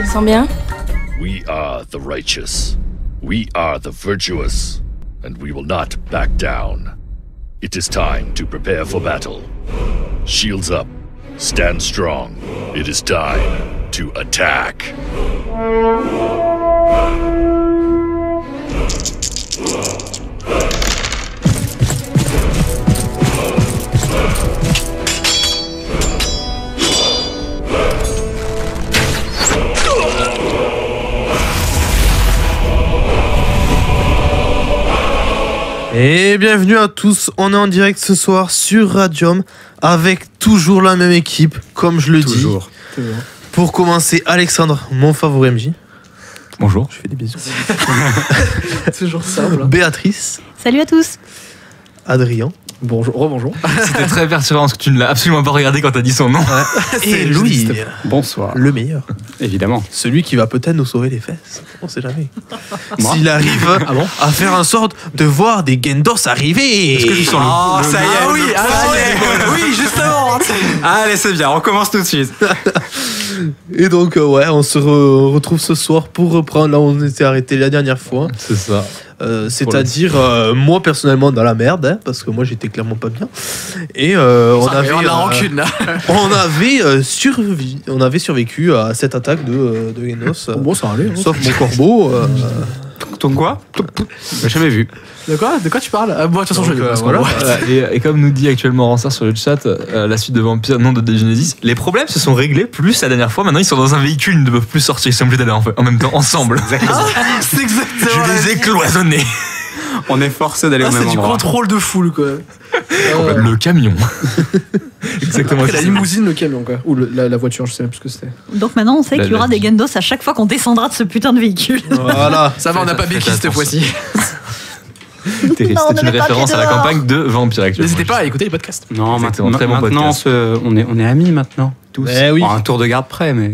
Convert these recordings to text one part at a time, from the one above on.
Tu le sens bien? We are the righteous. We are the virtuous. And we will not back down. It is time to prepare for battle. Shields up. Stand strong. It is time to attack. Et bienvenue à tous, on est en direct ce soir sur Radium avec toujours la même équipe, comme je le dis. Pour commencer, Alexandre, mon favori MJ. Bonjour. Je fais des bisous. Toujours simple. Béatrice. Salut à tous. Adrien. Bonjour, rebonjour. C'était très perturbant parce que tu ne l'as absolument pas regardé quand t'as dit son nom. Et Louis. Bonsoir. Le meilleur. Évidemment. Celui qui va peut-être nous sauver les fesses. On sait jamais. Moi S'il arrive à faire en sorte de voir des Gendos arriver. Est-ce que tu sens ça y est, oui, justement. Allez, c'est bien, on commence tout de suite. Et donc, on se retrouve ce soir pour reprendre là où on était arrêté la dernière fois. C'est ça. C'est-à-dire, moi personnellement dans la merde, hein, parce que moi j'étais clairement pas bien. Et on avait la rancune là. on avait survécu à cette attaque de Genos. Bon, ça allait. Sauf mon corbeau. Ton quoi? J'ai jamais vu. De quoi tu parles? Moi, de toute façon, je l'ai vu. Voilà. Et comme nous dit actuellement Ransard sur le chat, la suite de Vampire, non de Genesis, les problèmes se sont réglés plus la dernière fois. Maintenant, ils sont dans un véhicule, ils ne peuvent plus sortir, ils sont obligés d'aller en même temps ensemble. C'est exactement. Je les ai cloisonnés. On est forcé d'aller au même endroit. C'est du contrôle de foule, quoi. Le camion. Exactement. La limousine, le camion, quoi. Ou la voiture, je sais même plus ce que c'était. Donc maintenant, on sait qu'il y aura des Gendos à chaque fois qu'on descendra de ce putain de véhicule. Voilà. Ça va, on n'a pas béquille cette fois-ci. C'était une référence à la campagne de Vampire actuellement. N'hésitez pas à écouter les podcasts. Non, maintenant, très bon podcast. on est amis maintenant. Tous. Oui. Bon, un tour de garde près, mais.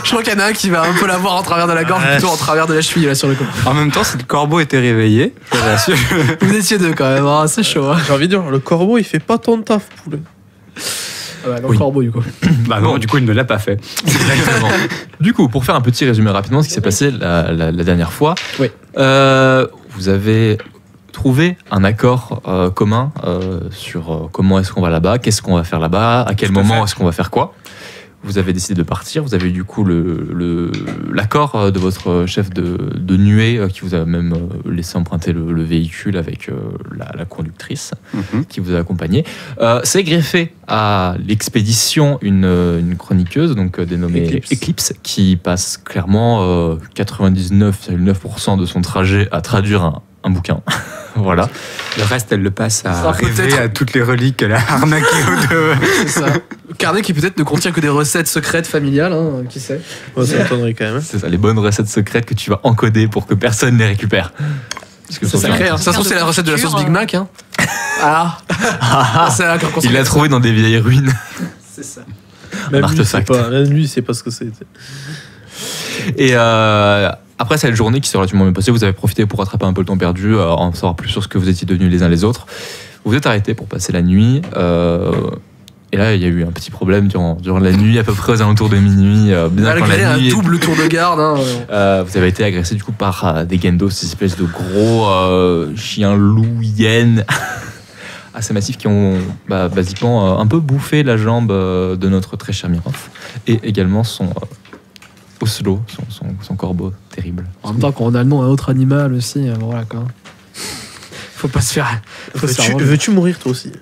Je crois qu'il y en a un qui va un peu l'avoir en travers de la gorge, plutôt en travers de la cheville là sur le coup. En même temps, si le corbeau était réveillé, je te rassure. Vous étiez deux quand même, hein, c'est chaud. Hein. J'ai envie de dire, le corbeau il fait pas ton taf, poulet. Le corbeau du coup. Bah non, du coup, il ne l'a pas fait. Exactement. Du coup, pour faire un petit résumé rapidement de ce qui s'est passé la dernière fois, oui. Vous avez trouvé un accord commun sur comment est-ce qu'on va là-bas, qu'est-ce qu'on va faire là-bas, à quel moment est-ce qu'on va faire quoi. Vous avez décidé de partir, vous avez du coup l'accord de votre chef de nuée qui vous a même laissé emprunter le véhicule avec la conductrice qui vous a accompagné. C'est greffé à l'expédition une chroniqueuse donc dénommée Eclipse qui passe clairement 99,9% de son trajet à traduire un bouquin. Voilà. Le reste, elle le passe à rêver à toutes les reliques qu'elle a arnaquées aux deux. C'est ça. Carnet qui peut-être ne contient que des recettes secrètes familiales, hein, qui sait. Ouais, ça m'étonnerait quand même. C'est ça, les bonnes recettes secrètes que tu vas encoder pour que personne ne les récupère. C'est sacré, hein. Ça se trouve, c'est la recette de la sauce Big Mac. Hein. Il l'a trouvé dans des vieilles ruines. C'est ça. Même lui, il sait pas ce que c'est. Et après cette journée qui s'est relativement bien passée, vous avez profité pour rattraper un peu le temps perdu, en savoir plus sur ce que vous étiez devenus les uns les autres. Vous vous êtes arrêtés pour passer la nuit. Et là, il y a eu un petit problème durant la nuit, à peu près aux alentours de minuit. Malgré un double tour de garde. Hein. Vous avez été agressé du coup par des Gendos, ces espèces de gros chiens loups hyènes assez massifs qui ont basiquement un peu bouffé la jambe de notre très cher Miroff. Et également son Oslo, son corbeau terrible. En même temps, quand on a le nom d'un autre animal aussi, voilà quoi. Faut pas se faire. Veux-tu mourir toi aussi?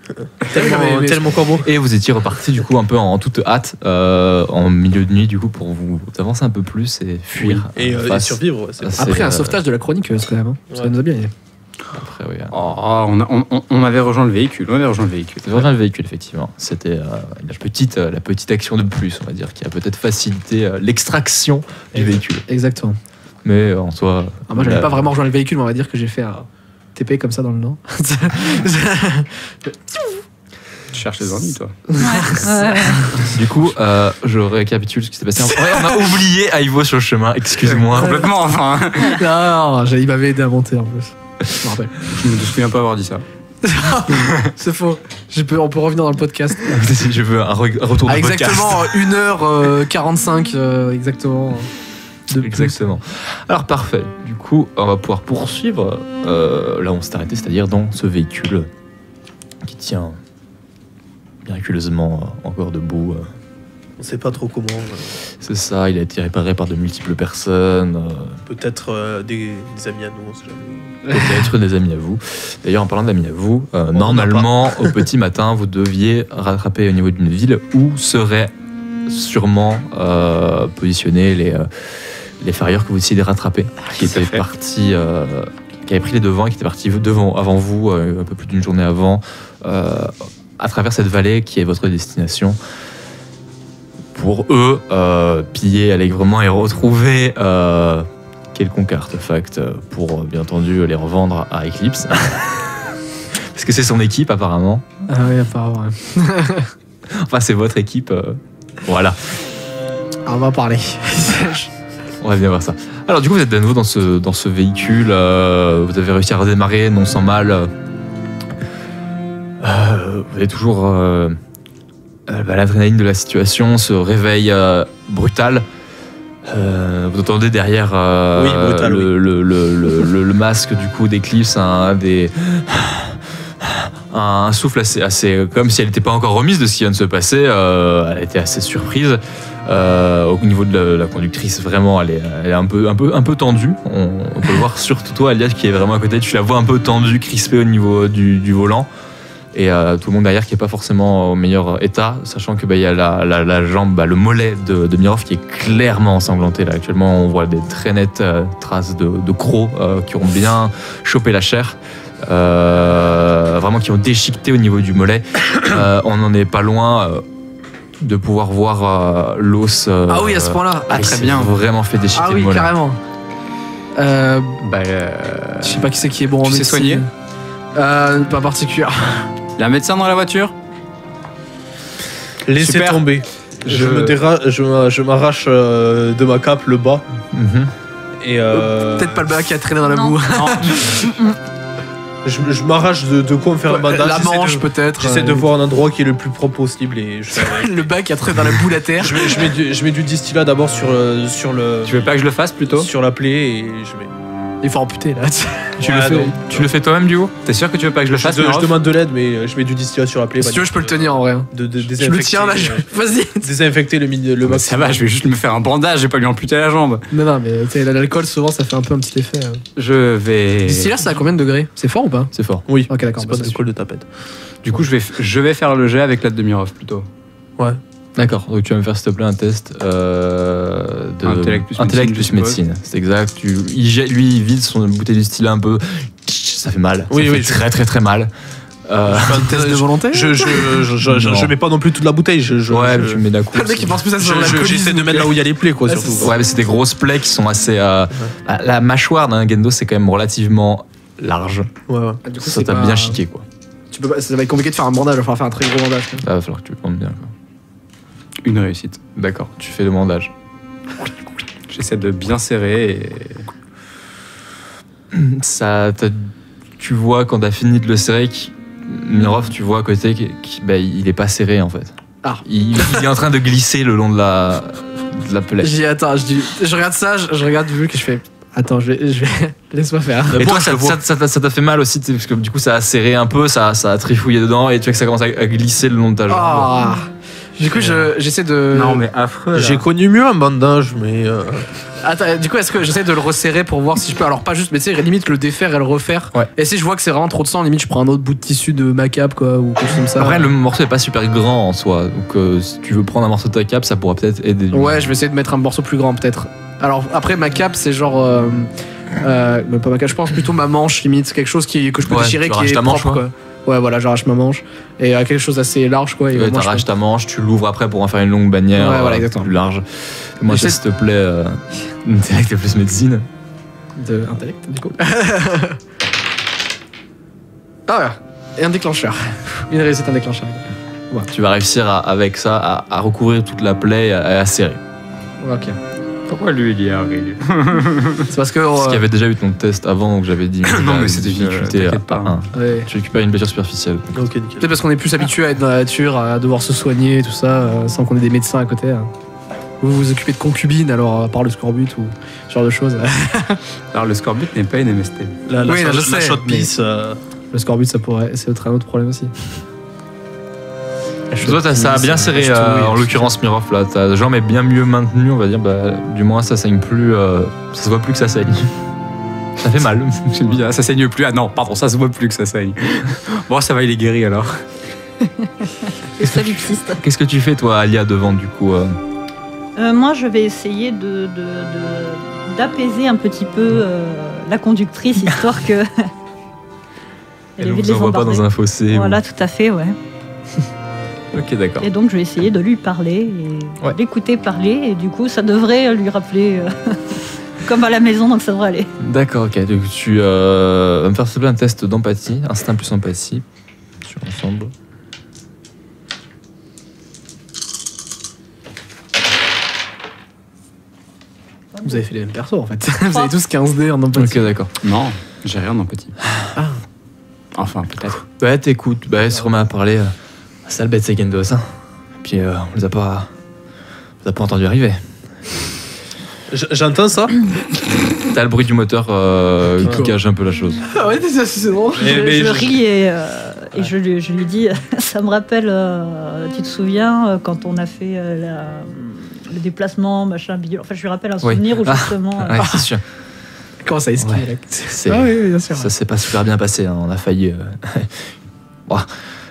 Tellement corbeau. Et vous étiez reparti du coup un peu en toute hâte, en milieu de nuit du coup pour vous avancer un peu plus et fuir. Oui. Et survivre. Ouais, après un sauvetage de la chroniqueuse quand même. Hein. Ça nous a bien aidé. Après, oui. On avait rejoint le véhicule. Vous avez rejoint le véhicule, effectivement. C'était la petite action de plus, on va dire, qui a peut-être facilité l'extraction du véhicule. Exactement. Mais en soi. Moi, j'avais pas vraiment rejoint le véhicule, mais on va dire que j'ai fait un TP comme ça dans le nord. Tu cherches les ennuis, toi. Ouais. Du coup, je récapitule ce qui s'est passé. On a oublié Ivo sur le chemin, excuse-moi. Complètement, enfin. Non, il m'avait aidé à monter en plus. Je me rappelle. Je me souviens pas avoir dit ça. C'est faux. On peut revenir dans le podcast. Je veux un retour de podcast. Exactement 1h45 exactement. Exactement. Alors parfait. Du coup, on va pouvoir poursuivre là où on s'est arrêté, c'est-à-dire dans ce véhicule qui tient miraculeusement encore debout. On sait pas trop comment. C'est ça, il a été réparé par de multiples personnes. Peut-être des amis à nous, on sait jamais. Peut-être des amis à vous. D'ailleurs, en parlant d'amis à vous, normalement, au petit matin, vous deviez rattraper au niveau d'une ville où seraient sûrement positionnés les farilleurs que vous décidez de rattraper, qui étaient partis, qui avaient pris les devants et qui étaient partis avant vous, un peu plus d'une journée avant, à travers cette vallée qui est votre destination. Pour eux, piller allègrement et retrouver quelconque artefact pour, bien entendu, les revendre à Eclipse. Parce que c'est son équipe, apparemment. Ah oui, apparemment. Enfin, c'est votre équipe. Voilà. On va en parler. On va bien voir ça. Alors, du coup, vous êtes de nouveau dans ce véhicule. Vous avez réussi à redémarrer, non sans mal. Vous avez toujours... l'adrénaline de la situation, ce réveil brutal. Vous entendez derrière brutal, le masque du coup d'Eclipse, un souffle assez comme si elle n'était pas encore remise de ce qui vient de se passer. Elle était assez surprise. Au niveau de la conductrice, vraiment, elle est un peu tendue. On peut le voir surtout toi, Alias, qui est vraiment à côté. Tu la vois un peu tendue, crispée au niveau du volant. Et tout le monde derrière qui n'est pas forcément au meilleur état, sachant que y a la jambe, le mollet de Mirov qui est clairement ensanglanté. Là. Actuellement, on voit des très nettes traces de crocs qui ont bien chopé la chair, vraiment qui ont déchiqueté au niveau du mollet. On n'en est pas loin de pouvoir voir l'os. Ah oui, à ce point-là. Très bien. Vraiment fait déchiqueter le mollet. Carrément. Je sais pas qui c'est qui est bon en médecine. Tu sais soigner Pas particulièrement. Il y a un médecin dans la voiture? Laissez Super. tomber. Je m'arrache de ma cape le bas. Et Peut-être pas le bas qui a traîné dans la Non. boue. je m'arrache de quoi me faire un bandage. La manche peut-être. J'essaie de voir un endroit qui est le plus propre possible et Le bas qui a traîné dans la boue la terre. je mets du distillat d'abord sur le Tu veux pas que je le fasse plutôt? sur la plaie et je mets. Il faut amputer là. Tu le fais toi-même du coup? T'es sûr que tu veux pas que je le fasse? Je demande de l'aide, mais je mets du distillat sur la plaie. Si tu veux, je peux le tenir en vrai. De Je le tiens là. Vas-y. Désinfecter le Mais ça va, je vais juste me faire un bandage, je vais pas lui amputer la jambe. Non, mais tu sais, l'alcool souvent ça fait un peu un petit effet. Je vais. D'ici là, c'est à combien de degrés? C'est fort ou pas? C'est fort. Oui. Ok, d'accord. C'est pas d'alcool de tapette. Du coup, je vais faire le jet avec l'aide de Mirov plutôt. Ouais. D'accord, donc tu vas me faire s'il te plaît un test de Intellect plus médecine. C'est exact. Lui, il vide son bouteille de stylet un peu. Ça fait mal. Oui, ça oui, fait très très très mal. Un test de volonté? Je mets pas non plus toute la bouteille. Ouais, mais tu me mets d'un coup. Le mec il pense plus à ça. J'essaie de mettre là où il y a les plaies, quoi, surtout. Ouais, mais c'est des grosses plaies qui sont assez. La mâchoire d'un Gendo, c'est quand même relativement large. Ouais. Du coup, Ça t'a bien chiqué, quoi. Tu peux pas, ça va être compliqué de faire un bandage, il va falloir faire un très gros bandage. Là, va falloir que tu le prennes bien, quoi. Une réussite. D'accord, tu fais le bandage. J'essaie de bien serrer et. Tu vois quand t'as fini de le serrer, Mirov, tu vois à côté qu'il est pas serré en fait. Ah. Il est en train de glisser le long de la pelette. Je dis attends, je regarde ça, je regarde vu que je fais. Attends, je vais laisse-moi faire. Et toi, ça t'a fait mal aussi, parce que du coup, ça a serré un peu, ça a trifouillé dedans, et tu vois que ça commence à glisser le long de ta jambe. Ah. Du coup, j'essaie de. Non, mais affreux. J'ai connu mieux un bandage, mais. Attends, du coup, est-ce que j'essaie de le resserrer pour voir si je peux. Alors, pas juste, mais tu sais, limite le défaire et le refaire. Ouais. Et si je vois que c'est vraiment trop de sang, limite, je prends un autre bout de tissu de ma cape, quoi, ou quelque chose comme ça. Après, le morceau est pas super grand en soi, donc si tu veux prendre un morceau de ta cape, ça pourra peut-être aider. Ouais, je vais essayer de mettre un morceau plus grand, peut-être. Alors, après, ma cape, c'est genre. Mais pas ma cape, je pense plutôt ma manche, limite. Quelque chose que je peux déchirer qui est ta manche, propre, quoi. Ouais, voilà, j'arrache ma manche. Et quelque chose d'assez large, quoi. Ouais, t'arraches ta manche, tu l'ouvres après pour en faire une longue bannière. Ouais, voilà, exactement. Plus large. Moi, s'il te plaît, intellect plus médecine. De intellect, du coup. Ah ouais, et un déclencheur. Une réussite, un déclencheur. Ouais. Tu vas réussir avec ça à recouvrir toute la plaie et à serrer. Ok. Pourquoi lui, il y arrive? C'est parce que. Parce qu'il y avait déjà eu ton test avant, donc j'avais dit. Non, mais c'était difficulté à pas. 1. Ouais. Tu récupères une blessure superficielle. Ok, nickel. Peut-être parce qu'on est plus habitué à être dans la nature, à devoir se soigner, tout ça, sans qu'on ait des médecins à côté. Vous vous occupez de concubines, alors, à part le scorbut ou ce genre de choses. Alors, le scorbut n'est pas une MST. La Oui, je sais, shot mais- piece. Le scorbut, c'est un autre problème aussi. Toi, ça a bien serré, en l'occurrence, Miroff, là. Ta jambe est bien mieux maintenue, on va dire. Bah, du moins, ça saigne plus. Ça se voit plus que ça saigne. Ça fait mal. J'aime bien, ça saigne plus. Ah non, pardon, ça se voit plus que ça saigne. Bon, ça va, il est guéri alors. Le solipsiste. Qu'est-ce que tu fais, toi, Alia, devant, du coup Moi, je vais essayer d'apaiser un petit peu la conductrice, histoire que. Elle ne vous envoie pas dans un fossé. Voilà, tout à fait, ouais. Ok, d'accord. Et donc, je vais essayer de lui parler et l'écouter parler. Et du coup, ça devrait lui rappeler comme à la maison, donc ça devrait aller. D'accord, ok. Donc, tu vas me faire s'il te plaît un test d'empathie, instinct plus empathie, sur l'ensemble. Vous avez fait les mêmes persos en fait. Vous avez tous 15 dés en empathie. Ok, d'accord. Non, j'ai rien en petit. Enfin, peut-être. Ouais, t'écoutes, bah, elle se remet à parler. Sale bête, c'est Gendos, hein. Et puis, on les a pas entendu arriver. J'entends ça. T'as le bruit du moteur qui cache un peu la chose. Ah ouais, c'est drôle. Je ris et je lui dis, ça me rappelle, tu te souviens, quand on a fait le déplacement, machin, bidule. Enfin, je lui rappelle un souvenir où justement... Ouais, c'est sûr. Comment ça esquive Ouais. là oui, bien sûr. Ça s'est pas super bien passé, hein. On a failli... Bon,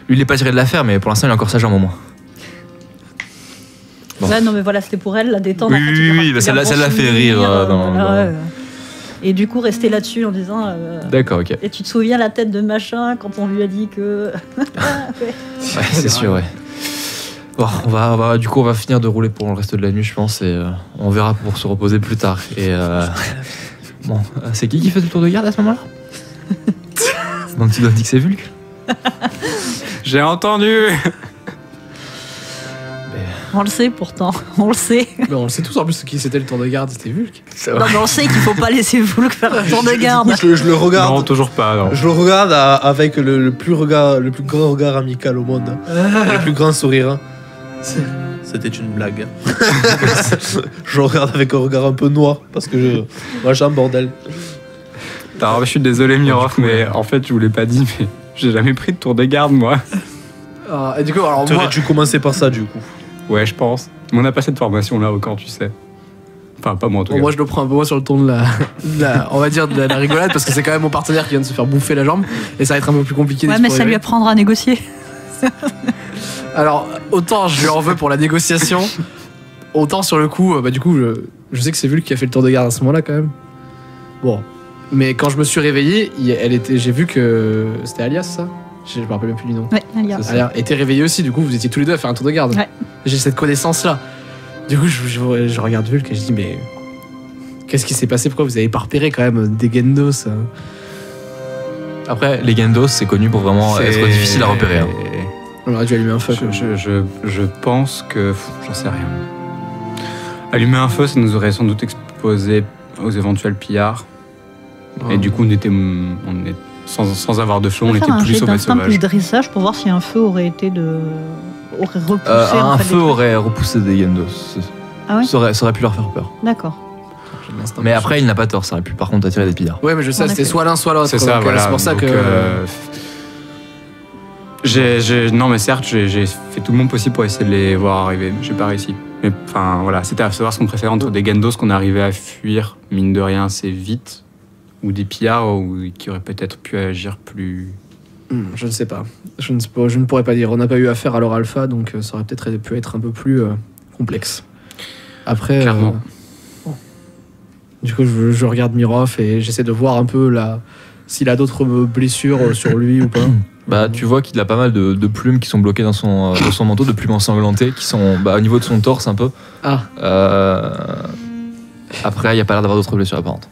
lui, il est pas tiré de l'affaire, mais pour l'instant, il a encore sa jambe au moins. Bon. Ouais, non, mais voilà, c'était pour elle, la détendre. Oui, en fait, oui, il oui, a ça l'a bon fait souvenir, rire, dans- ouais. Et du coup, rester là-dessus en disant... D'accord, ok. Et tu te souviens la tête de machin quand on lui a dit que... Ouais. Ouais, c'est sûr, ouais. Bon, du coup, on va finir de rouler pour le reste de la nuit, je pense, et on verra pour se reposer plus tard. Et bon, c'est qui fait le tour de garde à ce moment-là? Donc tu dois dire que c'est Vulc. J'ai entendu. On le sait pourtant, on le sait. Mais on le sait tous en plus qui c'était le tour de garde, c'était Vulc. Non, mais on sait qu'il faut pas laisser Vulc faire le tour de garde. Du coup, je le regarde. Non, toujours pas. Non. Je le regarde avec le plus grand regard amical au monde. Et le plus grand sourire. C'était une blague. Je le regarde avec un regard un peu noir parce que moi j'ai un bordel. Alors, je suis désolé, Miroff, mais en fait, je vous l'ai pas dit, mais j'ai jamais pris de tour de garde, moi. Et du coup, alors moi... T'aurais dû commencer par ça du coup. Ouais, je pense. Mais on n'a pas cette formation-là au camp, tu sais. Enfin, pas moi en tout cas. Moi, je le prends un peu moins sur le ton de on va dire de la rigolade, parce que c'est quand même mon partenaire qui vient de se faire bouffer la jambe, et ça va être un peu plus compliqué. Ouais, mais ça lui apprendra à négocier. Alors, autant je lui en veux pour la négociation, autant sur le coup, du coup, je sais que c'est Vulc qui a fait le tour de garde à ce moment-là quand même. Bon, mais quand je me suis réveillé, j'ai vu que c'était Alias, ça. Je me rappelle même plus du nom. Ouais, Alia. Alia était réveillée aussi, du coup, vous étiez tous les deux à faire un tour de garde. Ouais. J'ai cette connaissance-là. Du coup, je regarde Vulc et je dis, mais qu'est-ce qui s'est passé? Pourquoi vous avez pas repéré quand même des Gendos? Après, les Gendos, c'est connu pour vraiment être difficile à repérer. Hein. On aurait dû allumer un feu. Je pense que... J'en sais rien. Allumer un feu, ça nous aurait sans doute exposé aux éventuels pillards. Et du coup, on est sans avoir de feu, on était plus sauvages. Plus dressage pour voir si un feu aurait repoussé. Un feu aurait repoussé des Gendos. Ah ouais, ça aurait pu leur faire peur. d'accord. Mais après, il n'a pas tort, ça aurait pu par contre attirer des pillards. Ouais, mais je sais, En c'était effet. soit l'un, soit l'autre. C'est ça, donc, voilà. C'est pour ça Donc, que. Non, mais certes, j'ai fait tout le monde possible pour essayer de les voir arriver. J'ai pas réussi. Mais enfin, voilà, c'était à savoir ce qu'on préférait entre des Gendos qu'on arrivait à fuir, mine de rien, assez vite, ou des pillards qui auraient peut-être pu agir plus. Je ne sais pas. Je ne pourrais pas dire. On n'a pas eu affaire à leur alpha, donc ça aurait peut-être pu être un peu plus complexe. Après. Clairement. Bon. Du coup, je regarde Miroff et j'essaie de voir un peu s'il a d'autres blessures sur lui ou pas. Bah, tu vois qu'il a pas mal de plumes qui sont bloquées dans son manteau, de plumes ensanglantées qui sont au niveau de son torse un peu. Ah. Après, il n'y a pas l'air d'avoir d'autres blessures apparentes.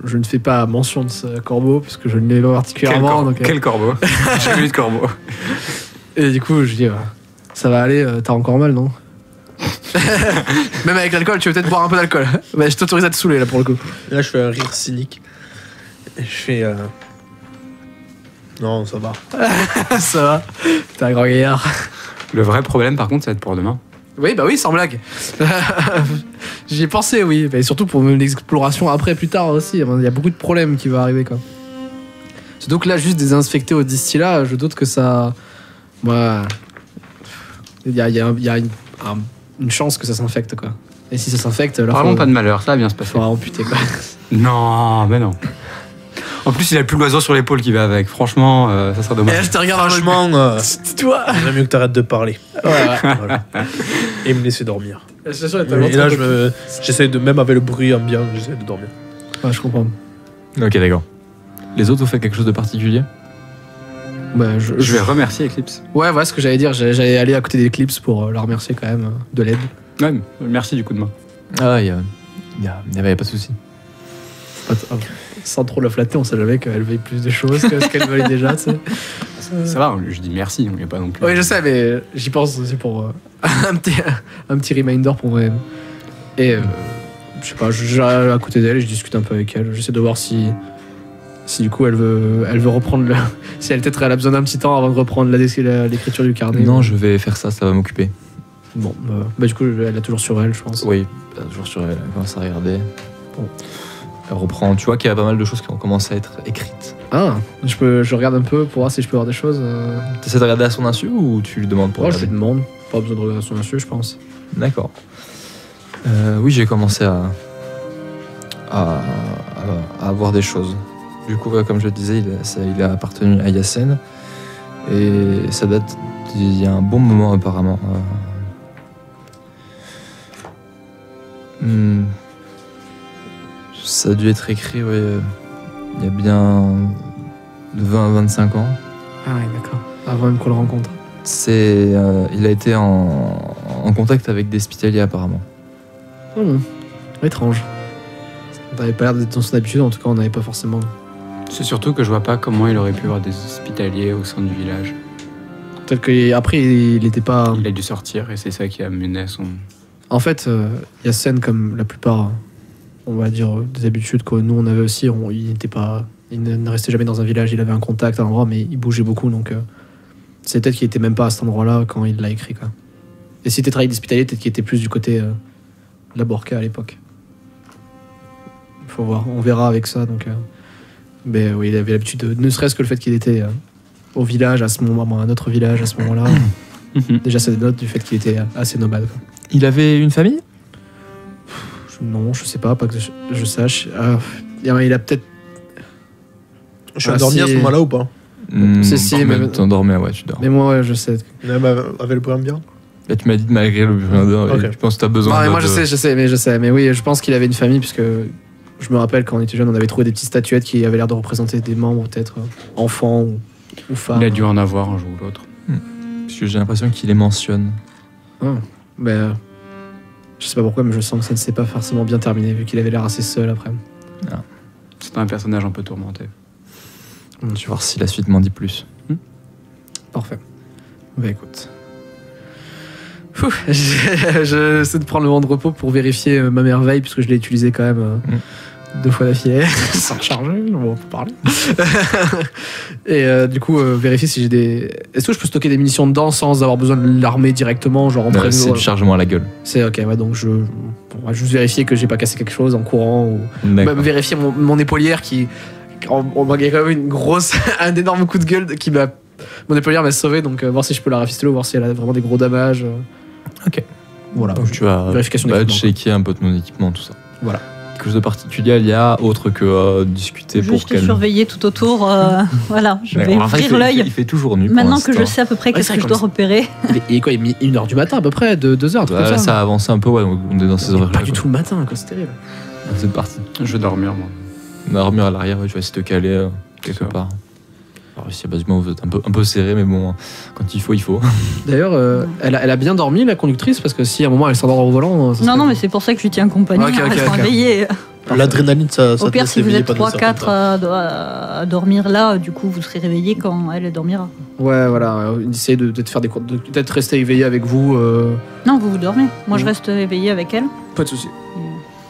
Je ne fais pas mention de ce corbeau, puisque je ne l'ai pas particulièrement. Quel corbeau? J'ai jamais eu de corbeau. Et du coup, je dis, ça va aller, t'as encore mal, non? Même avec l'alcool, tu veux peut-être boire un peu d'alcool. Bah, je t'autorise à te saouler là pour le coup. Et là, je fais un rire cynique. Et je fais. Non, ça va. Ça va. T'es un grand gaillard. Le vrai problème, par contre, ça va être pour demain. Oui, bah oui, sans blague. J'y ai pensé, oui. Mais surtout pour l'exploration après, plus tard aussi. Il y a beaucoup de problèmes qui vont arriver, quoi. Surtout que là, juste désinfecter au distillat, je doute que ça. Bah. Il y a une chance que ça s'infecte, quoi. Et si ça s'infecte, alors. Parlons pas de malheur, ça va bien se passer. Faudra amputer, quoi. Non, mais non. En plus, il a plus l'oiseau sur l'épaule qui va avec. Franchement, ça serait Et dommage. là, je te regarde en mode. Franchement, Toi. il vaut mieux que t'arrêtes de parler. Ouais, ouais. Voilà. Et me laisser dormir. La situation est tellement Et là, trop- j'essaie de, même avec le bruit ambiant, j'essaie de dormir. Ouais, je comprends. Ok, d'accord. Les autres, vous faites quelque chose de particulier? Bah, Je vais remercier Eclipse. Ouais, voilà ce que j'allais dire. J'allais aller à côté d'Eclipse pour la remercier quand même de l'aide. Ouais, merci du coup de main. Ah, il y avait pas de souci. Sans trop la flatter, on sait jamais qu'elle veuille plus de choses que ce qu'elle veuille déjà, tu sais. Ça va, je dis merci, on n'est pas non plus. Oui, je sais, mais j'y pense aussi pour un petit reminder pour moi-même. Et je sais pas, j'arrive à côté d'elle et je discute un peu avec elle. J'essaie de voir si du coup elle veut reprendre le. Si elle peut-être elle a besoin d'un petit temps avant de reprendre l'écriture du carnet. Non, je vais faire ça, ça va m'occuper. Bon, bah du coup, elle a toujours sur elle, je pense. Oui, toujours sur elle, elle commence à regarder. Bon. Elle reprend, tu vois qu'il y a pas mal de choses qui ont commencé à être écrites. Ah, je regarde un peu pour voir si je peux voir des choses. T'essaies de regarder à son insu ou tu lui demandes pour Oh, je regarder? lui demande. Pas besoin de regarder son insu, je pense. D'accord. Oui, j'ai commencé à avoir des choses. Du coup, comme je le disais, il a appartenu à Yassen. Et ça date d'il y a un bon moment apparemment. Ça a dû être écrit, ouais, il y a bien 20 à 25 ans. Ah ouais, d'accord. Avant même qu'on le rencontre. Il a été en contact avec des hospitaliers apparemment. Étrange. Ça n'avait pas l'air d'être dans son habitude, en tout cas on n'avait pas forcément. C'est surtout que je vois pas comment il aurait pu avoir des hospitaliers au sein du village. Peut-être qu'après il n'était pas. Il a dû sortir et c'est ça qui a mené à son. En fait, Yassen, comme la plupart, on va dire, des habitudes que nous on avait aussi, il ne restait jamais dans un village, il avait un contact à un endroit, mais il bougeait beaucoup, donc c'est peut-être qu'il était même pas à cet endroit-là quand il l'a écrit, quoi. Et si t'es travaillé d'hospitalier, peut-être qu'il était plus du côté de la Borca à l'époque. Faut voir, on verra avec ça, donc. Mais oui, il avait l'habitude, ne serait-ce que le fait qu'il était au village à ce moment, à un autre village à ce moment-là. Déjà, ça dénote du fait qu'il était assez nomade, quoi. Il avait une famille? Non, je sais pas que je sache. Il a peut-être. Je suis endormi à ce moment-là ou pas? Si, mais. T'endormais, ouais, tu dors. Mais moi, ouais, je sais. Avec le bruit ambiant? Là, tu m'as dit malgré le bruit d'or, Ok. je pense que t'as besoin Non, mais de... moi, je sais. Mais oui, je pense qu'il avait une famille, puisque je me rappelle quand on était jeune, on avait trouvé des petites statuettes qui avaient l'air de représenter des membres, peut-être enfants ou femmes. Il a dû en avoir un jour ou l'autre. Parce que j'ai l'impression qu'il les mentionne. Mais je sais pas pourquoi, mais je sens que ça ne s'est pas forcément bien terminé, vu qu'il avait l'air assez seul après. C'est un personnage un peu tourmenté. Je vais voir si la suite m'en dit plus. Parfait. Bah écoute. J'essaie de prendre le moment de repos pour vérifier ma merveille, puisque je l'ai utilisé quand même 2 fois d'affilée, sans recharger, on peut parler. Et du coup, vérifier si j'ai des. Est-ce que je peux stocker des munitions dedans sans avoir besoin de l'armer directement, genre en prévu, C'est du chargement à la gueule. C'est ok, ouais, donc on va juste vérifier que j'ai pas cassé quelque chose en courant, ou D'accord. même vérifier mon épaulière qui. On il y a quand même une grosse, un énorme coup de gueule qui m'a. Mon épaulière m'a sauvé, donc voir si je peux la rafistoler ou voir si elle a vraiment des gros dommages. Ok. Voilà. Donc tu vas Vérification d'équipement, checker un peu de mon équipement, tout ça. Voilà. Quelque chose de particulier, il y a autre que discuter pour Juste calmer. surveiller tout autour. Voilà, je vais D'accord. Enfin, ouvrir l'œil. Il fait toujours nu. pour Maintenant que je l'instant. sais à peu près Ouais, qu'est-ce c'est que je vrai dois repérer. Il est quoi, il est 1h du matin à peu près, 2h, un truc Ouais, comme ça. ça a avancé un peu, ouais, on est dans ces horaires-là. Pas du tout le matin, quoi, c'est terrible. C'est parti. Je vais dormir, moi. Dormir à l'arrière, ouais, tu vas essayer de te caler quelque Ça. part. Alors ici, basiquement, vous êtes un peu serré, mais bon, quand il faut, il faut. D'ailleurs, elle a bien dormi, la conductrice, parce que si à un moment elle s'endort au volant. Non, mais c'est pour ça que je lui tiens compagnie. Ok, ok, Elles sont ok. réveillées. L'adrénaline, ça Au te pire, laisse si vous réveiller êtes pendant un certain 3-4 temps. à dormir là, du coup, vous serez réveillés quand elle dormira. Ouais, voilà. Essayez de peut-être faire des cours, de peut-être rester éveillé avec vous. Non, vous dormez. Moi, je Mhm. reste éveillée avec elle. Pas de souci.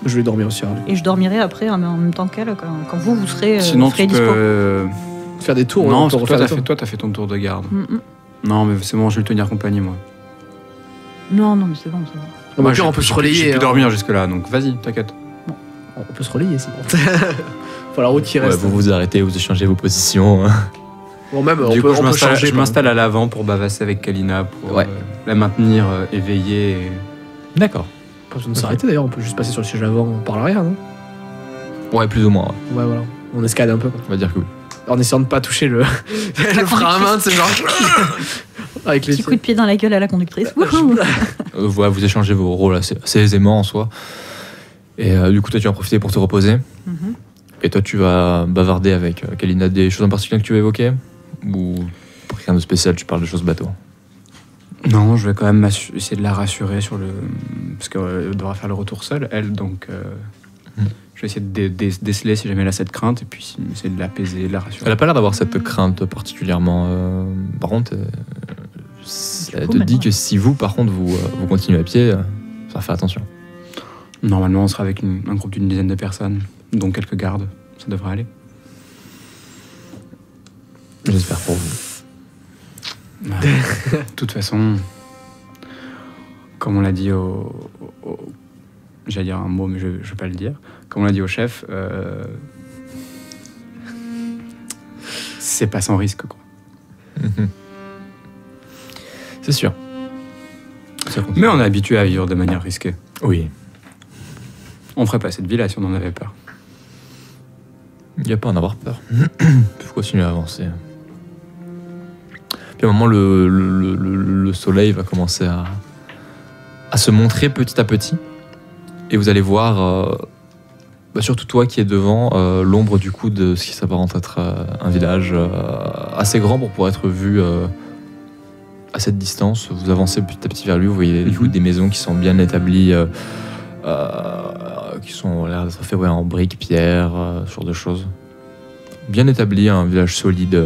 Je vais dormir aussi. Harley. Et je dormirai après en même temps qu'elle, quand vous serez, Sinon, vous serez tu dispo. peux. Faire des tours. Non, on peut parce que refaire des tours. t'as fait ton tour de garde. Mm. Non, mais c'est bon, je vais lui tenir compagnie, moi. Non, mais c'est bon, ça va. Au Moi, pire, on peut se relayer. J'ai pu hein. dormir jusque-là, donc vas-y, t'inquiète. On peut se relayer, c'est bon. Faut la route qui Ouais, reste. vous vous arrêtez, vous échangez vos positions. Bon, même, Du on coup, peut je changer. je m'installe à l'avant pour bavasser avec Kalina, pour Ouais. la maintenir éveillée. D'accord. Pas besoin de s'arrêter d'ailleurs, on peut juste passer sur le siège avant par l'arrière, non? Ouais, plus ou moins. Ouais. Ouais, voilà. On escalade un peu, quoi. On va dire que oui. En essayant de pas toucher le frein à main, c'est genre. Avec les Petit coup de pied dans la gueule à la conductrice. Wouhou. Voilà, vous échangez vos rôles assez aisément en soi. Et du coup, toi, tu vas en profiter pour te reposer. Mhm. Et toi, tu vas bavarder avec Kalina des choses en particulier que tu veux évoquer. Ou rien de spécial, tu parles de choses bateau. Non, je vais quand même essayer de la rassurer sur le. Parce qu'elle devra faire le retour seule, elle, donc. Je vais essayer de déceler si jamais elle a cette crainte, et puis essayer de l'apaiser, de la rassurer. Elle a pas l'air d'avoir cette crainte particulièrement. Par contre, elle te dit que si vous, par contre, vous continuez à pied, ça va faire attention. Normalement, on sera avec un groupe d'une dizaine de personnes, dont quelques gardes. Ça devrait aller. J'espère pour vous. De toute façon, comme on l'a dit j'allais dire un mot, mais je ne vais pas le dire. Comme on l'a dit au chef, c'est pas sans risque, quoi. C'est sûr. Mais on est habitué à vivre de manière risquée. Oui. On ferait pas cette vie-là si on en avait peur. Il n'y a pas à en avoir peur. Il faut continuer à avancer. Puis à un moment, le soleil va commencer à se montrer petit à petit. Et vous allez voir, surtout toi qui es devant, l'ombre du coup de ce qui s'apparente être un village assez grand pour pouvoir être vu à cette distance. Vous avancez petit à petit vers lui, vous voyez du coup des maisons qui sont bien établies, qui sont l'air d'être faites en briques, pierres, ce genre de choses. Bien établi, un village solide,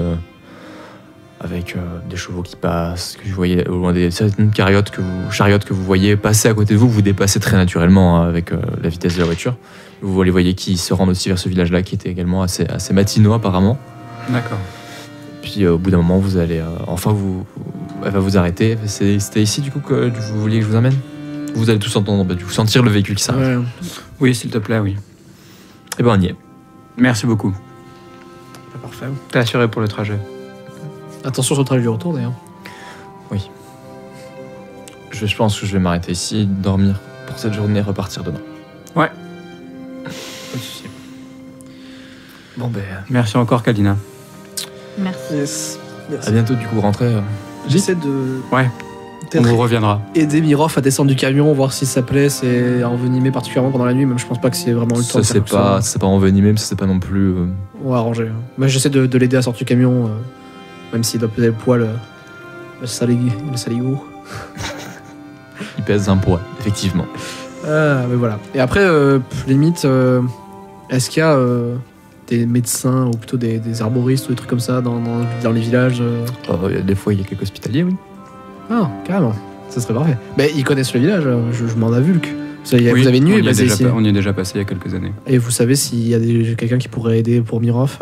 avec des chevaux qui passent, que vous voyez au loin, certaines chariotes que vous voyez passer à côté de vous, vous dépassez très naturellement avec la vitesse de la voiture. Vous les voyez qui se rendent aussi vers ce village-là, qui était également assez matinaux apparemment. D'accord. Puis au bout d'un moment, vous allez elle va vous arrêter. C'était ici du coup que vous vouliez que je vous amène? Vous allez tous entendre, du coup, sentir le véhicule qui s'arrête. Ouais. Oui, s'il te plaît, oui. Et ben on y est. Merci beaucoup. Parfait. T'es assuré pour le trajet. Attention sur le trajet du retour d'ailleurs. Je pense que je vais m'arrêter ici, dormir pour cette journée, repartir demain. Ouais. Pas de souci. Bon ben, Merci encore, Kalina. Merci. Yes. à bientôt du coup, rentrez. J'essaie de. Ouais. On Peut-être vous reviendra. aider Mirov à descendre du camion, voir si ça plaît, c'est envenimé particulièrement pendant la nuit, même je pense pas que c'est vraiment le temps Ça de faire c'est pas envenimé, mais ça c'est pas non plus. On va arranger. Moi j'essaie de l'aider à sortir du camion, même s'il doit peser le poids, le saligo. Il pèse un poids, effectivement. Mais voilà. Et après, limite, est-ce qu'il y a des médecins ou plutôt des arboristes ou des trucs comme ça dans les villages Des fois, il y a quelques hospitaliers, oui. Ah, carrément. Ça serait parfait. Mais ils connaissent le village, je m'en avulque. Vous avez Oui, une nuit on y est basée déjà ici. on y est déjà passé il y a quelques années. Et vous savez s'il y a quelqu'un qui pourrait aider pour Mirov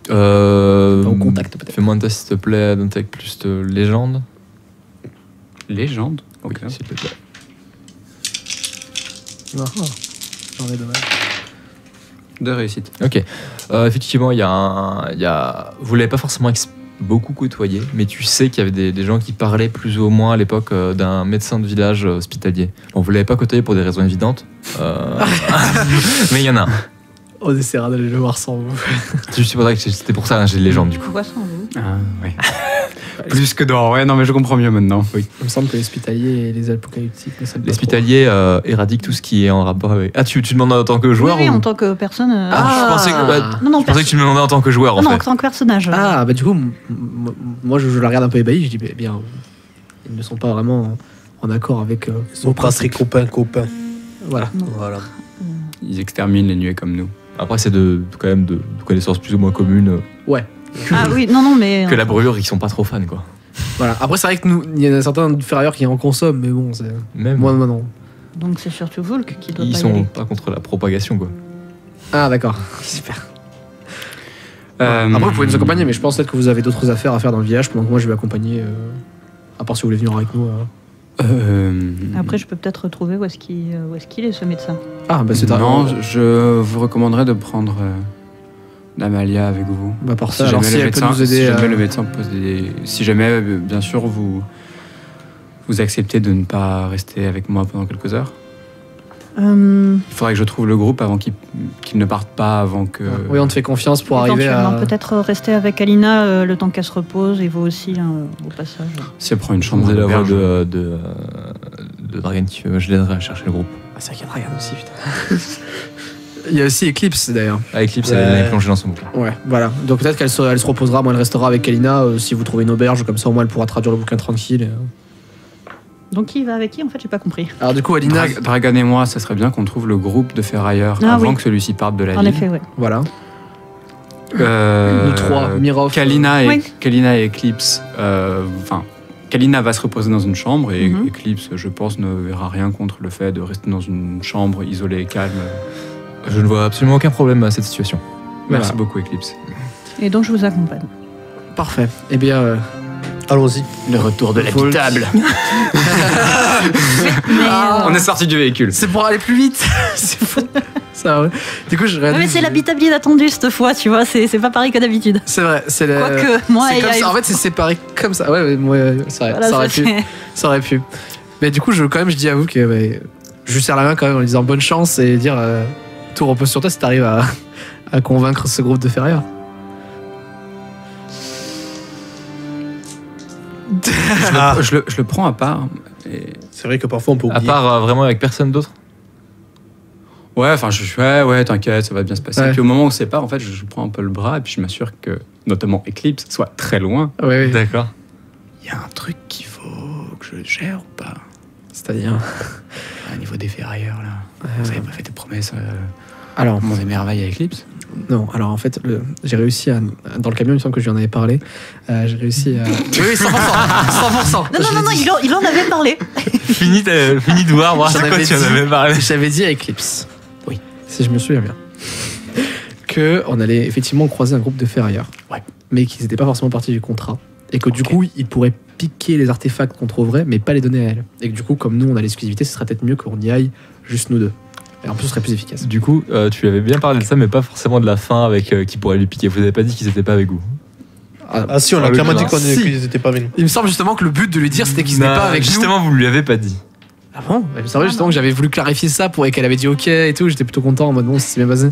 au contact peut-être. Fais-moi un test, s'il te plaît, d'un tech plus de légende. Légende. Oui, Ok. s'il te plaît. J'en ai dommage. De réussite. Ok. Effectivement, il y a... Vous l'avez pas forcément beaucoup côtoyé, mais tu sais qu'il y avait des gens qui parlaient plus ou moins à l'époque d'un médecin de village hospitalier. Bon, vous l'avez pas côtoyé pour des raisons évidentes, mais il y en a un. On essaiera d'aller le voir sans vous. C'était pour ça que j'ai de légende du coup. Poisson, vous. Ah, ouais. Plus que d'or, ouais, non, mais je comprends mieux maintenant. Oui. Il me semble que les hospitaliers et les apocalyptiques ne s'aiment pas Les hospitaliers éradiquent tout ce qui est en rapport avec. Ah, tu demandes en tant que joueur Oui, ou... en tant que personne. Ah, je pensais que, non, je pensais que tu me demandais en tant que joueur en non, fait. en tant que personnage. trop. Ah, bah du coup, moi je la regarde un peu ébahi, je dis, bien, ils ne sont pas vraiment en accord avec Ils sont pas très copains. Voilà. Voilà. Ils exterminent les nuées comme nous. Après, c'est quand même de connaissances plus ou moins communes Ouais. Ah oui, non, mais. que la brûlure, ils sont pas trop fans, quoi. Voilà. Après, c'est vrai que nous, il y en a certains ferrailleurs qui en consomment, mais bon, c'est. Même, Moi, non. Donc c'est surtout Volk qui doit ils pas y sont aller. pas contre la propagation, quoi. Ah, d'accord. Super. Euh, Après, vous pouvez nous accompagner, mais je pense peut-être que vous avez d'autres affaires à faire dans le village pendant que moi je vais accompagner. À part si vous voulez venir avec nous. Après, je peux peut-être retrouver où est-ce qu'il est, ce médecin. Ah, bah c'est Non, je vous recommanderais de prendre Damalia avec vous. Bah, par Si ça, alors jamais si le elle peut médecin, nous aider. si jamais le médecin pose si jamais, bien sûr, vous acceptez de ne pas rester avec moi pendant quelques heures. Il faudrait que je trouve le groupe avant qu'ils ne partent pas, avant que. Oui, on te fait confiance pour arriver Éventuellement, à. peut-être rester avec Alina le temps qu'elle se repose et vous aussi au passage. Si elle prend une Vous chambre allez la voix d'auberge. de Dragon qui je l'aiderai à chercher le groupe. Ah, c'est vrai qu'il y a Dragan aussi, putain. Il y a aussi Eclipse d'ailleurs. Avec Eclipse, Ouais. elle est plongée dans son bouquin. Ouais, voilà. Donc peut-être qu'elle elle se reposera, moi elle restera avec Alina si vous trouvez une auberge, comme ça au moins elle pourra traduire le bouquin tranquille. Donc qui va avec qui en fait, j'ai pas compris. Alors du coup, Alina. Dragan et moi, ça serait bien qu'on trouve le groupe de ferrailleurs Ah avant oui. que celui-ci parte de la En ville. effet, ouais. Voilà. Euh, Nous trois, Mirov. Kalina et, Oui. Kalina et Eclipse. Enfin, Kalina va se reposer dans une chambre et Mhm. Eclipse, je pense, ne verra rien contre le fait de rester dans une chambre isolée et calme. Je ne vois absolument aucun problème à cette situation. Merci Voilà. beaucoup, Eclipse. Et donc je vous accompagne. Parfait. Eh bien. Allons-y. Le retour de l'habitable. Mais, On est sorti du véhicule. C'est pour aller plus vite. C'est fou. Ça, ouais. Du coup, je réalise. mais c'est l'habitabilité inattendue cette fois, tu vois, c'est pas pareil que d'habitude. C'est vrai. C'est le. Quoique, moi c'est et comme ça. Yael- En fait, c'est séparé comme ça. Ouais, c'est vrai. Voilà, ça aurait ça, pu. c'est- Ça aurait pu. Mais du coup, je dis à vous que je lui serre la main quand même en lui disant bonne chance et dire tout repose sur toi si t'arrives à convaincre ce groupe de ferrailleurs. Ah, Je le prends à part. Et... c'est vrai que parfois on peut À oublier. part vraiment avec personne d'autre. Ouais, enfin, je suis ouais, t'inquiète, ça va bien se passer. Ouais. Puis au moment où c'est pas, en fait, je prends un peu le bras et puis je m'assure que, notamment Eclipse, soit très loin. Oui. D'accord. Il y a un truc qu'il faut que je gère ou pas C'est-à-dire. au niveau des ferrailleurs, là. Vous avez pas fait des promesses Alors, mon émerveil à Eclipse non, alors en fait, j'ai réussi à. Dans le camion, il me semble que je lui en avais parlé. J'ai réussi à. Oui, 100%. 100%. Non, il en avait parlé. Fini de voir J'en à quoi avais tu en dit. avais parlé. J'avais dit à Eclipse. Oui. Si je me souviens bien. qu'on allait effectivement croiser un groupe de ferrailleurs. Ouais. Mais qu'ils n'étaient pas forcément partie du contrat. Et que du Ok. coup, ils pourraient piquer les artefacts qu'on trouverait, mais pas les donner à elle. Et que du coup, comme nous, on a l'exclusivité, ce serait peut-être mieux qu'on y aille juste nous deux. Et en plus, ce serait plus efficace. Du coup, tu lui avais bien parlé de ça, mais pas forcément de la fin avec qui pourrait lui piquer. Vous avez pas dit qu'ils étaient pas avec vous. Ah si, on a Ah, clairement le dit Si. qu'ils étaient pas avec nous. Il me semble justement que le but de lui dire, c'était qu'ils n'étaient Non, pas avec justement, vous lui avez pas dit. nous. Ah bon Il me semblait Ah justement non. que j'avais voulu clarifier ça pour qu'elle avait dit ok et tout. J'étais plutôt content en mode bon, c'est bien basé.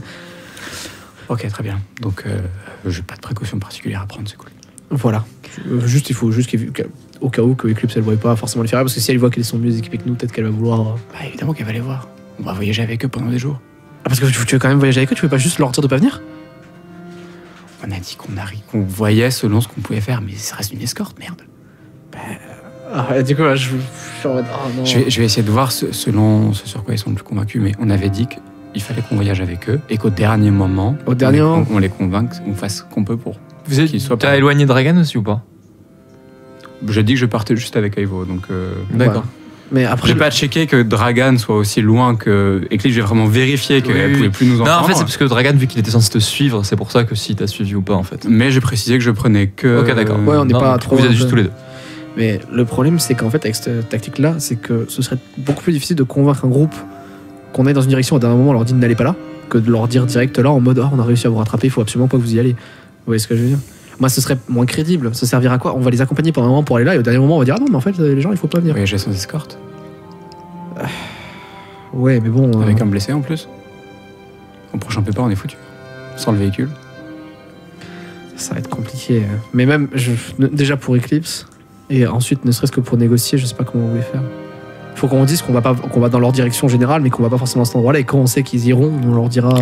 Ok, très bien. Donc, j'ai pas de précautions particulières à prendre, c'est cool. Voilà. Juste, il faut juste au cas où que Eclipse elle voit pas forcément les ferrailleurs, parce que si elle voit qu'ils sont mieux équipés que nous, peut-être qu'elle va vouloir. Bah, évidemment qu'elle va les voir. On va voyager avec eux pendant des jours. Ah, parce que tu veux quand même voyager avec eux, tu veux pas juste leur dire de pas venir? On a dit qu'on voyait selon ce qu'on pouvait faire, mais ça reste une escorte, merde. Ah, du coup, là, je suis en mode. Oh non. Je vais essayer de voir selon ce sur quoi ils sont le plus convaincus, mais on avait dit qu'il fallait qu'on voyage avec eux et qu'au dernier moment, Au dernier moment. on les convainque, on fasse ce qu'on peut pour. Vous êtes Qu'il soit t'as pas- éloigné Dragan aussi ou pas? J'ai dit que je partais juste avec Aivo, donc. D'accord. Mais après, J'ai pas checké que Dragan soit aussi loin que Eclipse. J'ai vraiment vérifié qu'elle Oui. pouvait plus nous Non, entendre. en fait, c'est parce que Dragan, vu qu'il était censé te suivre, c'est pour ça que si t'as suivi ou pas, en fait. Mais j'ai précisé que je prenais que. Ok, d'accord. ouais, on n'est Non, pas donc, trop Vous êtes un juste peu- tous les deux. Mais le problème, c'est qu'en fait, avec cette tactique-là, c'est que ce serait beaucoup plus difficile de convaincre un groupe qu'on aille dans une direction et d'un moment on leur dit n'allez pas là, que de leur dire direct là en mode on a réussi à vous rattraper, il faut absolument pas que vous y allez. Vous voyez ce que je veux dire? Moi, ce serait moins crédible. Ça servira à quoi? On va les accompagner pendant un moment pour aller là et au dernier moment on va dire ah non, mais en fait, les gens il faut pas venir. Voyager sans escorte, Ouais, mais bon. avec un blessé en plus. Au prochain pépin, on est foutu. Sans le véhicule. Ça va être compliqué. Mais même, déjà pour Eclipse, et ensuite, ne serait-ce que pour négocier, je sais pas comment vous voulez faire. Faut qu'on dise qu'on va dans leur direction générale, mais qu'on va pas forcément à cet endroit-là. Et quand on sait qu'ils iront, on leur dira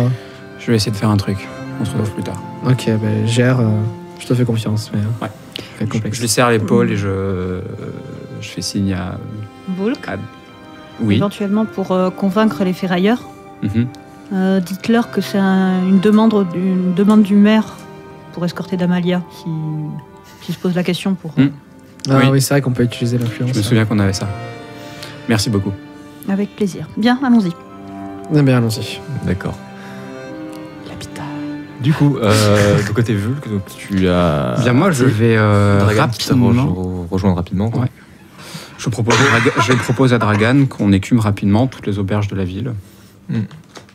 Je vais essayer de faire un truc. On se retrouve plus tard. ok, ben gère, je te fais confiance. Mais, Ouais. ça va être complexe. Je lui serre l'épaule et je fais signe à. Volk. Oui. éventuellement pour convaincre les ferrailleurs. Mhm. Dites-leur que c'est une demande du maire pour escorter Damalia, si se pose la question pour... Ah Oui. oui, c'est vrai qu'on peut utiliser l'influence. Je me souviens qu'on avait ça. Merci beaucoup. Avec plaisir. Bien, allons-y. Eh bien, allons-y. D'accord. Du coup, de côté Vulk, donc tu as. Bien, moi, je vais Dragan qui t'a rapidement. rejoindre rapidement. Quoi. Ouais. Je propose à Dragan qu'on écume rapidement toutes les auberges de la ville.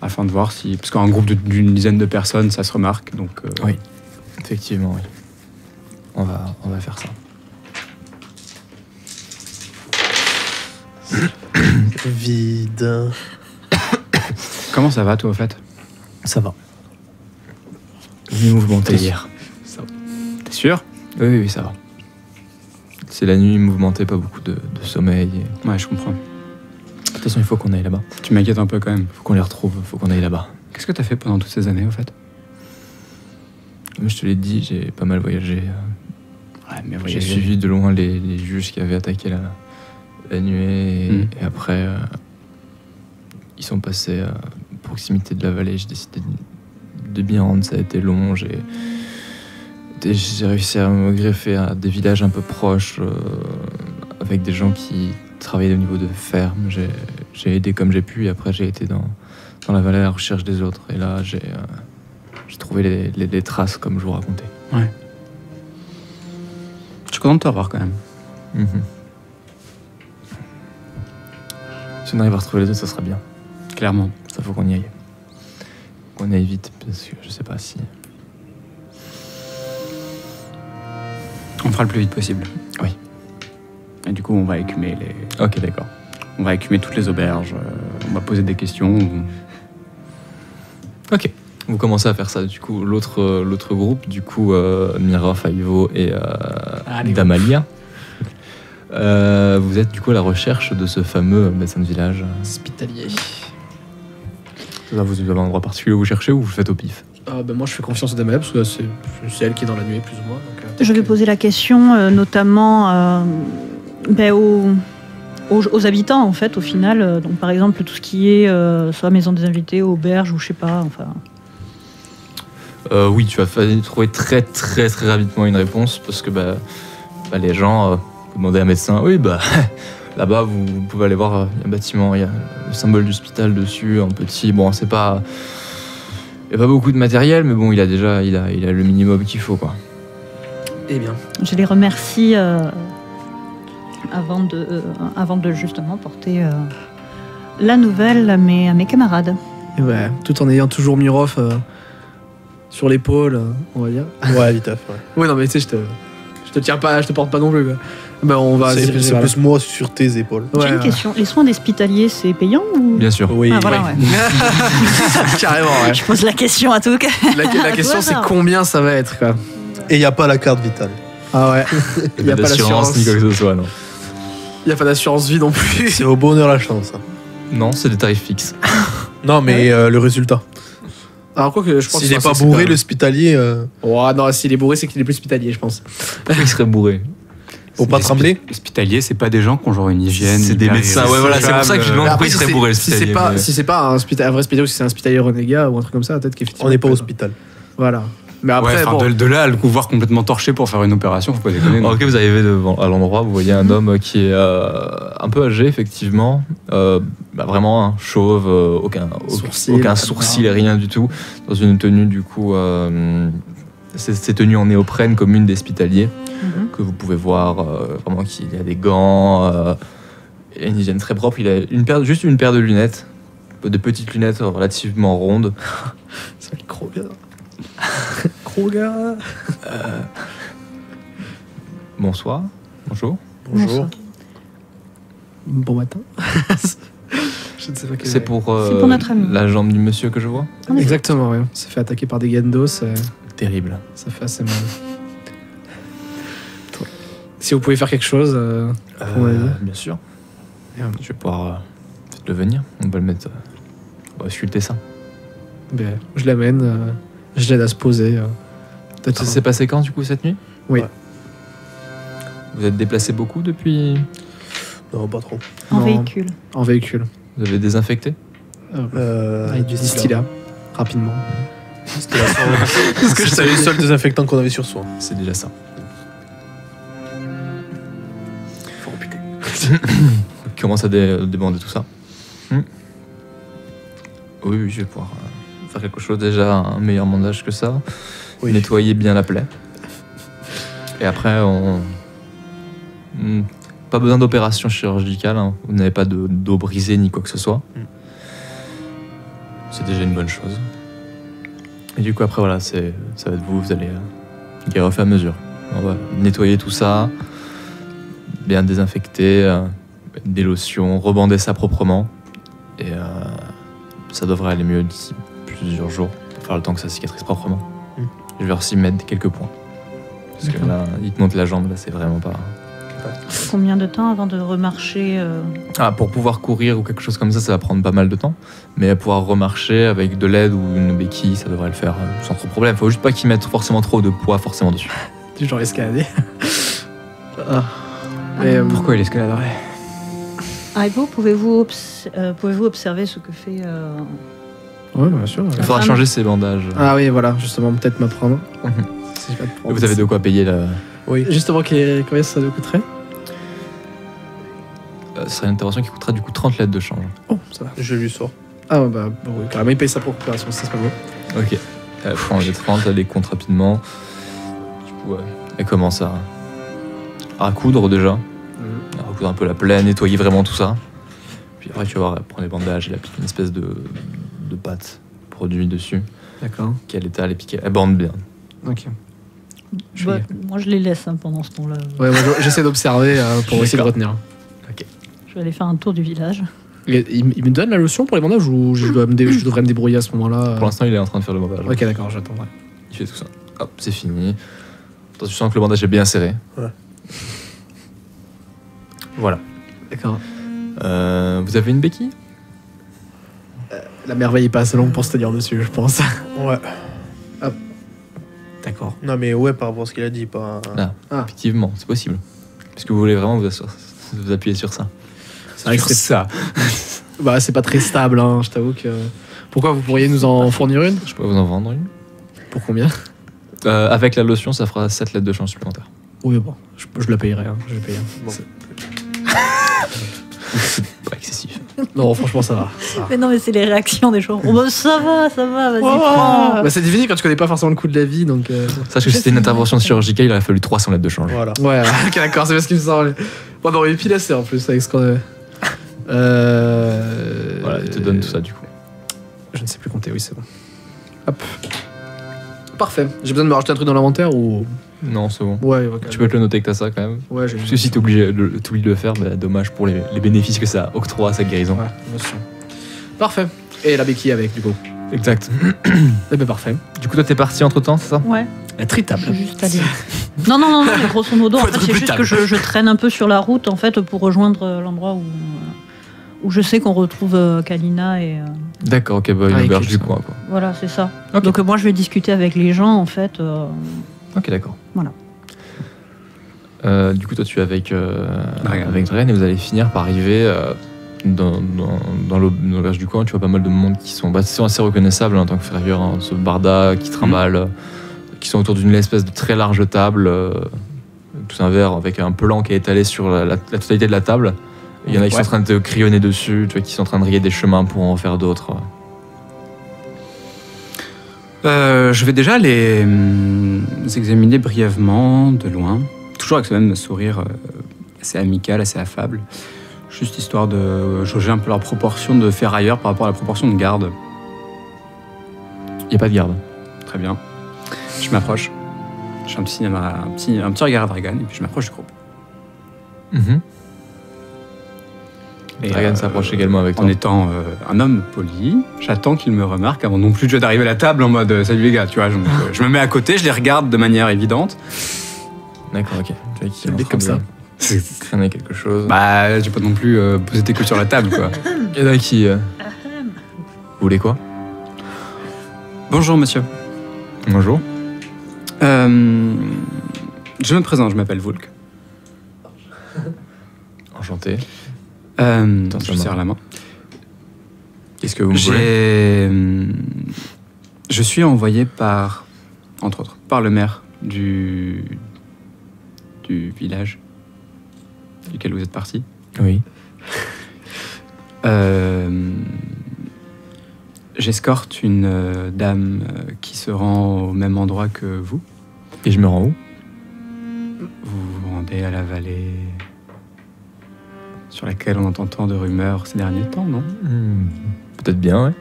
Afin de voir si. Parce qu'un groupe d'une dizaine de personnes, ça se remarque. Donc, Oui. Effectivement, oui. On va faire ça. Vide. Comment ça va, toi, au fait? Ça va. Nuit mouvementée hier. T'es sûr? Oui, ça va. C'est la nuit mouvementée, pas beaucoup de sommeil. Ouais, je comprends. De toute façon, il faut qu'on aille là-bas. Tu m'inquiètes un peu quand même. Il faut qu'on les retrouve, il faut qu'on aille là-bas. Qu'est-ce que t'as fait pendant toutes ces années, au fait? Comme je te l'ai dit, j'ai pas mal voyagé. Ouais, mais J'ai suivi de loin les juges qui avaient attaqué la nuée. Et après, ils sont passés à proximité de la vallée. J'ai décidé de bien rendre. Ça a été long. J'ai réussi à me greffer à des villages un peu proches avec des gens qui travaillaient au niveau de ferme. J'ai aidé comme j'ai pu. Et après, j'ai été dans la vallée à la recherche des autres. Et là, j'ai trouvé les traces comme je vous racontais. Ouais. Je suis content de te revoir quand même. Si on arrive à retrouver les autres, ça sera bien. Clairement. Ça faut qu'on y aille. Qu'on aille vite, parce que je sais pas si... On fera le plus vite possible. Oui. Et du coup, on va écumer les... Ok, d'accord. On va écumer toutes les auberges. On va poser des questions. Ok. Vous commencez à faire ça. Du coup, l'autre groupe, du coup, Mirov, Aivo et Damalia, vous êtes du coup à la recherche de ce fameux médecin de village. Hospitalier. Là, vous avez un endroit particulier où vous cherchez ou vous le faites au pif? Moi, je fais confiance à Damalia parce que c'est elle qui est dans la nuée, plus ou moins. Donc, Je vais poser la question notamment aux habitants, en fait, au final. Donc, par exemple, tout ce qui est soit maison des invités, auberge ou je sais pas, enfin... Oui, tu vas trouver très très très rapidement une réponse parce que les gens vous demandez à un médecin. Oui, là-bas vous pouvez aller voir, il y a un bâtiment, il y a le symbole d'hospital dessus, un petit. Bon, c'est pas, il y a pas beaucoup de matériel, mais bon, il a le minimum qu'il faut, quoi. Eh bien. Je les remercie avant de justement porter la nouvelle à mes camarades. Et ouais, tout en ayant toujours Mirov sur l'épaule, on va dire. Ouais, vite ouais. Ouais, non, mais tu sais, je te tiens pas, je te porte pas non plus, quoi. On va se C'est diriger vers là. plus moi sur tes épaules. J'ai Ouais, une question. Les soins d'hospitalier, c'est payant ou... Bien sûr. Oui. Ah, voilà, ouais. Carrément, ouais. Je pose la question à tout cas. La question, c'est combien ça va être, quoi. Et il n'y a pas la carte vitale. Ah ouais. Il n'y a pas d'assurance d'assurance. ni quoi que ce soit, non. Il n'y a pas d'assurance vie non plus. C'est au bonheur la chance. Hein. Non, c'est des tarifs fixes. Non, mais le résultat. Alors, quoi que je pense S'il que n'est ça, pas c'est bourré, l'hospitalier, Oh, non, s'il est bourré, c'est qu'il est plus hospitalier, je pense. Pourquoi il serait bourré? faut pas trembler. Hospitalier, c'est pas des gens qui ont genre une hygiène. C'est des hyper médecins, ouais, voilà, c'est pour ça que je demande Mais pourquoi il serait bourré le si c'est hospitalier. pas, mais- si c'est pas un vrai hospitalier ou si c'est un hospitalier renégat ou un truc comme ça, peut-être qu'effectivement. On n'est pas au hospital. Voilà. Mais après, Ouais, enfin, bon. de là à le voir complètement torché pour faire une opération, faut pas déconner. non. Ok, vous arrivez à l'endroit, vous voyez un homme qui est un peu âgé, effectivement, vraiment hein, chauve, aucun sourcil et rien du tout, dans une tenue du coup, c'est tenu en néoprène comme une des hospitaliers, que vous pouvez voir, vraiment qu'il a des gants, et une hygiène très propre, il a juste une paire de lunettes, de petites lunettes relativement rondes. Ça va être Kroger. Kroger. Bonsoir, bonjour. Bonjour. Bon matin. Je ne sais pas quel C'est pour, C'est pour notre ami. la jambe du monsieur que je vois. Exactement, ouais. On s'est fait attaquer par des Gendos. Ça Terrible. fait assez mal. Si vous pouvez faire quelque chose, on va dire. Bien sûr. Je vais pouvoir le venir. On va le mettre. On va sculpter ça. Ben, je l'amène, je l'aide à se poser. Peut-être Ça s'est passé quand du coup cette nuit? Oui. Ouais. Vous êtes déplacé beaucoup depuis? Non, pas trop. En Non. véhicule. En véhicule. Vous avez désinfecté? Avec du distillat, rapidement. C'était le seul désinfectant qu'on avait sur soi. C'est déjà ça. Faut repiquer. Il commence à débander tout ça. Oui, je vais pouvoir faire quelque chose. Déjà, un meilleur bandage que ça. Oui. Nettoyer bien la plaie. Et après, pas besoin d'opération chirurgicale. Hein. Vous n'avez pas d'eau brisée ni quoi que ce soit. C'est déjà une bonne chose. Et du coup, après, voilà, ça va être vous allez guérir au fur et à mesure. On va nettoyer tout ça, bien désinfecter, des lotions, rebander ça proprement. Et ça devrait aller mieux d'ici plusieurs jours. Il va falloir le temps que ça cicatrise proprement. Je vais aussi mettre quelques points. Parce que là, il te monte la jambe, là, c'est vraiment pas... Combien de temps avant de remarcher Pour pouvoir courir ou quelque chose comme ça va prendre pas mal de temps. Mais pouvoir remarcher avec de l'aide ou une béquille, ça devrait le faire sans trop de problème. Faut juste pas qu'ils mettent forcément trop de poids forcément dessus. Du genre escalader. Pourquoi il escaladerait? Ivo, pouvez-vous observer ce que fait Ouais, bien sûr. Il faudra changer ses bandages. Ah oui, voilà, justement, peut-être m'apprendre. Si je vais te Et prendre. vous avez de quoi payer là. Oui. Justement, combien ça nous coûterait? Ce serait une intervention qui coûtera du coup 30 lettres de change. Oh, ça va. Je lui sors. Ah bah bon, oui, carrément, il paye sa propre opération, ça c'est pas beau. Ok. Elle prend les 30, elle les compte rapidement. Du coup, elle commence à coudre déjà. À recoudre un peu la plaie, nettoyer vraiment tout ça. Puis après, tu vas voir, elle prend les bandages, elle applique une espèce de pâte produit dessus. D'accord. Qu'elle étale et puis elle bande bien. Ok. Moi, je les laisse pendant ce temps-là. Ouais, moi j'essaie d'observer pour essayer de retenir. Je vais aller faire un tour du village. Il me donne la lotion pour les bandages ou je devrais me débrouiller à ce moment-là? Pour l'instant, il est en train de faire le bandage. Ok, d'accord, j'attendrai. Il fait tout ça. Hop, c'est fini. Attends, tu sens que le bandage est bien serré. Ouais. Voilà. D'accord. Vous avez une béquille? La merveille est pas assez longue pour se tenir dessus, je pense. Ouais. D'accord. Non, mais ouais, par rapport à ce qu'il a dit, pas. Effectivement, c'est possible. Est-ce que vous voulez vraiment vous appuyer sur ça? C'est vrai que Sur ça. Bah, c'est pas très stable, hein, je t'avoue que. Pourquoi vous pourriez nous en fournir une? Je peux vous en vendre une. Pour combien? Avec la lotion, ça fera 7 lettres de change supplémentaires. Oui, bon, je la payerai, hein, je la paye. Bon. C'est pas excessif. Non, franchement, ça va. Mais non, mais c'est les réactions des gens. Oh, bah, ça va, vas-y, Oh prends. bah, c'est difficile quand tu connais pas forcément le coût de la vie, donc. Sache que si c'était une intervention chirurgicale, il aurait fallu 300 lettres de change. Voilà. Ouais, ok, d'accord, c'est parce qu'il me semble. Bon, non, et puis là, c'est en plus avec ce qu'on avait. Voilà, il te donne tout ça du coup. Je ne sais plus compter, oui, c'est bon. Hop. Parfait. J'ai besoin de me rajouter un truc dans l'inventaire ou. Non, c'est bon. Ouais, ok. Tu peux te le noter que t'as ça quand même. Ouais, j'ai Parce que si t'oublies de le faire, bah, dommage pour les bénéfices que ça octroie à sa guérison. Ouais, bien sûr. Parfait. Et la béquille avec, du coup. Exact. Eh ben, parfait. Du coup, toi, t'es parti entre temps, c'est ça? Ouais, La tritable. je vais juste aller. Non, mais grosso modo, en Faut fait, être c'est plus juste table. que je traîne un peu sur la route en fait pour rejoindre l'endroit où je sais qu'on retrouve Kalina et D'accord, ok, bah, une Ah, auberge écoute, du ça. coin, quoi. voilà, c'est ça. Ok. Donc moi, je vais discuter avec les gens en fait. Ok, d'accord. Voilà. Du coup, toi, tu es avec Dragan. Dragan et vous allez finir par arriver dans l'auberge du coin. Tu vois pas mal de monde qui sont assez reconnaissables en tant que ferrailleurs. Hein, ce barda qui trimballe, qui sont autour d'une espèce de très large table, tout un verre avec un pelant qui est étalé sur la totalité de la table. Il y en a qui sont en train de te crayonner dessus, tu vois, qui sont en train de rayer des chemins pour en faire d'autres. Je vais déjà les examiner brièvement, de loin. Toujours avec ce même sourire assez amical, assez affable. Juste histoire de jauger un peu leur proportion de ferrailleurs par rapport à la proportion de garde. Il n'y a pas de garde. Très bien. Je m'approche. Je fais un petit regard à Dragan et puis je m'approche du groupe. Et, Dragan s'approche également avec toi. En étant un homme poli, j'attends qu'il me remarque avant non plus d'arriver à la table en mode salut les gars, tu vois. Donc, je me mets à côté, je les regarde de manière évidente. D'accord, ok. Tu vois qu'il est en dit train comme de ça. traîner quelque chose. Bah, j'ai pas non plus posé tes coups sur la table, quoi. Il y en a qui. Vous voulez quoi? Bonjour, monsieur. Bonjour. Je me présente, je m'appelle Vulk. Enchanté. Je lui serre la main. Qu'est-ce que vous voulez? Je suis envoyé entre autres, par le maire du village duquel vous êtes parti. Oui. J'escorte une dame qui se rend au même endroit que vous. Et je me rends où? Vous vous rendez à la vallée sur laquelle on entend tant de rumeurs ces derniers temps, non? Peut-être bien, ouais.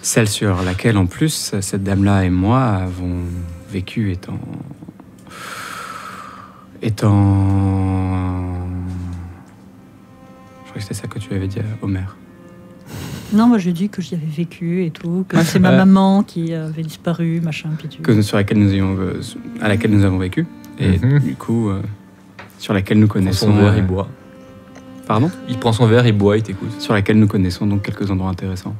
Celle sur laquelle, en plus, cette dame-là et moi avons vécu étant... Je crois que c'était ça que tu avais dit au maire. Non, moi j'ai dit que j'y avais vécu et tout, que c'est ma maman qui avait disparu, machin, pituit. À laquelle nous avons vécu. Et du coup, sur laquelle nous connaissons... Il prend son verre, il boit. Pardon? Il prend son verre, il boit, il t'écoute. Sur laquelle nous connaissons donc quelques endroits intéressants.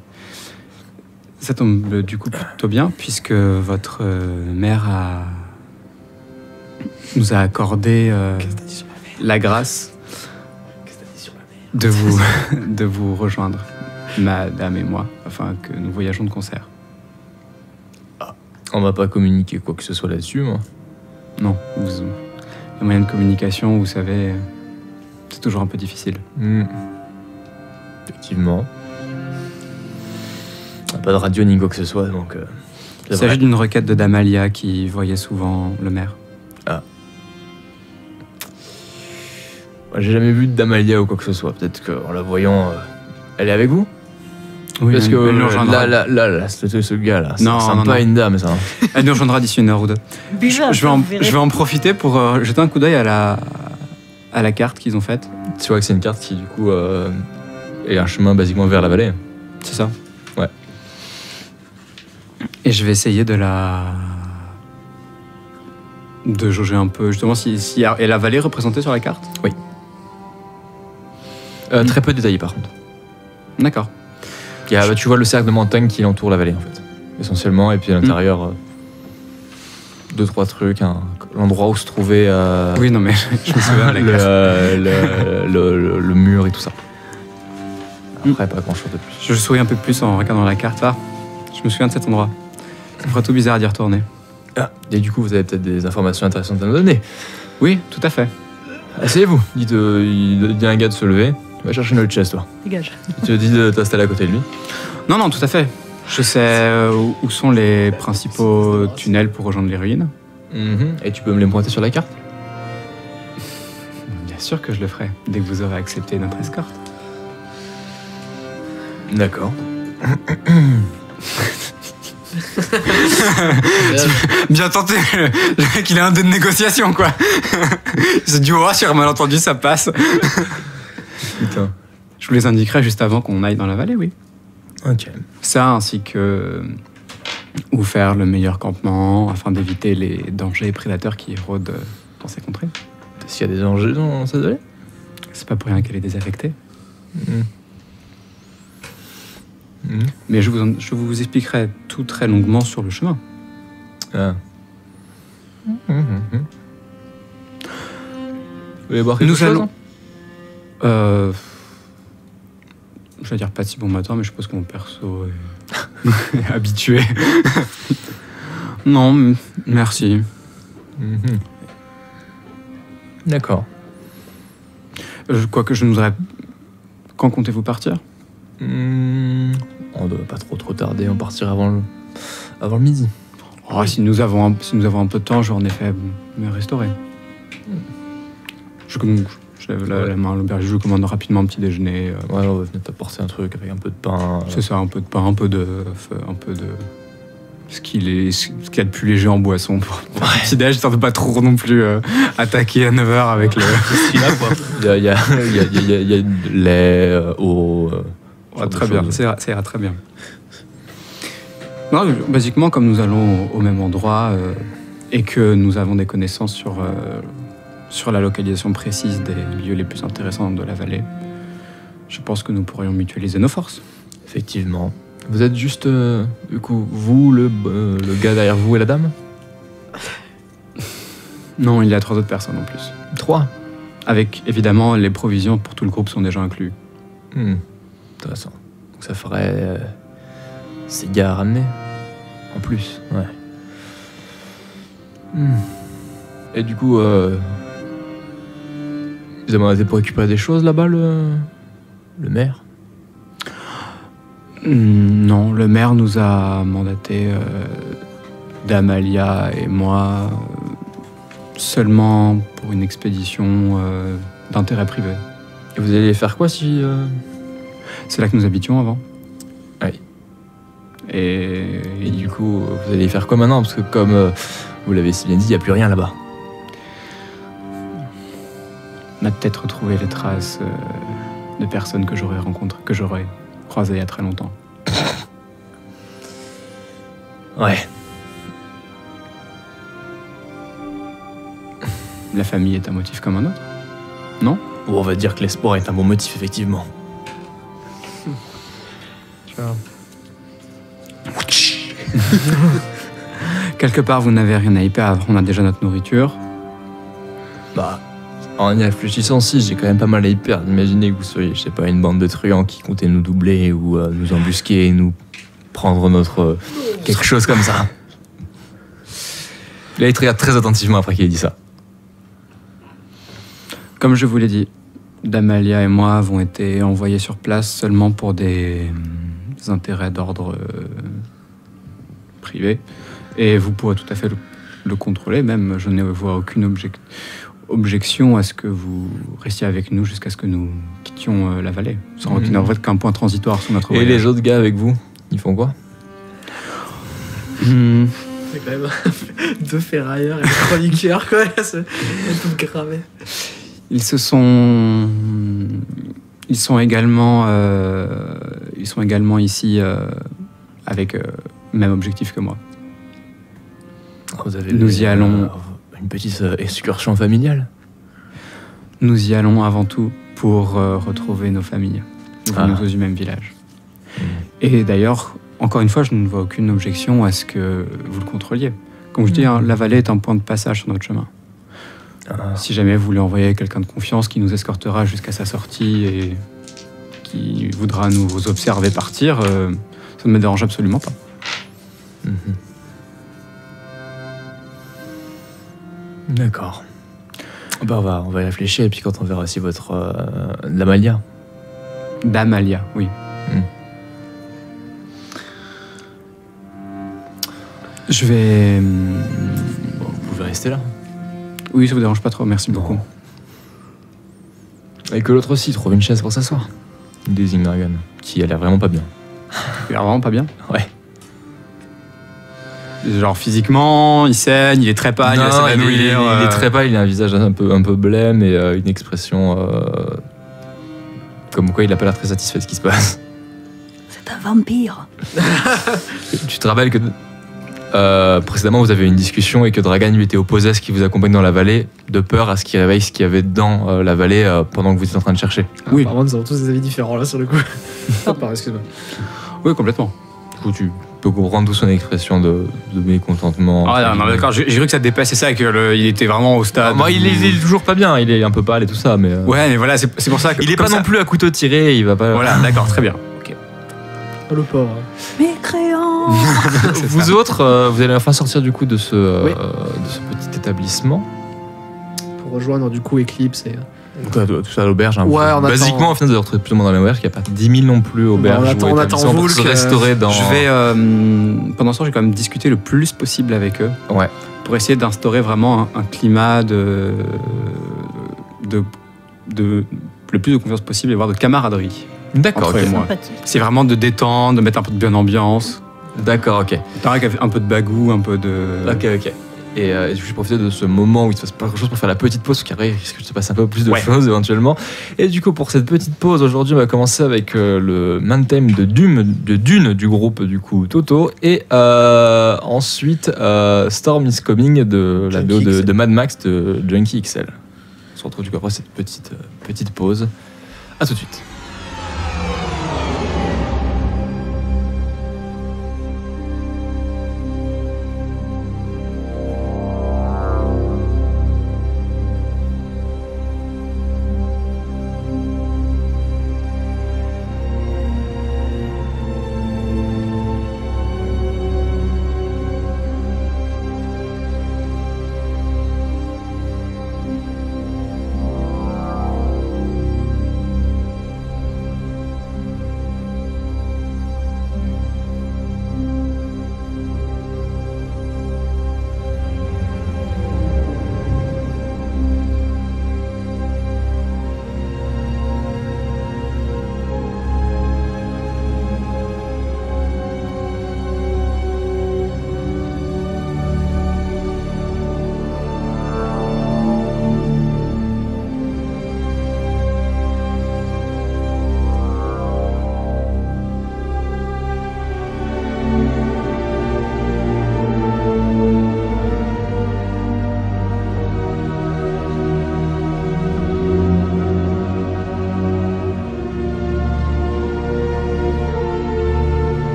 Ça tombe du coup plutôt bien, puisque votre mère nous a accordé la grâce de vous rejoindre, madame et moi, afin que nous voyageons de concert. On m'a pas communiqué quoi que ce soit là-dessus, moi. Non, les moyens de communication, vous savez, c'est toujours un peu difficile. Effectivement. Pas de radio ni quoi que ce soit, donc... Il s'agit d'une requête de Damalia qui voyait souvent le maire. Ah. Moi, j'ai jamais vu de Damalia ou quoi que ce soit. Peut-être qu'en la voyant... Elle est avec vous? Oui, parce que elle nous rejoindra. là, ce gars-là, Non, c'est non, pas non. une dame, ça. Elle nous rejoindra d'ici une heure ou deux. Je vais en profiter pour jeter un coup d'œil à la carte qu'ils ont faite. Tu vois que c'est une carte qui, du coup, est un chemin basiquement vers la vallée. C'est ça? Ouais. Et je vais essayer de jauger un peu, justement, est la vallée représentée sur la carte? Oui. Très peu détaillé, par contre. D'accord. Tu vois le cercle de montagne qui entoure la vallée, en fait. Essentiellement, et puis à l'intérieur, 2-3 trucs, l'endroit où se trouvait Oui, non, mais je me souviens de la carte. le mur et tout ça. Après, pas grand-chose de plus. Je souris un peu plus en regardant la carte. Ah, je me souviens de cet endroit. Ça me ferait tout bizarre d'y retourner. Ah, et du coup, vous avez peut-être des informations intéressantes à nous donner. Oui, tout à fait. Asseyez-vous. Il dit à un gars de se lever. Va chercher notre chaise, toi. Dégage. Il te dit de t'installer à côté de lui. Non, tout à fait. Je sais où sont les principaux tunnels pour rejoindre les ruines. Et tu peux me les pointer sur la carte? Bien sûr que je le ferai, dès que vous aurez accepté notre escorte. D'accord. Bien tenté, le mec il a un dé de négociation quoi. C'est du haut sur un malentendu, ça passe. Putain. Je vous les indiquerai juste avant qu'on aille dans la vallée, oui. Ok. Ça ainsi que où faire le meilleur campement afin d'éviter les dangers et prédateurs qui rôdent dans ces contrées. Est-ce qu'il y a des dangers dans cette vallée? C'est pas pour rien qu'elle est désaffectée. Mais je vous expliquerai tout très longuement sur le chemin. Ah. Vous voulez boire quelque Nous chose? allons. Je vais dire pas de si bon matin, mais je suppose que mon perso est habitué. Non, merci. D'accord. Quoique je ne voudrais. Quand comptez-vous partir? On doit pas trop tarder, on partira avant le midi. Oh, si nous avons un peu de temps, je vais en effet me restaurer. Je lève la main à l'auberge, je commande rapidement un petit déjeuner. Ouais, on va venir t'apporter un truc avec un peu de pain. C'est ça, un peu de pain, un peu de ce qu'il y a de plus léger en boisson pour un petit déj, histoire de pas trop non plus attaquer à 9h avec le... Il y a de lait, eau... très bien, ça ira très bien. Non, basiquement, comme nous allons au même endroit et que nous avons des connaissances sur la localisation précise des lieux les plus intéressants de la vallée, je pense que nous pourrions mutualiser nos forces. Effectivement. Vous êtes juste, du coup, vous, le gars derrière vous et la dame? Non, il y a 3 autres personnes en plus. 3? Avec évidemment les provisions pour tout le groupe sont déjà inclus. Intéressant. Donc ça ferait 6 gars à ramener. En plus, ouais. Et du coup, vous avez mandaté pour récupérer des choses là-bas, le maire? Non, le maire nous a mandaté d'Amalia et moi seulement pour une expédition d'intérêt privé. Et vous allez faire quoi si... C'est là que nous habitions avant. Oui. Et du coup, vous allez faire quoi maintenant? Parce que comme vous l'avez si bien dit, il n'y a plus rien là-bas. on a peut-être retrouvé les traces de personnes que j'aurais rencontrées, que j'aurais croisées il y a très longtemps. Ouais. La famille est un motif comme un autre, non? Ou on va dire que l'espoir est un bon motif, effectivement. Quelque part, vous n'avez rien à y perdre. On a déjà notre nourriture. Bah, en y réfléchissant, si, j'ai quand même pas mal à y perdre. Imaginez que vous soyez, je sais pas, une bande de truands qui comptaient nous doubler ou nous embusquer et nous prendre notre... quelque chose comme ça. Là, il te regarde très attentivement après qu'il ait dit ça. Comme je vous l'ai dit, Damalia et moi avons été envoyés sur place seulement pour des intérêts d'ordre privé. Et vous pourrez tout à fait le contrôler. Même, je ne vois aucune objection à ce que vous restiez avec nous jusqu'à ce que nous quittions la vallée. Sans qu'il n'en qu'un point transitoire sur notre voyage. Et les autres gars avec vous, ils font quoi? C'est quand même deux ferrailleurs et un chroniqueur, quoi. C'est tout gravé. Ils sont également ici avec le même objectif que moi. Nous y allons. Une petite excursion familiale. Nous y allons avant tout pour retrouver nos familles. Nous venons tous du même village. Et d'ailleurs, encore une fois, je ne vois aucune objection à ce que vous le contrôliez. Comme je dis, la vallée est un point de passage sur notre chemin. Si jamais vous voulez envoyer quelqu'un de confiance qui nous escortera jusqu'à sa sortie et qui voudra nous observer partir, ça ne me dérange absolument pas. D'accord. Bah on va y réfléchir et puis quand on verra si votre... Damalia. Damalia, oui. Je vais... Bon, vous pouvez rester là. Oui, ça vous dérange pas trop, merci beaucoup. Et que l'autre aussi trouve une chaise pour s'asseoir. Il désigne Dragon, qui a l'air vraiment pas bien. Il a l'air vraiment pas bien? Ouais. Genre physiquement, il saigne, il est très pâle, il est très pâle, il a un visage un peu blême et une expression comme quoi il a pas l'air très satisfait de ce qui se passe. C'est un vampire. Tu te rappelles que précédemment vous avez eu une discussion et que Dragan lui était opposé à ce qui vous accompagne dans la vallée, de peur à ce qu'il réveille ce qu'il y avait dans la vallée pendant que vous étiez en train de chercher. Oui. Apparemment nous avons tous des avis différents là sur le coup. Pardon, excuse-moi. Oui, complètement. Du coup tu peux comprendre d'où son expression de mécontentement. Ah non, d'accord, j'ai cru que ça dépassait ça et qu'il était vraiment au stade. Moi, il est toujours pas bien, il est un peu pâle et tout ça, mais. Ouais, mais voilà, c'est pour ça que. Il est pas non plus à couteau tiré, il va pas. Voilà, d'accord, très bien. Ok. Oh, le pauvre. Mécréant. Vous autres, vous allez enfin sortir du coup de ce petit établissement. Pour rejoindre du coup Eclipse et. Tout ça à l'auberge. Hein. Ouais, on basiquement, attend... au final, vous allez retrouver plus ou moins dans l'auberge, qu'il n'y a pas 10 000 non plus auberges. On attend pour se restaurer dans. Je vais. Pendant ce temps, j'ai quand même discuté le plus possible avec eux. Ouais. Pour essayer d'instaurer vraiment un climat de le plus de confiance possible et voire de camaraderie. D'accord, entre moi. C'est vraiment de détendre, de mettre un peu de bonne ambiance. D'accord, ok. Un peu de bagou, un peu de. Ok. Et je vais profiter de ce moment où il se passe pas grand chose pour faire la petite pause, parce qu'après il risque de se passer un peu plus de choses éventuellement. Et du coup, pour cette petite pause, aujourd'hui, on va commencer avec le main theme de Dune du groupe du coup Toto, et ensuite Storm is Coming de la BO de Mad Max de Junkie XL. On se retrouve du coup après cette petite pause. À tout de suite.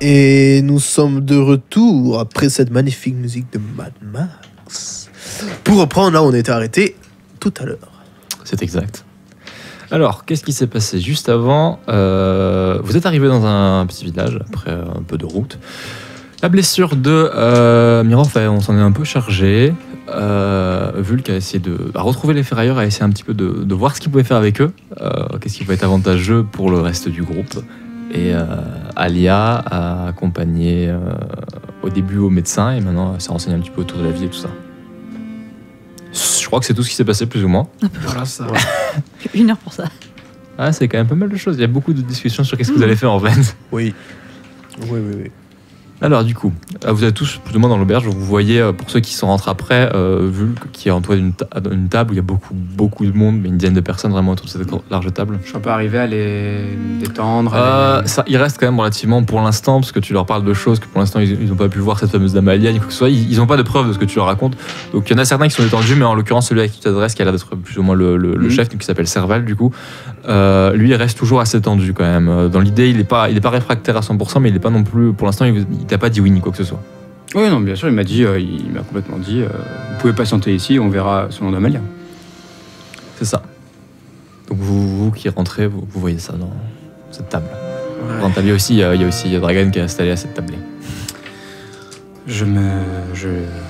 Et nous sommes de retour après cette magnifique musique de Mad Max. Pour reprendre là où on était arrêté tout à l'heure. C'est exact. Alors, qu'est-ce qui s'est passé juste avant vous êtes arrivé dans un petit village après un peu de route. La blessure de Mirov, on s'en est un peu chargé. Vulk a essayé de retrouver les ferrailleurs, a essayé un petit peu de voir ce qu'il pouvait faire avec eux, qu'est-ce qui pouvait être avantageux pour le reste du groupe. Et Alia a accompagné au début au médecin et maintenant elle s'est renseignée un petit peu autour de la vie et tout ça. Je crois que c'est tout ce qui s'est passé plus ou moins. Voilà, ça. 1 heure pour ça. Ah, c'est quand même pas mal de choses. Il y a beaucoup de discussions sur qu'est-ce que vous allez faire en fait. Oui. Oui. Alors du coup, vous êtes tous plus ou moins dans l'auberge. Vous voyez, pour ceux qui sont rentrés après, Vulk qui est entouré d'une table où il y a beaucoup de monde, mais une dizaine de personnes vraiment autour de cette large table. Je suis un peu arrivé à les détendre. Ça, il reste quand même relativement pour l'instant, parce que tu leur parles de choses que pour l'instant ils n'ont pas pu voir, cette fameuse dame Alia, ni quoi que ce soit. Ils n'ont pas de preuves de ce que tu leur racontes. Donc il y en a certains qui sont détendus, mais en l'occurrence celui à qui tu t'adresses, qui a l'air d'être plus ou moins le chef, qui s'appelle Serval du coup, lui il reste toujours assez tendu quand même. Dans l'idée, il est pas réfractaire à 100%, mais il est pas non plus, pour l'instant, il t'a pas dit oui ni quoi que ce soit. Oui, non, bien sûr, il m'a dit, il m'a complètement dit, vous pouvez patienter ici, on verra selon d'Amalia. C'est ça. Donc vous qui rentrez, vous voyez ça dans cette table. Dans ta vie aussi, il y a aussi Dragan qui est installé à cette table. Je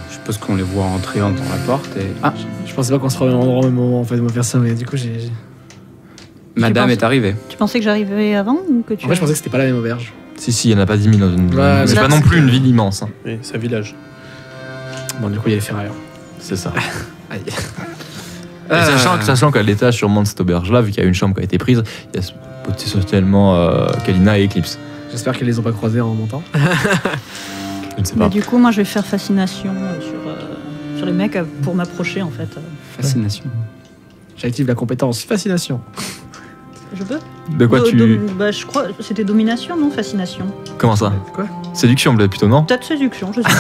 suppose qu'on les voit entrer dans la porte et... Ah, Je pensais pas qu'on se ferait au même moment en fait de me faire ça, mais du coup j'ai. madame est arrivée. Tu pensais que j'arrivais avant ou que tu... En fait, je pensais que c'était pas la même auberge. Si, il n'y en a pas 10 000 dans une... Ouais, c'est mais pas là, non plus une ville immense. Hein. Oui, c'est un village. Bon, du coup, il y a les ferrailleurs. C'est ça. Aïe. Et sachant qu'à l'étage sûrement de cette auberge-là, vu qu'il y a une chambre qui a été prise, il y a potentiellement Kalina et Eclipse. J'espère qu'elles les ont pas croisés en montant. Je ne sais Mais pas. du coup, moi, je vais faire fascination sur les mecs pour m'approcher, en fait. Fascination. J'active la compétence fascination. Je peux De quoi tu... Je crois que c'était domination, non? Fascination. Comment ça? Quoi? Séduction plutôt, non? Peut-être séduction, je sais pas.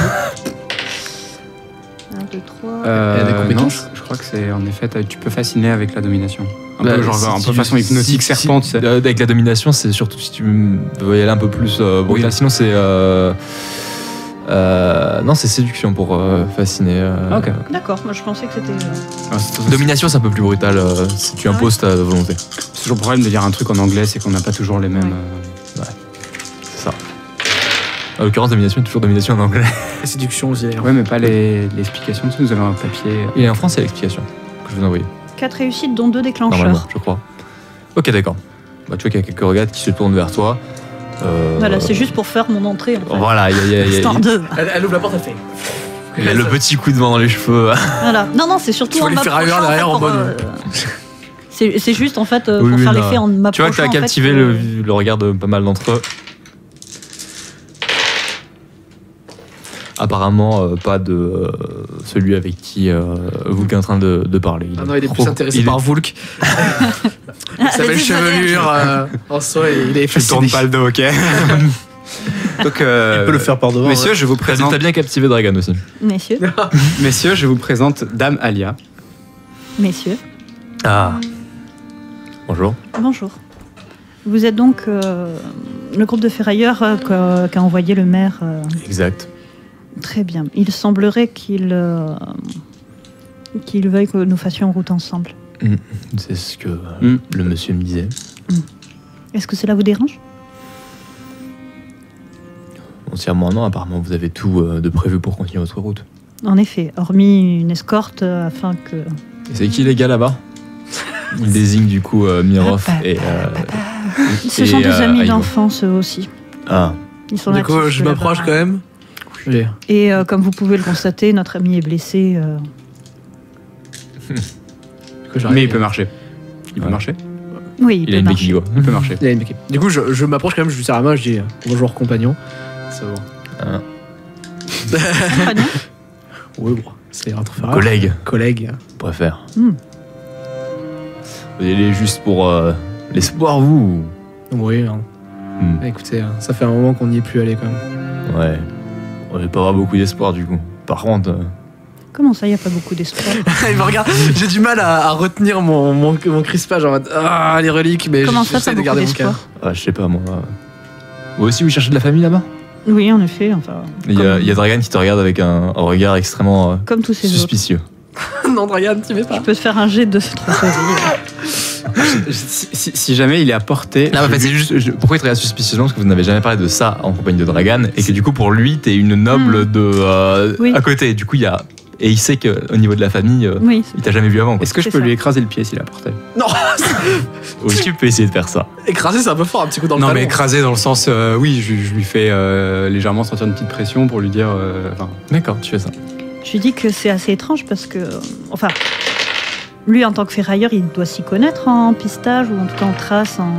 1, 2, 3... Il y a des compétences. Non, je crois que c'est en effet, tu peux fasciner avec la domination. Un Bah, peu genre un peu façon hypnotique, serpent, tu sais. Avec la domination, c'est surtout si tu veux y aller un peu plus brutal. Oui. Sinon, c'est... non, c'est séduction pour fasciner. Ok. D'accord, moi je pensais que c'était... Ah, c'est Domination, c'est un peu plus brutal si tu imposes ta volonté. c'est toujours le problème de dire un truc en anglais, c'est qu'on n'a pas toujours les mêmes... C'est ça. En l'occurrence, domination est toujours domination en anglais. La séduction aussi d'ailleurs. Ouais, mais pas l'explication dessus. Nous avons un papier... Et en France, c'est l'explication que je vous ai envoyée. 4 réussites, dont 2 déclencheurs. Normalement, je crois. Ok, d'accord. Bah, tu vois qu'il y a quelques regards qui se tournent vers toi. Voilà, c'est juste pour faire mon entrée, en fait. Voilà, il y a Histoire de... Elle ouvre la porte, elle fait. il y a le petit coup de vent dans les cheveux. Voilà. Non, c'est surtout Tu vois en les ferrailleurs m'approchant, derrière en pour, mode- c'est juste, en fait, pour Oui, faire non. l'effet en m'approchant. Tu vois que tu as en fait, captivé le regard de pas mal d'entre eux. Apparemment, pas de celui avec qui Vulk est en train de parler. Ah non, il est plus intéressé par Vulk. Sa belle chevelure en soi, et il est Je tourne pas le dos, ok. Donc, Il peut le faire par devant. messieurs, ouais. je vous présente... T'as bien captivé Dragan aussi. Messieurs, Messieurs, je vous présente Dame Alia. messieurs, Ah. Bonjour. bonjour. Vous êtes donc le groupe de ferrailleurs qu'a envoyé le maire. Exact. Très bien. Il semblerait qu'il veuille que nous fassions route ensemble. C'est ce que Mm. le monsieur me disait. Est-ce que cela vous dérange? Entièrement non, apparemment vous avez tout de prévu pour continuer votre route. En effet, hormis une escorte afin que... Et c'est qui les gars là-bas? Il désigne du coup Mirov et... Ce sont des amis Aïno. d'enfance eux aussi. Ah. Ils sont Du coup, actifs je de la m'approche baraque. quand même. Oui. Et comme vous pouvez le constater, notre ami est blessé. Du coup, j'arrive. Mais il peut marcher. Il peut Ouais. marcher. Oui, Il a une béquille, quoi. Il peut marcher. Il y a une équipe. Du coup, je m'approche quand même, je lui serre la main, je dis bonjour compagnon. Ça va. Compagnon. Oui, bon, c'est un truc Collègue, Collègue. on pourrait faire. Hmm. Vous y allez juste pour l'espoir, vous? Oui. Hein. Écoutez, ça fait un moment qu'on n'y est plus allé quand même. Ouais. On va pas avoir beaucoup d'espoir du coup. Par contre... Comment ça, il n'y a pas beaucoup d'espoir? Il me regarde. J'ai du mal à retenir mon crispage en mode les reliques, mais Comment ça, j'essaie pas de beaucoup garder mon calme. d'espoir? je sais pas moi. Vous aussi vous cherchez de la famille là-bas? Oui, en effet. Enfin, Il y a Dragan qui te regarde avec un regard extrêmement comme tous ces autres. suspicieux. Non, Dragan, tu mets pas. Je peux te faire un jet de se tromper. Si jamais il est à portée. Non, en fait, c'est juste. Pourquoi il te regarde suspicieusement? Parce que vous n'avez jamais parlé de ça en compagnie de Dragan et que du coup, pour lui, t'es une noble Oui. à côté. Du coup, il y a. Et il sait qu'au niveau de la famille, Oui, il t'a jamais vu avant. Quoi. Est-ce que je C'est peux ça. lui écraser le pied s'il est à portée? Non, Oui, tu peux essayer de faire ça. écraser, c'est un peu fort, un petit coup dans le Non, talon. mais écraser dans le sens, oui, je lui fais légèrement sentir une petite pression pour lui dire. Enfin, D'accord, tu fais ça. je lui dis que c'est assez étrange parce que, enfin, lui en tant que ferrailleur, il doit s'y connaître en pistage ou en tout cas en trace, en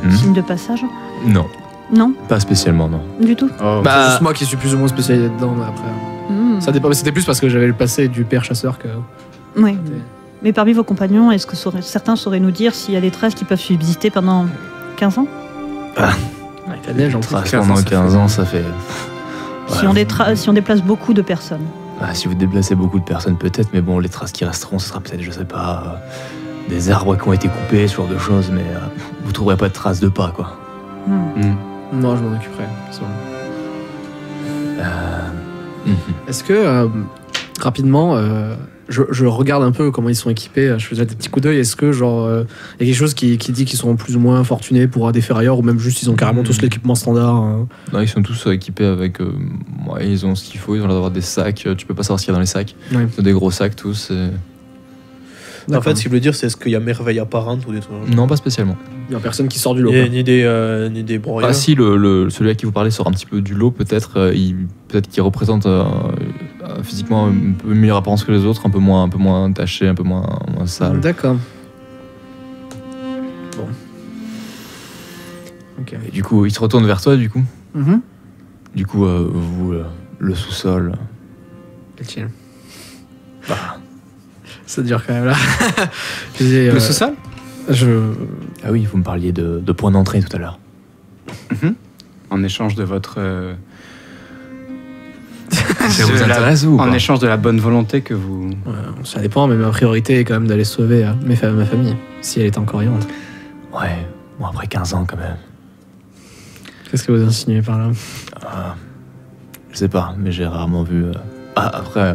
Mhm. signe de passage. Non, Non, pas spécialement, non. du tout. oh, C'est juste moi qui suis plus ou moins spécialisé dedans, mais après. Hmm. Ça dépend, mais c'était plus parce que j'avais le passé du père chasseur que. Oui. Mais parmi vos compagnons, est-ce que certains sauraient nous dire s'il y a des traces qui peuvent subsister pendant 15 ans? Avec la neige en plus. Trace pendant 15 ans, ça fait. Si on déplace beaucoup de personnes. Ah, si vous déplacez beaucoup de personnes, peut-être, mais bon, les traces qui resteront, ce sera peut-être, je sais pas, des arbres qui ont été coupés, ce genre de choses, mais vous trouverez pas de traces de pas, quoi. Hmm. Non, je m'en occuperai. c'est bon. Mhm. Est-ce que, rapidement, je regarde un peu comment ils sont équipés, je faisais des petits coups d'œil. Est-ce que, genre, il y a quelque chose qui dit qu'ils sont plus ou moins fortunés pour des ferrailleurs, ou même juste ils ont carrément tous l'équipement standard Non, ils sont tous équipés avec. Ouais, ils ont ce qu'il faut, ils ont l'air d'avoir des sacs, tu peux pas savoir ce qu'il y a dans les sacs. Ouais. Ils ont des gros sacs tous. En fait, ce qu'il veut dire, c'est est-ce qu'il y a merveille apparente ou des trucs. Non, pas spécialement. Il y a personne qui sort du lot. Il y a quoi. ni des broyeurs. Ah si, celui à qui vous parlez sort un petit peu du lot, peut-être. Peut-être qu'il représente physiquement un peu meilleure apparence que les autres, un peu moins taché, un peu moins sale. D'accord. Bon. Ok. Et du coup, il se retourne vers toi, du coup. Mhm. Du coup, vous, le sous-sol. Quel chill. Bah, Ça dure quand même là. Je disais, le sous-sol ah oui, vous me parliez de point d'entrée tout à l'heure. En échange de votre. Ça vous de la- intéresse ou En pas échange de la bonne volonté que vous. Ouais, ça dépend, mais ma priorité est quand même d'aller sauver ma famille, si elle est encore vivante. Ouais, bon après 15 ans quand même. Qu'est-ce que vous insinuez par là? Je sais pas, mais j'ai rarement vu... après,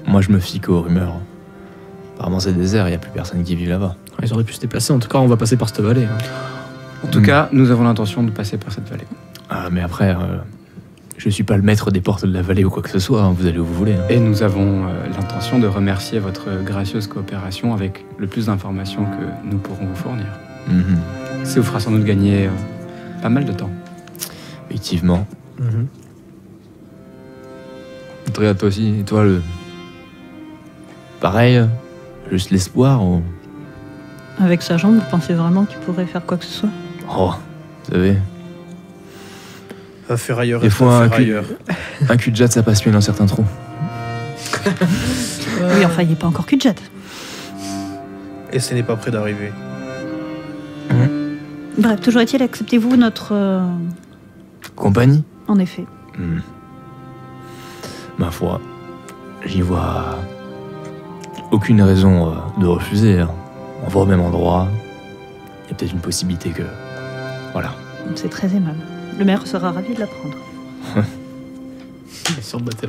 moi je me fie qu'aux rumeurs. Apparemment c'est désert, il n'y a plus personne qui vit là-bas. Ils auraient pu se déplacer, en tout cas on va passer par cette vallée. En tout cas, nous avons l'intention de passer par cette vallée. Mais après, je suis pas le maître des portes de la vallée ou quoi que ce soit, hein, vous allez où vous voulez. Hein. Et nous avons l'intention de remercier votre gracieuse coopération avec le plus d'informations que nous pourrons vous fournir. Mhm. Ça vous fera sans doute gagner pas mal de temps. Effectivement. Regarde toi aussi, et toi le... Pareil, juste l'espoir ou... Avec sa jambe, vous pensez vraiment qu'il pourrait faire quoi que ce soit? Oh, vous savez, Un ferrailleur des est fois un un ferrailleur. un cul de jatte ça passe mieux dans certains trous. Oui, enfin, il n'est pas encore cul de jet. Et ce n'est pas près d'arriver. Bref, toujours est-il, acceptez-vous notre... Compagnie. En effet. Ma foi, j'y vois aucune raison de refuser. Hein. On va au même endroit. Il y a peut-être une possibilité que... Voilà. C'est très aimable. Le maire sera ravi de l'apprendre.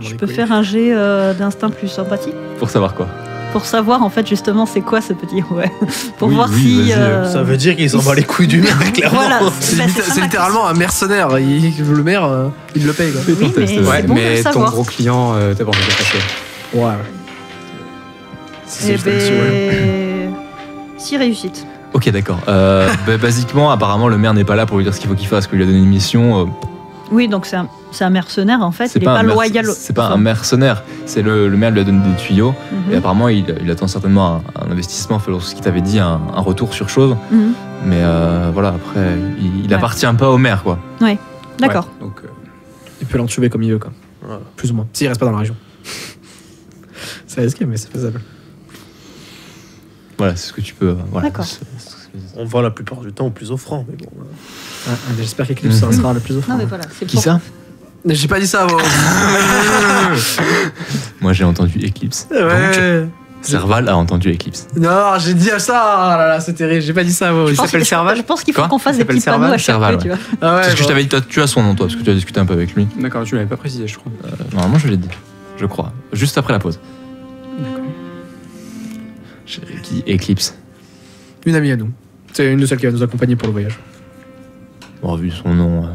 Je peux faire un jet d'instinct plus sympathie Pour savoir quoi? pour savoir en fait justement c'est quoi ce petit ouais. Pour Oui, voir oui, si... vas-y, Ça veut dire qu'ils s'en bat les couilles du maire, clairement. Voilà, C'est bah, ça c'est ma littéralement un mercenaire. Le maire, il le paye. Quoi. question. Oui, mais test, c'est ouais. bon de le mais ton savoir. gros client, t'as pas envie de passer. Ouais. Eh ben... 6 réussites. Ok, d'accord. Basiquement, apparemment, le maire n'est pas là pour lui dire ce qu'il faut qu'il fasse. Qu'il lui a donné une mission. Oui, donc c'est un mercenaire en fait. Il n'est pas loyal. C'est pas un mercenaire. C'est le maire lui a donné des tuyaux. Mhm. Et apparemment, il attend certainement un investissement. Enfin, ce qu'il t'avait dit, un retour sur chose. Mhm. Mais voilà, après, il Ouais. appartient pas au maire, quoi. D'accord. Ouais, donc, Il peut l'entuber comme il veut, quoi. Voilà. Plus ou moins. S'il reste pas dans la région. C'est risqué, mais c'est faisable. Voilà, c'est ce que tu peux. Voilà. D'accord. On vend la plupart du temps au plus offrant, mais bon. J'espère qu'Eclipse sera le plus offrant. Non mais voilà, c'est Qui pour- ça? J'ai pas dit ça avant. Moi, j'ai entendu Eclipse. Ouais. Serval a entendu Eclipse. Non, j'ai dit ça. Oh là là, c'est terrible. J'ai pas dit ça. Moi. Je pense s'appelle que- Serval Je pense qu'il faut Quoi qu'on fasse des s'appelle petits panneaux à chaque Serval, fois, tu vois. Ah ouais, Parce que je bon. t'avais dit, tu as son nom, toi, parce que tu as discuté un peu avec lui. D'accord, tu l'avais pas précisé, je crois. Normalement, je l'ai dit. Je crois. Juste après la pause. D'accord. J'ai dit Eclipse. Une amie à nous. C'est une de celles qui va nous accompagner pour le voyage. Bon, vu son nom.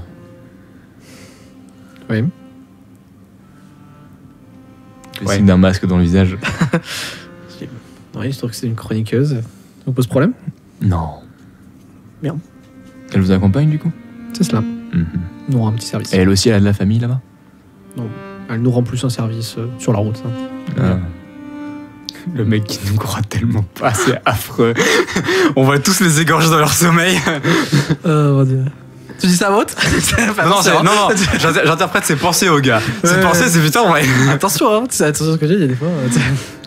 Oui. Le Ouais. signe d'un masque dans le visage. Oui, je trouve que c'est une chroniqueuse. Ça vous pose problème? Non. Merde. Elle vous accompagne du coup? C'est cela. Mhm. Nous rend un petit service. Et elle aussi, elle a de la famille là-bas? Elle nous rend plus un service sur la route. hein. Ah. Le mec qui nous croit tellement pas, c'est affreux. On va tous les égorger dans leur sommeil. Mon Dieu. Tu dis ça à vote? non, j'interprète ses pensées au gars. Ses Ouais. pensées, c'est putain, ouais. Attention, hein. Attention à ce que j'ai, il y a des fois.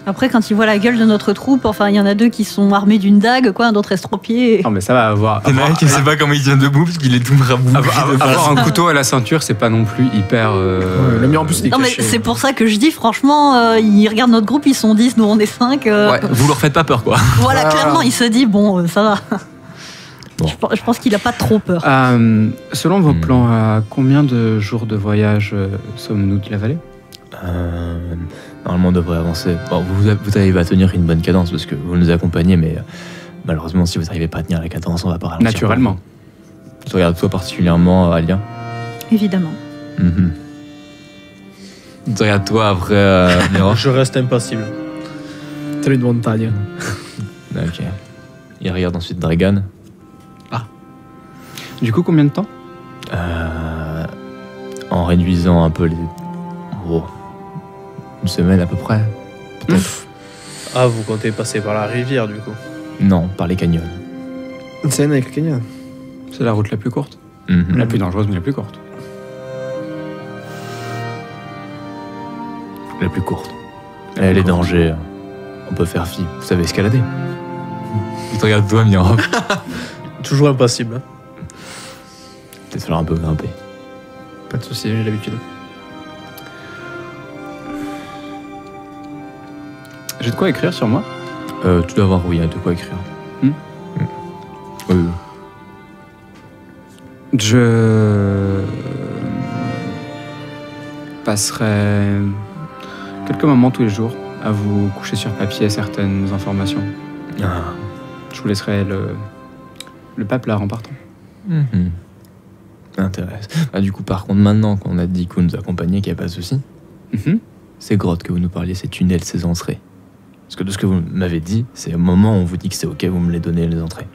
Après, quand ils voient la gueule de notre troupe, enfin, il y en a 2 qui sont armés d'une dague, quoi, un d'autre estropié. Non, mais ça va avoir. Il y en a un qui sait pas comment il tient debout parce qu'il est tout rabouillé. Avoir un couteau à la ceinture, c'est pas non plus hyper. Le mien en plus, il est Non, mais caché. c'est pour ça que je dis, franchement, ils regardent notre groupe, ils sont 10, nous on est 5. Ouais, vous leur faites pas peur quoi. Voilà, Ah. clairement, il se dit, bon, ça va. Bon. Je pense qu'il a pas trop peur. Selon vos plans, à combien de jours de voyage sommes-nous de la vallée? Normalement, on devrait avancer. Bon, vous arrivez à tenir une bonne cadence parce que vous nous accompagnez, mais malheureusement, si vous n'arrivez pas à tenir la cadence, on va pas ralentir. Naturellement. Je regarde toi particulièrement, Alia. Évidemment. Mhm. Je te regarde toi après, Mira. Je reste impassible. T'as une montagne. Ok. Il regarde ensuite Dragan. Du coup, combien de temps? En réduisant un peu les. Oh, une semaine à peu près. Peut-être. Ah, vous comptez passer par la rivière, du coup. Non, par les canyons. Une scène avec le Kenya. C'est la route la plus courte. Mhm. La plus dangereuse, mais la plus courte. La plus courte. Et les dangers, on peut faire fi. Vous savez escalader. Je te regarde toi, Mira. Toujours impassible. hein. Peut-être falloir un peu grimper. Pas de soucis, j'ai l'habitude. J'ai de quoi écrire sur moi? Tu dois avoir, oui, de quoi écrire. Hmm. Oui, oui. Je passerai quelques moments tous les jours à vous coucher sur papier certaines informations. Ah. Je vous laisserai le paplard en partant. Mhm. Intéresse. Ah, du coup, par contre, maintenant qu'on a dit que vous nous accompagnez, qu'il n'y a pas de souci, ces grottes que vous nous parliez, ces tunnels, ces entrées. Parce que de ce que vous m'avez dit, c'est au moment où on vous dit que c'est ok, vous me les donnez les entrées.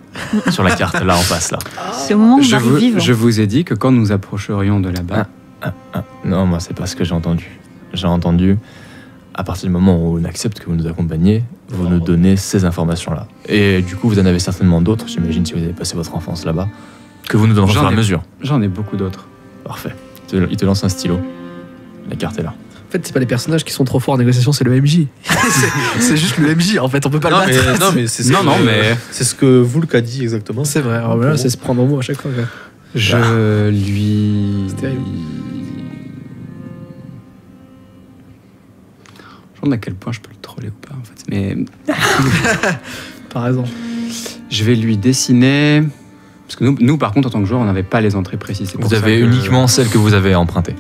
Sur la carte, là, en face, là. C'est au moment où on arrive vivant. Je vous ai dit que quand nous approcherions de là-bas, Non, moi, c'est pas ce que j'ai entendu. J'ai entendu, à partir du moment où on accepte que vous nous accompagnez, vous nous donnez ces informations-là. Et du coup, vous en avez certainement d'autres, j'imagine, si vous avez passé votre enfance là-bas, que vous nous donnerez au fur et à mesure. j'en ai beaucoup d'autres. Parfait. Il te lance un stylo. La carte est là. En fait, c'est pas les personnages qui sont trop forts en négociation, c'est le MJ. c'est juste le MJ, en fait, on peut pas le battre. Non, mais c'est Non, non, mais- c'est ce que Vulk a dit exactement. C'est vrai, alors là, c'est se prendre au mot à chaque fois. quoi. Je lui. C'est terrible. Je me demande à quel point je peux le troller ou pas, en fait. Mais T'as raison. je vais lui dessiner. Parce que nous, par contre, en tant que joueur, on n'avait pas les entrées précises. C'est pour Vous ça avez que- uniquement celles que vous avez empruntées.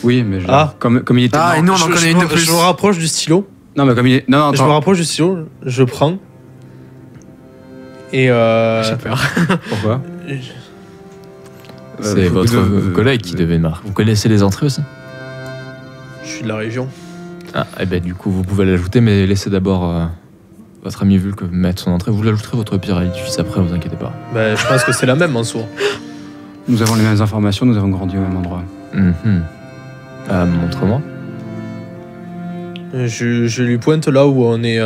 Oui, mais Ah. comme il était. Ah, et nous, on en Je- connaît je une de me- plus. Je me rapproche du stylo. Non, mais comme il est. Non, Je me attends. rapproche du stylo, je prends. Et J'ai peur. Pourquoi C'est votre collègue qui devait marquer. Vous connaissez les entrées aussi? je suis de la région. Ah, et ben du coup, vous pouvez l'ajouter, mais laissez d'abord votre ami Vulk mettre son entrée. Vous l'ajouterez votre pire à l'édifice après, vous inquiétez pas. Ben, je pense que c'est la même en soi. Nous avons les mêmes informations, nous avons grandi au même endroit. Mhm. Montre-moi. Je lui pointe là où on est.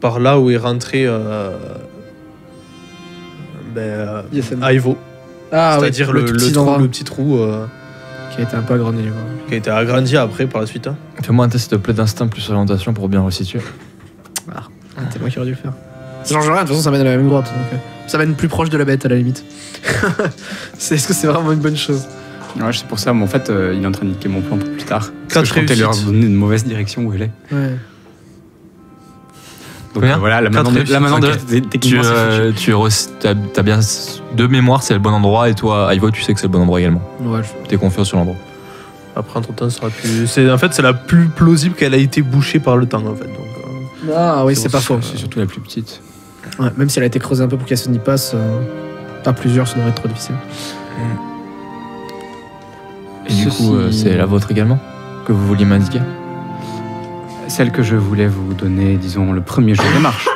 Par là où est rentré. Ivo. Ah, oui, C'est-à-dire le petit trou qui a été un peu agrandi. quoi. qui a été agrandi après par la suite. hein. Fais-moi un test, s'il te plaît, d'instinct plus orientation pour bien resituer. C'est moi qui aurais dû le faire. Ça change rien, de toute façon, ça mène à la même grotte. Donc, ça mène plus proche de la bête à la limite. Est-ce que c'est vraiment une bonne chose? Ouais, c'est pour ça, mais en fait, il est en train de niquer mon plan pour plus tard. Parce Quatre que je comptais leur réussites. donner une mauvaise direction où elle est. Ouais. Donc Combien voilà, là maintenant, Quatre là, maintenant réussites. déjà, techniquement, c'est fichu. T'as bien de mémoire, c'est le bon endroit, et toi, Ivo, tu sais que c'est le bon endroit également. Ouais, T'es confiant sur l'endroit. Après, entre-temps, ça aurait pu... En fait, c'est la plus plausible qu'elle a été bouchée par le temps, en fait. Donc, Ah oui, c'est pas faux. C'est surtout la plus petite. Ouais, même si elle a été creusée un peu pour qu'elle n'y passe, pas plusieurs, ça devrait être trop difficile. Et du coup, c'est la vôtre également que vous vouliez m'indiquer? Celle que je voulais vous donner, disons, le premier jour de marche.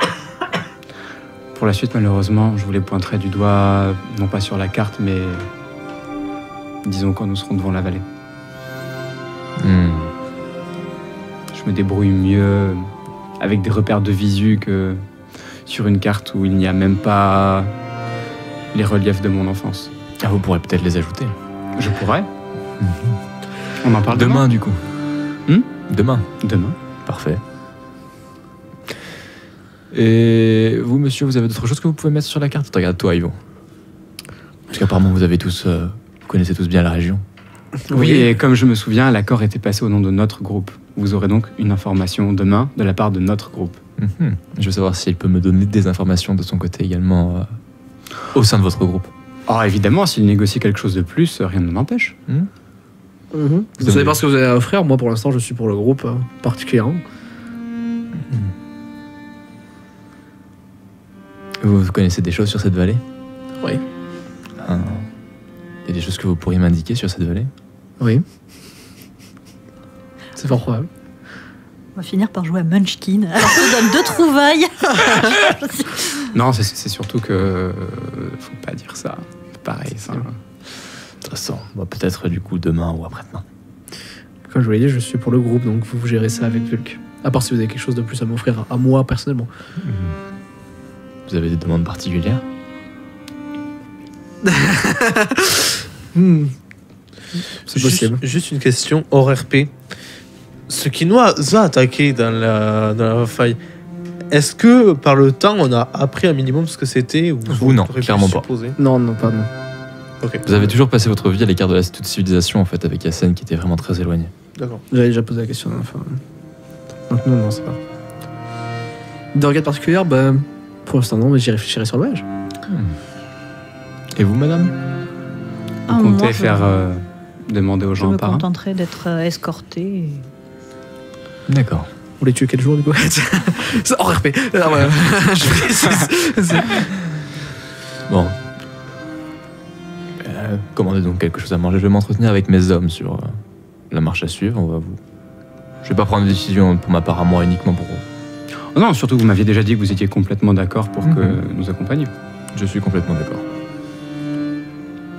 Pour la suite, malheureusement, je vous les pointerai du doigt, non pas sur la carte, mais disons quand nous serons devant la vallée. Je me débrouille mieux avec des repères de visu que sur une carte où il n'y a même pas les reliefs de mon enfance. Ah, vous pourrez peut-être les ajouter. Je pourrais. On en parle Demain, du coup. Demain. Demain. Parfait. Et vous, monsieur, vous avez d'autres choses que vous pouvez mettre sur la carte? Regarde toi, Ivo. Parce qu'apparemment, vous avez tous, vous connaissez tous bien la région. Oui, et comme je me souviens, l'accord était passé au nom de notre groupe. Vous aurez donc une information demain de la part de notre groupe. Je veux savoir s'il peut me donner des informations de son côté également au sein de votre groupe. Alors évidemment, s'il négocie quelque chose de plus, rien ne m'empêche. Vous savez pas ce que vous avez à offrir. Moi, pour l'instant, je suis pour le groupe particulièrement. Vous connaissez des choses sur cette vallée? Oui. Il y a des choses que vous pourriez m'indiquer sur cette vallée? Oui. C'est fort probable. On va finir par jouer à Munchkin. Alors, je donne 2 trouvailles. Non, c'est surtout que... faut pas dire ça. Pareil, ça... De toute façon, peut-être du coup demain ou après-demain. Comme je vous l'ai dit, je suis pour le groupe, donc vous gérez ça avec Vulk. À part si vous avez quelque chose de plus à m'offrir à moi personnellement. Vous avez des demandes particulières? C'est possible. Juste une question hors RP. Ce qui nous a attaqué dans la faille, est-ce que par le temps on a appris un minimum ce que c'était ou Vous, non, on aurait pu clairement pas. supposer Non, non, pas non. Ok. Vous avez toujours passé votre vie à l'écart de la toute civilisation en fait avec Yassen qui était vraiment très éloigné. D'accord. J'avais déjà posé la question. Enfin... Donc non, c'est pas. Des regrets particulières, bah, pour l'instant non, mais j'y réfléchirai sur le voyage. Et vous, madame? Ah, Vous comptez moi, faire demander aux Je gens me un par un? contenterai d'être escorté. D'accord. On les tue quel jour du coup? C'est hors RP. Ah, ouais. Je précise. Bon. Commandez donc quelque chose à manger. Je vais m'entretenir avec mes hommes sur la marche à suivre. Je vais pas prendre de décision pour ma part à moi uniquement pour vous. Oh non, surtout vous m'aviez déjà dit que vous étiez complètement d'accord pour que nous accompagnions. Je suis complètement d'accord.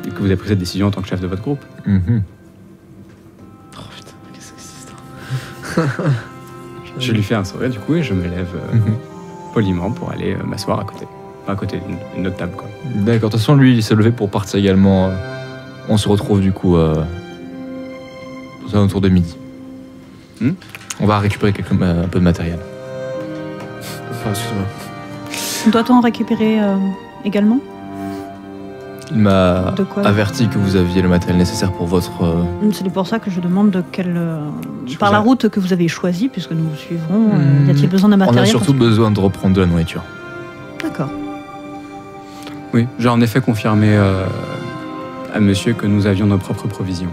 Et que vous avez pris cette décision en tant que chef de votre groupe. Oh putain, qu'est-ce que c'est cette histoire? Je lui fais un sourire du coup et je me lève poliment pour aller m'asseoir à côté. Enfin, à côté d'une autre table quoi. D'accord. De toute façon, lui, il s'est levé pour partir également. On se retrouve du coup aux alentours de midi. On va récupérer un peu de matériel. Enfin, excuse-moi. Doit-on en récupérer également? Il m'a De quoi? averti que vous aviez le matériel nécessaire pour votre... C'est pour ça que je demande de quelle... Je par vous la a- route que vous avez choisie, puisque nous vous suivrons, Hmm. y a-t-il besoin d'un On matériel a surtout parce besoin de reprendre de la nourriture. que- D'accord. Oui, j'ai en effet confirmé à monsieur que nous avions nos propres provisions.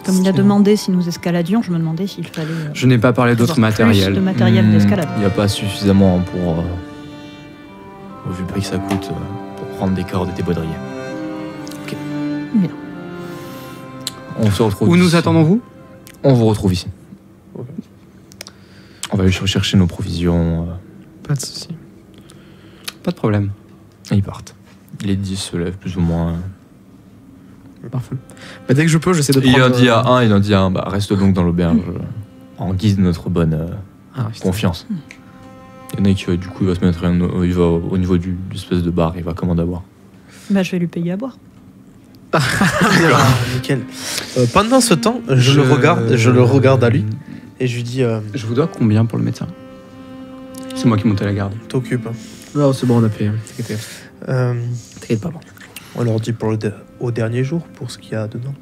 Comme il a demandé si nous escaladions, je me demandais s'il fallait... Je n'ai pas parlé d'autres avoir plus matériels. de matériel d'escalade. Il n'y a pas suffisamment pour... au vu le prix que ça coûte, pour prendre des cordes et des baudriers. Ok. Bien. On se retrouve Où ici. nous attendons-vous? On vous retrouve ici. Ok. On va aller chercher nos provisions. Pas de soucis. Pas de problème. Et ils partent. Les 10 se lèvent plus ou moins. Parfait. Bah, dès que je peux, j'essaie de Il prendre... en dit à un, il en dit à un, bah, reste donc dans l'auberge en guise de notre bonne Ah, putain. confiance. Il y en a qui, du coup, il va se mettre il va au niveau du espèce de bar, il va commander à boire. Bah, je vais lui payer à boire. Ah, nickel. Pendant ce temps, je le regarde à lui et je lui dis Je vous dois combien pour le médecin? C'est moi qui montais la garde. t'occupe. Non, c'est bon, on a payé. T'inquiète. T'inquiète pas, bon. On leur dit au dernier jour pour ce qu'il y a dedans.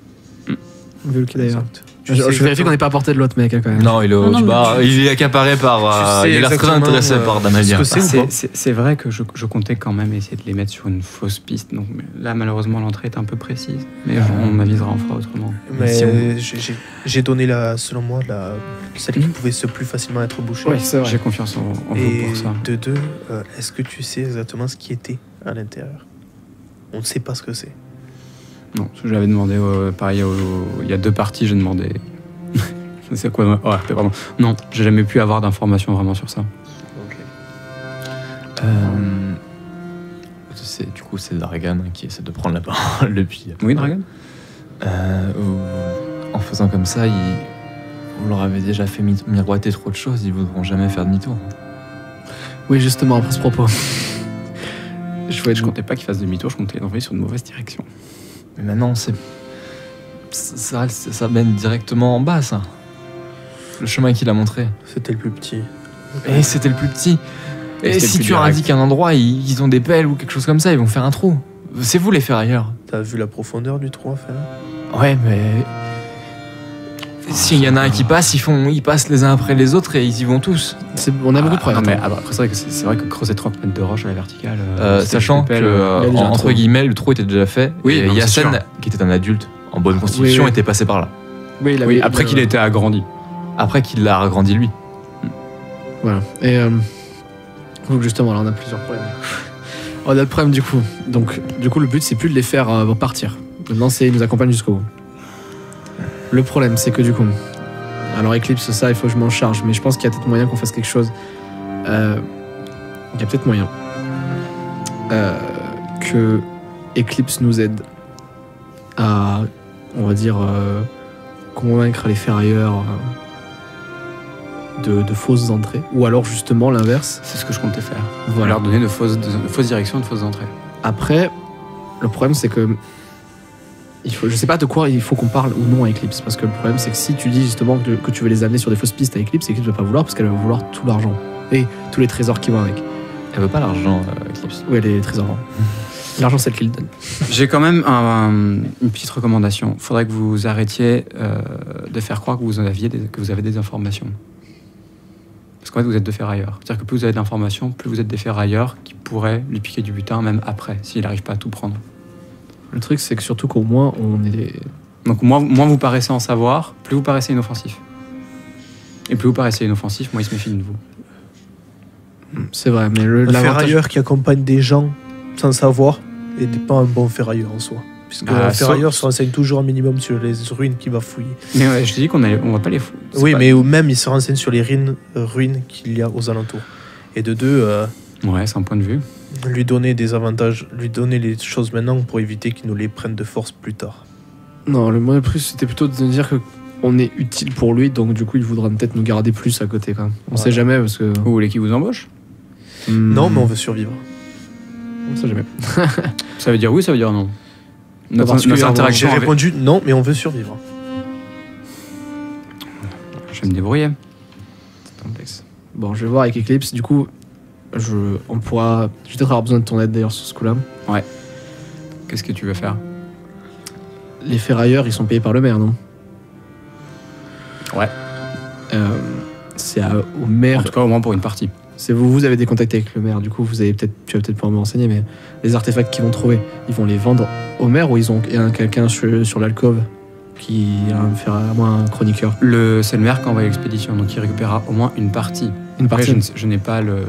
Vulk d'ailleurs. Exact. Je vérifie qu'on n'est pas à portée de l'autre mec, hein, quand même. Non, il est au Non, mais bar. Il est accaparé par. Tu sais il a l'air très exactement, intéressé par Damalia. ce que c'est ou pas C'est vrai que je comptais quand même essayer de les mettre sur une fausse piste. Donc là, malheureusement, l'entrée est un peu précise. Mais on m'avisera, on fera autrement. Mais Si j'ai donné, selon moi, celle qui pouvait se plus facilement être bouchée. Ouais, c'est vrai. J'ai confiance en vous Et pour ça. de deux, est-ce que tu sais exactement ce qui était à l'intérieur? On ne sait pas ce que c'est. Non, parce que j'avais demandé, pareil, il y a 2 parties, j'ai demandé. C'est quoi pardon. Non, j'ai jamais pu avoir d'informations vraiment sur ça. Du coup, c'est Dragan qui essaie de prendre la parole depuis. Oui, Dragon. En faisant comme ça, vous leur avez déjà fait miroiter trop de choses, ils voudront jamais faire demi-tour. Oui, justement, à ce propos. Je comptais pas qu'ils fassent demi-tour, je comptais les envoyer sur une mauvaise direction. Mais maintenant, ça mène directement en bas, ça. Le chemin qu'il a montré. C'était le plus petit. Et c'était le plus petit. Et c'était si le plus tu leur direct. indiques un endroit, ils ont des pelles ou quelque chose comme ça, ils vont faire un trou. C'est vous les ferrailleurs. T'as vu la profondeur du trou à faire? Ouais, mais. S'il y en a un qui passe, ils passent les uns après les autres et ils y vont tous. On a beaucoup de problèmes. Non, mais après, c'est vrai que creuser 30 mètres de roche à la verticale. Sachant c'était que, le pelle, il y a déjà un entre trou. guillemets, le trou était déjà fait. Oui, et non, c'est Yassen, sûr. qui était un adulte en bonne constitution, Oui, oui. était passé par là. Oui, Oui, après qu'il ait été agrandi. Après qu'il l'a agrandi lui. Voilà. Et donc justement, là, on a plusieurs problèmes. On a le problème du coup. Donc, du coup, le but, c'est plus de les faire partir. Maintenant, c'est ils nous accompagnent jusqu'au bout. Le problème, c'est que du coup, alors Eclipse, ça, il faut que je m'en charge, mais je pense qu'il y a peut-être moyen qu'on fasse quelque chose. Il y a peut-être moyen que Eclipse nous aide à, on va dire, convaincre les ferrailleurs de fausses entrées, ou alors justement l'inverse. C'est ce que je comptais faire. Voilà. Leur donner de fausses directions, de fausses entrées. Après, le problème c'est que je sais pas de quoi il faut qu'on parle ou non à Eclipse, parce que le problème c'est que si tu dis justement que tu veux les amener sur des fausses pistes à Eclipse, Eclipse va pas vouloir parce qu'elle va vouloir tout l'argent et tous les trésors qui vont avec. Elle veut pas l'argent, Eclipse. Ouais, les trésors. L'argent c'est elle qui le donne. J'ai quand même une petite recommandation. Faudrait que vous arrêtiez de faire croire que vous avez des informations. Parce qu'en fait, vous êtes de ferrailleurs. C'est-à-dire que plus vous avez d'informations, plus vous êtes des ferrailleurs qui pourraient lui piquer du butin, même après, s'il n'arrive pas à tout prendre. Le truc c'est que surtout qu'au moins on est. Donc moins vous paraissez en savoir, plus vous paraissez inoffensif. Et plus vous paraissez inoffensif, moins il se méfie de vous. C'est vrai, mais Un l'avantage. ferrailleur qui accompagne des gens sans savoir n'est pas un bon ferrailleur en soi. Puisque Ah, un ferrailleur se renseigne toujours un minimum sur les ruines qu'il va fouiller. Mais ouais, je te dis qu'on va pas les foutre. Oui, mais même il se renseigne sur les ruines qu'il y a aux alentours. Et de deux, Ouais, c'est un point de vue. lui donner des avantages, lui donner les choses maintenant pour éviter qu'il nous les prenne de force plus tard. Non, le moins plus c'était plutôt de dire que on est utile pour lui, donc du coup il voudra peut-être nous garder plus à côté quand même. On sait jamais parce que. Vous voulez qu'il vous embauche? Non, mais on veut survivre. On sait jamais. Ça veut dire oui, ça veut dire non. Parce que Notre j'ai interaction J'ai avec... répondu non, mais on veut survivre. Je vais me débrouiller. Bon, je vais voir avec Eclipse. Du coup, je vais peut-être avoir besoin de ton aide d'ailleurs sur ce coup-là. Qu'est-ce que tu veux faire? Les ferrailleurs, ils sont payés par le maire, non? Ouais. C'est au maire. En tout cas, au moins pour une partie. C'est vous avez des contacts avec le maire. Du coup, tu vas peut-être pouvoir me renseigner, mais les artefacts qu'ils vont trouver, ils vont les vendre au maire ou il y a quelqu'un sur l'alcôve qui un chroniqueur. C'est le maire qui envoie l'expédition, donc il récupérera au moins une partie. Une Après, partie. je n'ai pas le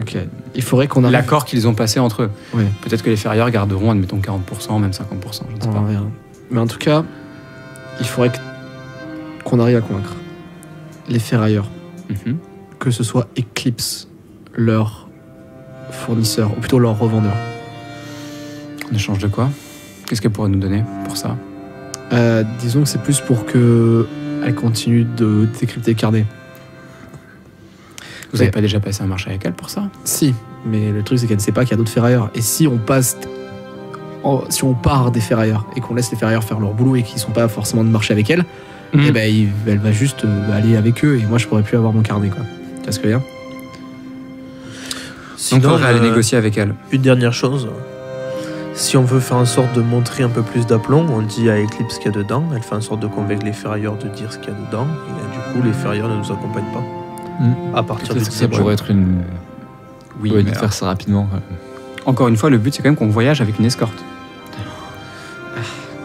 Ok. Il faudrait qu'on arrive. l'accord qu'ils ont passé entre eux. Ouais. Peut-être que les ferrailleurs garderont, admettons 40%, même 50%, je ne sais On pas. verra. Mais en tout cas, il faudrait qu'on arrive à convaincre les ferrailleurs, Mhm. que ce soit Eclipse, leur fournisseur, ou plutôt leur revendeur. En échange de quoi? Qu'est-ce qu'elle pourrait nous donner pour ça? Disons que c'est plus pour que elle continue de décrypter Carnet. Vous n'avez pas déjà passé un marché avec elle pour ça? Si, mais le truc c'est qu'elle ne sait pas qu'il y a d'autres ferrailleurs. Et si on part des ferrailleurs et qu'on laisse les ferrailleurs faire leur boulot et qu'ils ne sont pas forcément de marché avec elle, eh ben, elle va juste aller avec eux et moi je pourrais plus avoir mon carnet, quoi. Tu vois ce que je veux dire? Donc on va aller négocier avec elle. Une dernière chose, Si on veut faire en sorte de montrer un peu plus d'aplomb, on dit à Eclipse ce qu'il y a dedans. Elle fait en sorte de convaincre les ferrailleurs de dire ce qu'il y a dedans. Et du coup, les ferrailleurs ne nous accompagnent pas. À partir de Peut-être que ça pourrait être une. Oui, Ouais, mais de faire ça rapidement. encore une fois, le but c'est quand même qu'on voyage avec une escorte.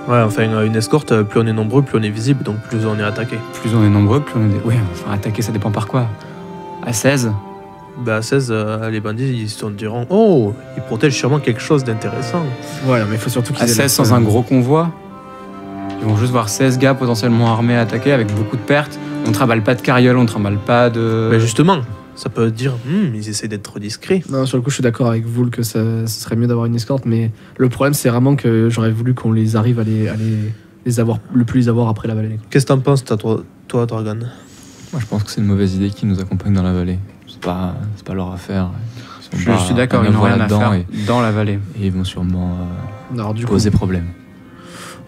Ouais, enfin, une escorte, plus on est nombreux, plus on est visible, donc plus on est attaqué. Plus on est nombreux, plus on est. Ouais, enfin attaquer, ça dépend par quoi. À 16, Bah, à 16, les bandits, ils se diront « Oh, ils protègent sûrement quelque chose d'intéressant. Voilà, mais il faut surtout qu'ils à aient 16 sans un gros convoi, ils vont juste voir 16 gars potentiellement armés à attaquer avec beaucoup de pertes. On trimballe pas de carriole, on trimballe pas de. Mais justement, ça peut dire ils essaient d'être discrets. Non, sur le coup, je suis d'accord avec vous que ce serait mieux d'avoir une escorte, mais le problème, c'est vraiment que j'aurais voulu qu'on les arrive à les avoir, le plus les avoir après la vallée. Qu'est-ce que t'en penses, toi, Dragon? Moi, je pense que c'est une mauvaise idée qu'ils nous accompagnent dans la vallée. C'est pas leur affaire. Ils sont Je pas- suis d'accord, pas ils n'ont rien à là-dedans faire et dans la vallée. ils vont sûrement Alors, du coup, poser problème.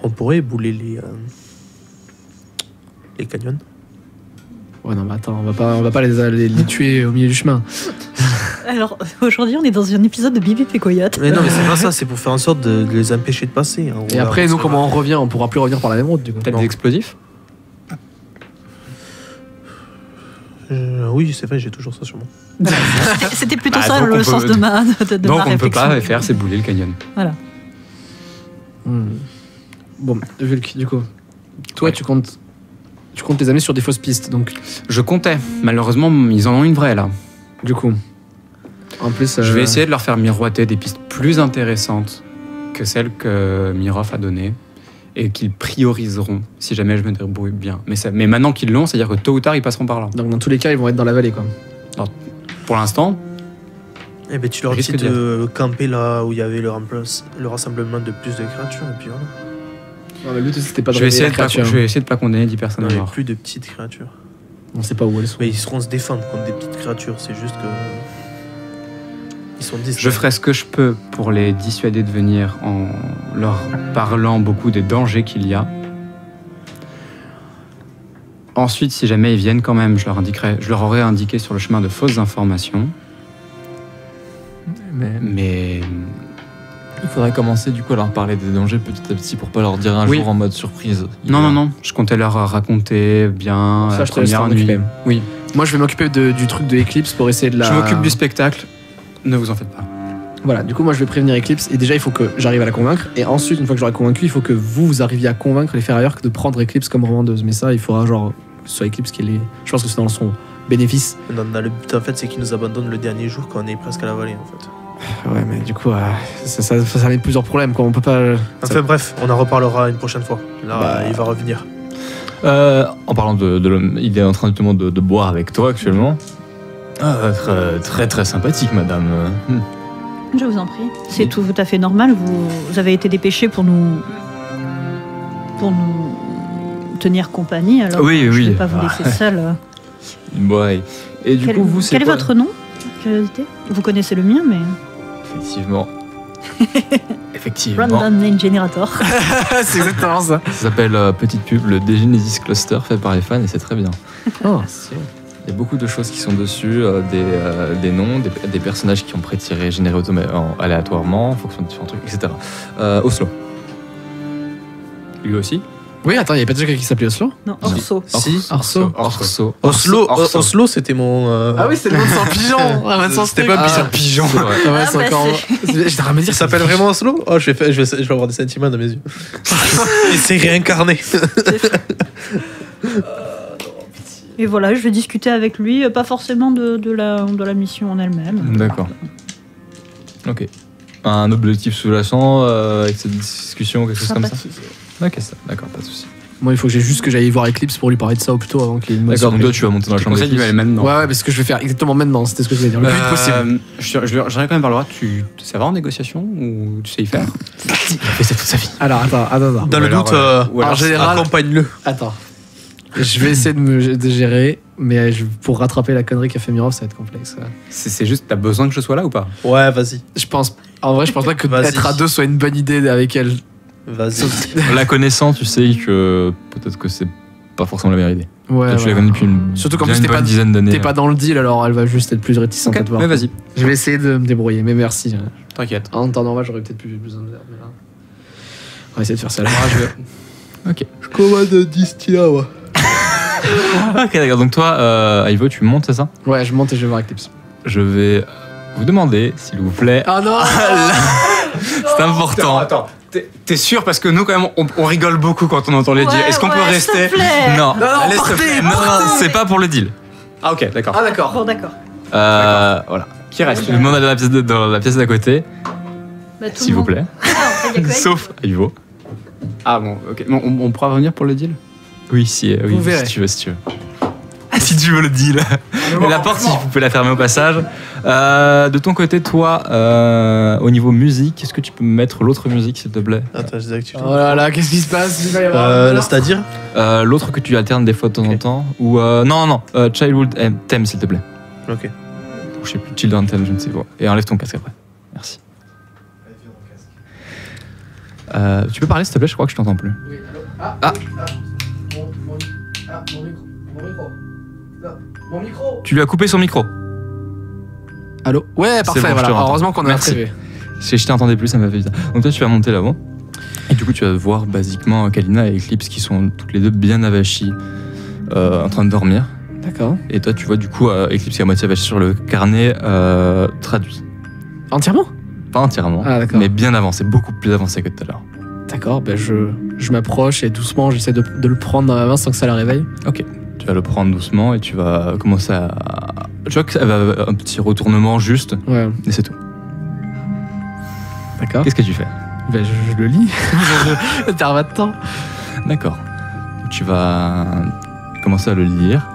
On pourrait bouler les canyons. ouais, non, mais attends, on va pas les tuer au milieu du chemin. Alors, aujourd'hui, on est dans un épisode de Bibi et Coyote. Mais non, mais c'est pas ça, c'est pour faire en sorte de les empêcher de passer. Hein. Et après, nous, comment on revient? On pourra plus revenir par la même route, du coup. Peut-être Non. des explosifs. Oui, c'est vrai, j'ai toujours ça sur moi. C'était plutôt Bah, ça donc le on peut- sens de ma Donc réflexion. on ne peut pas faire, c'est bouler le canyon. Bon, Vulk, du coup, toi, Ouais. tu comptes les amener sur des fausses pistes, donc, Je comptais. Malheureusement, ils en ont une vraie là. du coup. En plus, Je vais essayer de leur faire miroiter des pistes plus intéressantes que celles que Mirov a données et qu'ils prioriseront si jamais je me débrouille bien. Mais maintenant qu'ils l'ont, c'est-à-dire que tôt ou tard, ils passeront par là. Donc, dans tous les cas, ils vont être dans la vallée, quoi. Pour l'instant, Eh ben, tu leur Risque dis d'y de camper là où il y avait le rassemblement de plus de créatures, et puis voilà. Non, mais le but, c'était pas de je vais, réveiller essayer la de pas, créature. je vais essayer de pas condamner 10 personnes Non, à il y a mort. plus de petites créatures. On sait pas où elles sont. Mais ils seront se défendre contre des petites créatures, c'est juste que. Ils sont distraits. Je ferai ce que je peux pour les dissuader de venir en leur parlant beaucoup des dangers qu'il y a. Ensuite, si jamais ils viennent quand même, je leur aurai indiqué sur le chemin de fausses informations. Mais Il faudrait commencer du coup à leur parler des dangers petit à petit pour pas leur dire un Oui. jour en mode surprise. non, je comptais leur raconter bien Ça, la je te laisse première t'en nuit. occuper. Oui, Moi, je vais m'occuper du truc de Eclipse pour essayer de la. je m'occupe du spectacle. Ne vous en faites pas. Voilà, du coup, moi, je vais prévenir Eclipse. Et déjà, il faut que j'arrive à la convaincre. Et ensuite, une fois que j'aurai convaincu, il faut que vous arriviez à convaincre les ferrailleurs de prendre Eclipse comme revendeuse. Mais ça, il faudra genre que ce soit Eclipse qui les. Je pense que c'est dans son bénéfice. Non, le but en fait, c'est qu'ils nous abandonnent le dernier jour quand on est presque à la vallée en fait. Ouais, mais du coup, ça met plusieurs problèmes, quoi. On peut pas. Enfin bref, on en reparlera une prochaine fois. Là, Bah. il va revenir. En parlant de l'homme, il est en train justement de boire avec toi actuellement. Très très sympathique, madame. Je vous en prie. C'est tout à fait normal. Vous avez été dépêché pour nous tenir compagnie. Alors Oui, je oui. ne vais pas vous laisser seul. Ouais. Et du coup, vous, c'est Quel est quoi votre nom? Curiosité. Vous connaissez le mien, mais Effectivement. Effectivement. Random Name Generator. c'est exactement ça. Ça s'appelle petite pub, le Genesis Cluster fait par les fans et c'est très bien. Oh, Il y a beaucoup de choses qui sont dessus, des noms, des personnages qui ont prétiré, générés aléatoirement en fonction de différents trucs, etc. Oslo. Lui aussi. oui, attends, il y avait pas déjà quelqu'un qui s'appelait Oslo? Non, Orso. Si. Orso. Oslo, c'était mon. Ah oui, c'était le nom de son pigeon. Ah, Vincent, C'était pas bizarre. pigeon. C'est vrai. Ah ouais, Ah, c'est bah, encore. J'étais à me dire, Il s'appelle vraiment Oslo? Oh, je vais avoir des sentiments dans mes yeux. Et c'est réincarné. Et voilà, je vais discuter avec lui, pas forcément de la mission en elle-même. D'accord. Ok. Un objectif sous-jacent avec cette discussion, quelque chose comme ça. Sympathiser. Ok, ça. D'accord, pas de souci. Moi, il faut que j'aille voir Eclipse pour lui parler de ça au plus tôt avant qu'il me D'accord, donc toi tu vas monter dans la Je chambre conseille d'y aller d'Eclipse. maintenant. Ouais, parce que je vais faire exactement maintenant, c'était ce que je voulais dire. Le plus vite possible. J'aimerais quand même voir le droit. Tu sais avoir en négociation ou tu sais y faire? Il a fait ça toute sa vie. Alors, attends. Dans le alors, doute, ou alors, en général- accompagne-le. Attends. Je vais essayer de gérer, mais pour rattraper la connerie qu'a fait Mirov, ça va être complexe. C'est juste, t'as besoin que je sois là ou pas? Ouais, vas-y. En vrai, je pense pas que Vas-y. être à deux soit une bonne idée avec elle. Vas-y. La connaissant, tu sais que peut-être que c'est pas forcément la meilleure idée. Ouais. Toi, tu la connais depuis une Surtout qu'en bien plus, une bonne dizaine d'années. t'es pas dans le deal, alors elle va juste être plus réticente à te voir. Mais vas-y. Je vais essayer de me débrouiller, mais merci. T'inquiète. En temps normal, j'aurais peut-être plus besoin de verre, mais là. On va essayer de faire ça là. Ok. Je commande 10 stylas, moi. Ok, d'accord. Donc toi, Ivo, tu montes, c'est ça? Ouais, je monte et je vais voir Eclipse. Je vais vous demander, s'il vous plaît. Ah non C'est important. Attends. T'es sûr? Parce que nous, quand même, on rigole beaucoup quand on entend les deals. Est-ce qu'on peut rester? S'il te plaît. Non. Allez, s'il te plaît. Non, c'est pas pour le deal. Ah, ok, d'accord. Ah d'accord. Bon, d'accord. Voilà. Qui reste? Je demande dans la pièce d'à côté, Bah, tout s'il le vous monde. plaît. Ah, en fait, y a que Sauf Ivo. Ah bon, ok. Bon, on pourra revenir pour le deal? Oui, si Vous verrez. tu veux. Si tu veux le deal. Mais la porte, si vous pouvez la fermer au passage. De ton côté, toi, au niveau musique, est-ce que tu peux me mettre l'autre musique, s'il te plaît? Attends, je désactive. Oh là là, qu'est-ce qui se passe? Il va y avoir- C'est-à-dire L'autre que tu alternes des fois de temps en temps. Ou non, Childhood Theme, s'il te plaît. Ok. Ou je sais plus, Children Theme, je ne sais pas. Et enlève ton casque après. Merci. Tu peux parler, s'il te plaît? Je crois que je t'entends plus. Oui, allô? Mon micro. Tu lui as coupé son micro. Allô? Ouais, parfait, bon, je te voilà. entends. Heureusement qu'on a un Merci. privé. Si je t'entendais plus, ça m'a fait bizarre. Donc toi, tu vas monter là-bas. Et du coup, tu vas voir basiquement Kalina et Eclipse qui sont toutes les deux bien avachis, en train de dormir. D'accord. Et toi, tu vois du coup Eclipse qui est à moitié avachi sur le carnet traduit. Entièrement? Pas entièrement, Ah, d'accord. mais bien avancé, beaucoup plus avancé que tout à l'heure. D'accord, ben je m'approche et doucement j'essaie de le prendre dans ma main sans que ça la réveille. Ok. Tu vas le prendre doucement et tu vas commencer à... Tu vois que ça va un petit retournement juste, Ouais. et c'est tout. D'accord. Qu'est-ce que tu fais? Ben je le lis. je perds pas de temps. D'accord. Tu vas commencer à le lire.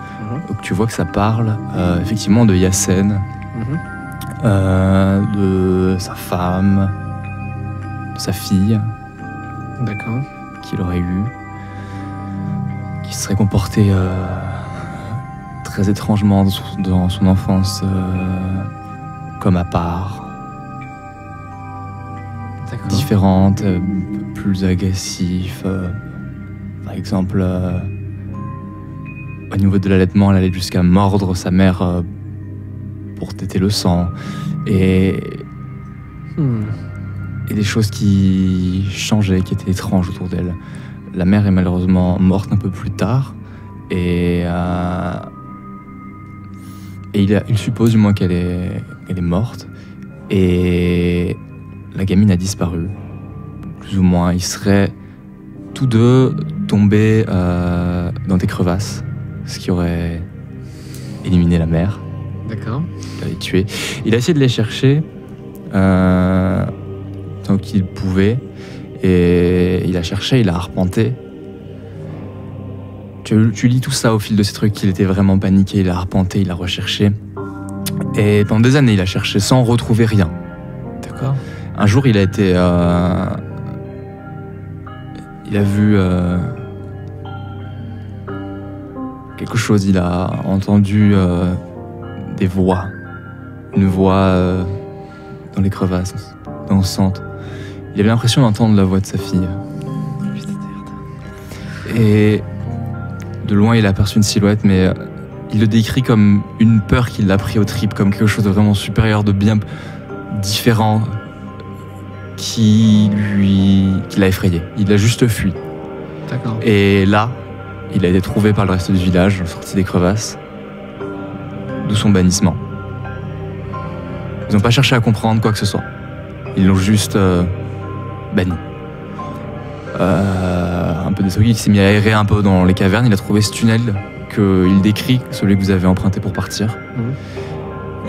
Donc tu vois que ça parle effectivement de Yassen, de sa femme, de sa fille D'accord. qu'il aurait eue, qui se serait comportée très étrangement dans son enfance, comme à part, D'accord. différente, plus agressif. Par exemple, au niveau de l'allaitement, elle allait jusqu'à mordre sa mère pour téter le sang. Et des choses qui changeaient, qui étaient étranges autour d'elle. La mère est malheureusement morte un peu plus tard. Et il suppose du moins qu'elle est morte. Et la gamine a disparu. Plus ou moins. Ils seraient tous deux tombés dans des crevasses. Ce qui aurait éliminé la mère. D'accord. Il l'avait tué. Il a essayé de les chercher tant qu'il pouvait. Et il a cherché, il a arpenté. Tu lis tout ça au fil de ces trucs, qu'il était vraiment paniqué, il a arpenté, il a recherché. Et pendant des années, il a cherché sans retrouver rien. D'accord. Un jour, il a été... il a vu quelque chose, il a entendu des voix. Une voix dans les crevasses, dansantes. Il avait l'impression d'entendre la voix de sa fille. Et de loin, il a aperçu une silhouette, mais il le décrit comme une peur qui l'a pris aux tripes, comme quelque chose de vraiment supérieur, de bien différent, qui l'a effrayé. Il a juste fui. D'accord. Et là, il a été trouvé par le reste du village, sorti des crevasses, d'où son bannissement. Ils n'ont pas cherché à comprendre quoi que ce soit. Ils l'ont juste banni. Un peu désolé, il s'est mis à errer un peu dans les cavernes. Il a trouvé ce tunnel qu'il décrit, celui que vous avez emprunté pour partir.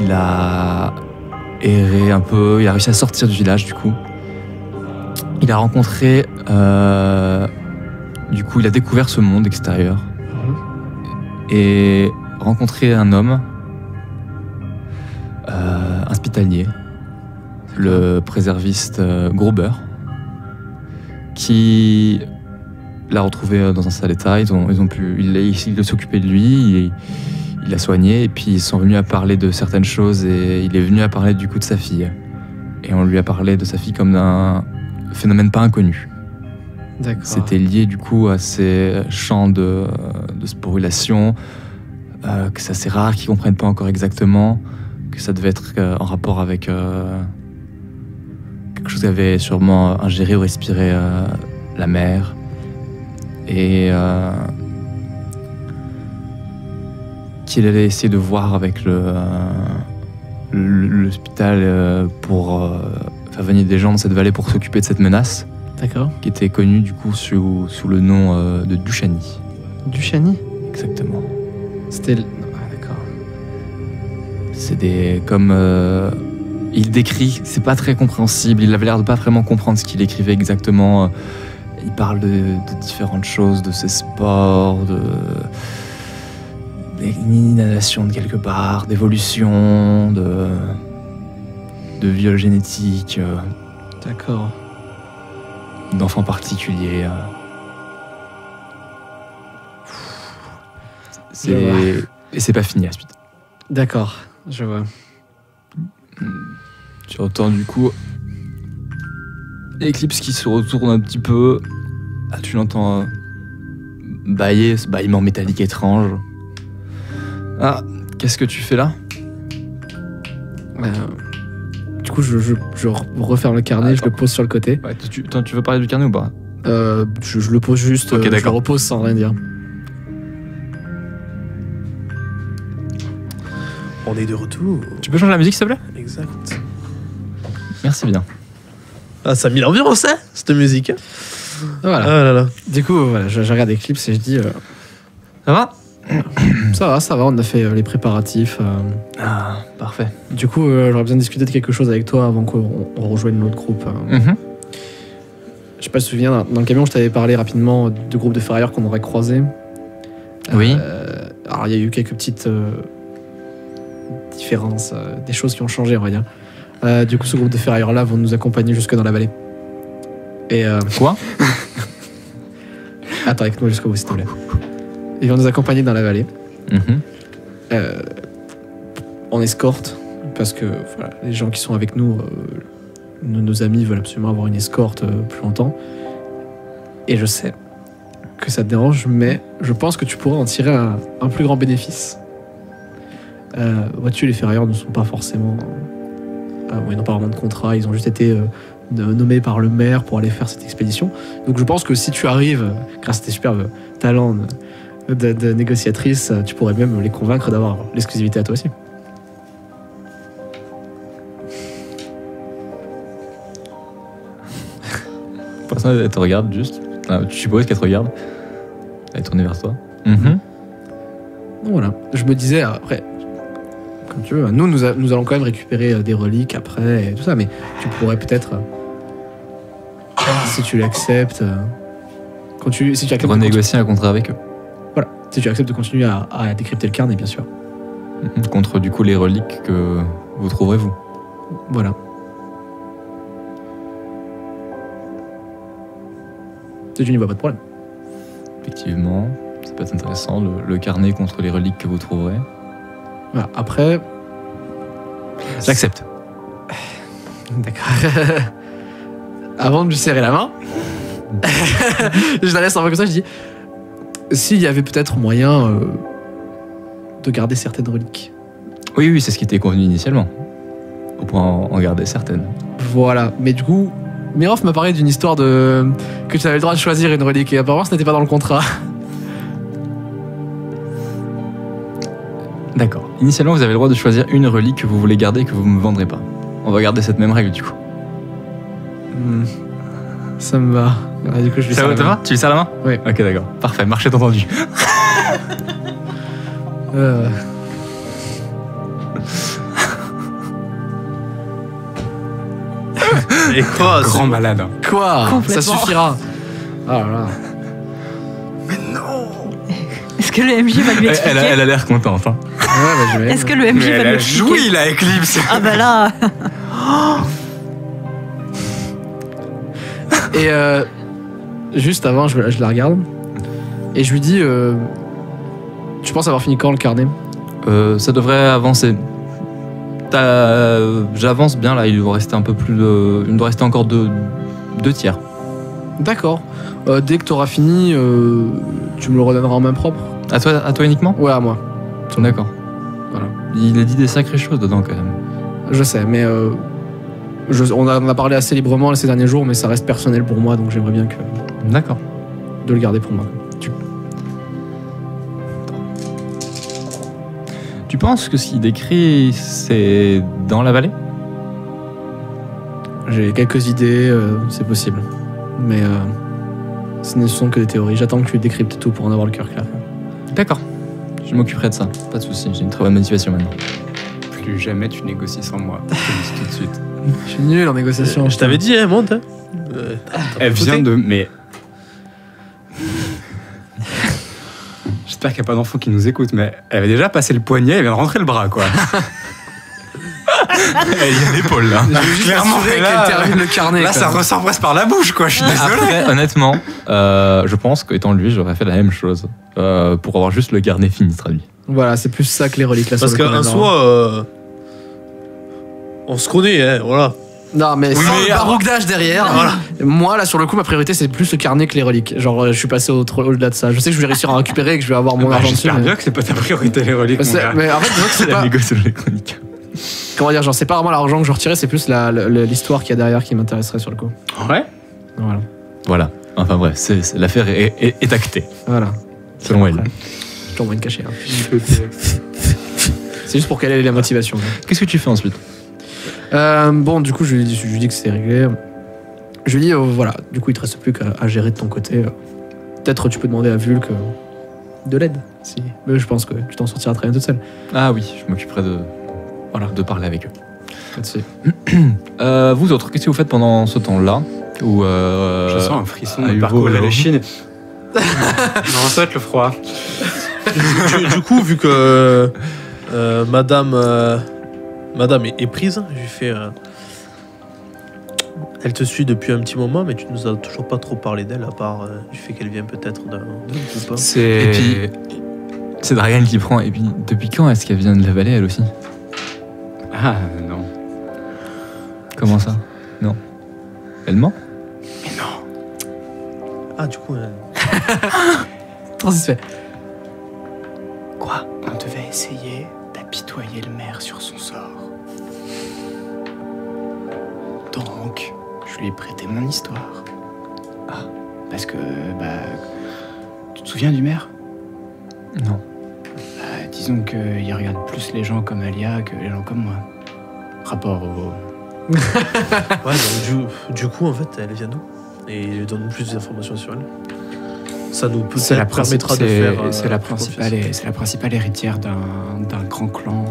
Il a erré un peu, il a réussi à sortir du village du coup. Il a rencontré... du coup, il a découvert ce monde extérieur. Et rencontré un homme, un hospitalier, le préserviste Gruber, qui l'a retrouvé dans un sale état. Il s'occupait de lui, il l'a soigné, et puis ils sont venus à parler de certaines choses, et il est venu à parler du coup de sa fille. Et on lui a parlé de sa fille comme d'un phénomène pas inconnu. D'accord. C'était lié du coup à ces champs de sporulation, que c'est assez rare, qu'ils comprennent pas encore exactement, que ça devait être en rapport avec quelque chose qu'avait sûrement ingéré ou respiré la mère. Et qu'il allait essayer de voir avec l'hôpital pour faire venir des gens dans cette vallée pour s'occuper de cette menace, D'accord. qui était connue du coup sous le nom de Dushani. Dushani. Exactement. C'était. D'accord. C'est des comme il décrit, c'est pas très compréhensible. Il avait l'air de pas vraiment comprendre ce qu'il écrivait exactement. Il parle de différentes choses, de ses sports, d'inhalation de quelque part, d'évolution, de viol génétique, D'accord. d'enfants particuliers. Je vois. Et c'est pas fini la suite. D'accord. Je vois. Tu entends du coup Eclipse qui se retourne un petit peu. Ah, tu l'entends bâiller, ce bâillement métallique étrange. Ah, qu'est-ce que tu fais là? Du coup, je referme le carnet, je le pose sur le côté. Ouais, tu veux parler du carnet ou pas? Je le pose juste, Ok, je le d'accord. repose sans rien dire. On est de retour. Tu peux changer la musique s'il te plaît? Exact. Merci bien. Ah, ça a mis l'ambiance, hein, cette musique. Voilà. Ah là là. Du coup, voilà, je regarde Eclipse et je dis Ça va? ça va, on a fait les préparatifs. Ah, parfait. Du coup, j'aurais besoin de discuter de quelque chose avec toi avant qu'on rejoigne l'autre groupe. Je sais pas si tu te souviens, dans le camion, je t'avais parlé rapidement du groupe de ferrailleurs qu'on aurait croisé. Oui. Alors, il y a eu quelques petites différences, des choses qui ont changé, on va dire. Du coup, ce groupe de ferrailleurs-là vont nous accompagner jusque dans la vallée. Et Quoi? attends avec nous jusqu'au bout, s'il te plaît. Ils vont nous accompagner dans la vallée. En escorte, parce que voilà, les gens qui sont avec nous, nos amis veulent absolument avoir une escorte plus longtemps. Et je sais que ça te dérange, mais je pense que tu pourrais en tirer un plus grand bénéfice. Vois-tu, les ferrailleurs ne sont pas forcément... ils n'ont pas vraiment de contrat, ils ont juste été nommés par le maire pour aller faire cette expédition. Donc je pense que si tu arrives, grâce à tes superbes talents de négociatrice, tu pourrais même les convaincre d'avoir l'exclusivité à toi aussi. Pour l'instant, elle te regarde juste. Ah, tu supposes qu'elle te regarde. Elle est tournée vers toi. Donc voilà. Je me disais, après, comme tu veux, nous allons quand même récupérer des reliques après et tout ça, mais tu pourrais peut-être, si tu l'acceptes, si tu acceptes Renégocier un contrat avec eux. voilà, si tu acceptes de continuer à décrypter le carnet, bien sûr. Contre du coup les reliques que vous trouverez vous. Voilà. Tu n'y vois pas de problème. Effectivement, ça peut être intéressant, le carnet contre les reliques que vous trouverez. Voilà. Après, J'accepte. d'accord. Avant de lui serrer la main, je la laisse un peu comme ça, je dis s'il y avait peut-être moyen de garder certaines reliques. Oui, c'est ce qui était convenu initialement. Au point en garder certaines. Voilà, mais du coup, Miroff m'a parlé d'une histoire que tu avais le droit de choisir une relique et apparemment ce n'était pas dans le contrat. D'accord. Initialement, vous avez le droit de choisir une relique que vous voulez garder et que vous ne me vendrez pas. On va garder cette même règle du coup. Ça me va. Ah, du coup, je lui Ça serre te la main. va? Tu lui serres la main? Oui. Ok, d'accord. Parfait, marché entendu. Et quoi Grand malade. hein. Quoi? Complètement. Ça suffira. Oh là là. Est-ce que le MJ va lui expliquer Elle a l'air contente. Hein. Ouais, bah, je vais. Est-ce que le MJ va lui expliquer Joui la Eclipse. Ah bah là Et juste avant, je la regarde et je lui dis tu penses avoir fini quand le carnet? Ça devrait avancer. J'avance bien là, il doit rester un peu plus de... Il doit rester encore deux tiers. D'accord. Dès que tu auras fini, tu me le redonneras en main propre? À toi uniquement? Ouais, à moi. D'accord. Voilà. Il a dit des sacrées choses dedans quand même. Je sais, mais On en a parlé assez librement ces derniers jours, mais ça reste personnel pour moi, donc j'aimerais bien D'accord. de le garder pour moi. Tu penses que ce qu'il décrit, c'est dans la vallée? J'ai quelques idées, c'est possible. Mais ce ne sont que des théories. J'attends que tu décryptes tout pour en avoir le cœur clair. D'accord. Je m'occuperai de ça. Pas de souci. J'ai une très bonne motivation maintenant. Plus jamais tu négocies sans moi. Je te le dis tout de suite. Je suis nul en négociation. Je t'avais dit, hein, monte. Hein. Elle vient de... Mais... J'espère qu'il n'y a pas d'enfant qui nous écoute, mais elle avait déjà passé le poignet, elle vient de rentrer le bras, quoi. Il y a l'épaule là. Clairement, qu'elle termine le carnet. là, quoi. ça ressort presque par la bouche, quoi. Je suis désolé. Après, honnêtement, je pense qu'étant lui, j'aurais fait la même chose. Pour avoir juste le carnet fini traduit. Voilà, c'est plus ça que les reliques là. Parce sur le qu'en coup, soi, on se connaît, hein, voilà. non, mais Oui, sans mais le baroudage derrière. Voilà. Moi, là, sur le coup, ma priorité, c'est plus le carnet que les reliques. Genre, je suis passé au-delà de ça. Je sais que je vais réussir à récupérer et que je vais avoir mon Bah, argent dessus. j'espère Mais... bien que c'est pas ta priorité, les reliques, mon gars. mais en fait, disons que c'est La pas. négociation électronique. Comment dire, genre, c'est pas vraiment l'argent que je retirais, c'est plus l'histoire qu'il y a derrière qui m'intéresserait sur le coup. Ouais. Voilà. Voilà. Enfin bref, l'affaire est actée, Voilà. selon elle. Je t'envoie une cachée. Hein. C'est juste pour quelle est la motivation. Qu'est-ce que tu fais ensuite? Bon, du coup, je lui dis que c'est réglé. Je lui dis, voilà, du coup, il te reste plus qu'à gérer de ton côté. Peut-être tu peux demander à Vulk de l'aide. Si. Mais je pense que tu t'en sortiras très bien toute seule. Ah oui, je m'occuperai de parler avec eux. Là-dessus. Vous autres, qu'est-ce que vous faites pendant ce temps-là? Je sens un frisson à de Hugo, parcours la alors. Chine. Non, ça va être le froid. Du coup, vu que madame est prise, je lui fais. Elle te suit depuis un petit moment, mais tu nous as toujours pas trop parlé d'elle, à part du fait qu'elle vient peut-être d'un groupe. Hein. Et puis, c'est Dragan qui prend. Et puis, depuis quand est-ce qu'elle vient de la vallée, elle aussi? Ah, non. Comment ça? Non. Elle ment? Mais non. Ah, du coup. Trop satisfait. Quoi? On devait essayer d'apitoyer le maire sur son sort. Donc, je lui ai prêté mon histoire. Ah. Parce que, tu te souviens du maire? Non. Disons qu'il regarde plus les gens comme Alia que les gens comme moi. Rapport au... Ouais, donc du coup, en fait, elle vient d'où? Et donne-nous plus d'informations sur elle. Ça nous permettra de faire. C'est la principale héritière d'un grand clan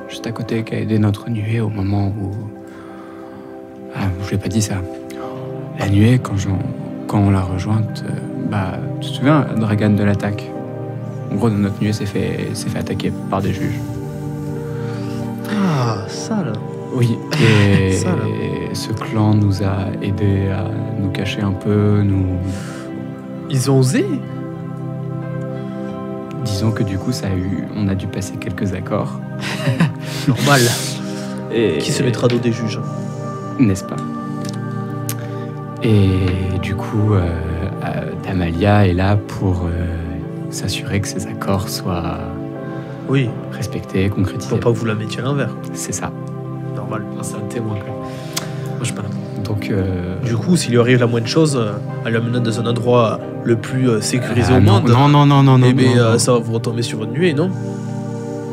juste à côté qui a aidé notre nuée au moment où... Ah, je lui ai pas dit ça. La nuée, quand on l'a rejointe, tu te souviens, Dragan de l'attaque? En gros, notre nuée s'est fait attaquer par des juges. Ah, ça là. Oui, et Ça, là. ce clan nous a aidés à nous cacher un peu, Ils ont osé. Disons que du coup, on a dû passer quelques accords. Normal. Et... Qui se mettra dos des juges? N'est-ce pas? Et du coup, Damalia est là pour s'assurer que ces accords soient Oui. respectés, concrétisés. Pour pas que vous la mettiez à l'envers. C'est ça. Normal. C'est un témoin, quoi. Moi, je suis pas là. Donc, Du coup, s'il lui arrive la moindre chose, elle l'amène dans un endroit le plus sécurisé au non, monde. non, Eh bien, non. ça va vous retomber sur une nuée, non?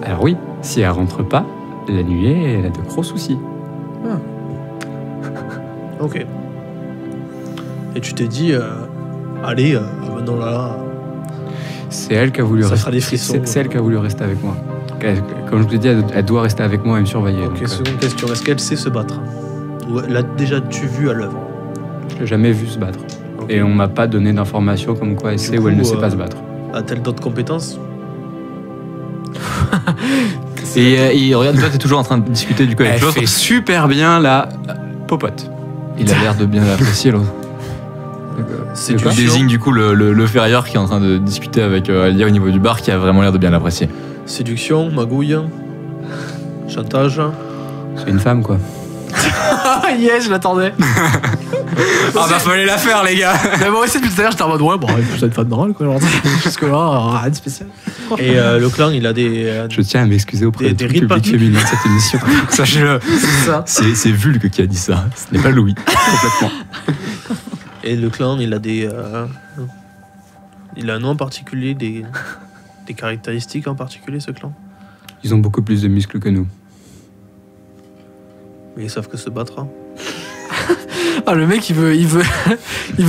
Alors oui, si elle rentre pas, la nuée, elle a de gros soucis. Ok. Et tu t'es dit, allez, venons là. C'est elle qui a voulu Ça rester. fera des frissons. C'est elle qui a voulu rester avec moi. Comme je te dis, elle doit rester avec moi et me surveiller. Ok, donc, seconde question. Est-ce qu'elle sait se battre? Ou l'a déjà-tu vu à l'œuvre? je l'ai jamais vue se battre. Ok. Et on m'a pas donné d'informations comme quoi elle Du sait ou elle ne coup, sait pas se battre. A-t-elle d'autres compétences? Et il regarde, toi, t'es toujours en train de discuter du coup avec Elle l'autre. fait super bien la popote. Il a l'air de bien l'apprécier, l'autre. C'est Tu désignes du coup le ferrieur qui est en train de discuter avec Alia au niveau du bar, qui a vraiment l'air de bien l'apprécier. Séduction, magouille, chantage. C'est une femme, quoi. Ah, yes, je l'attendais. Ah bah fallait la faire, les gars. Mais moi aussi, depuis tout à l'heure, j'étais en mode, ouais, bon, c'est une fan normale, quoi. Genre, jusque-là, rien de spécial. Et le clan, il a des. Je tiens à m'excuser auprès Des du rites public féminin de cette émission. Sachez-le. C'est ça. C'est Vulgue qui a dit ça, ce n'est pas Louis. Complètement. Et le clan, il a des. Il a un nom en particulier, des caractéristiques en particulier, ce clan. Ils ont beaucoup plus de muscles que nous. Mais ils savent que se battre. Hein. Ah, le mec, il veut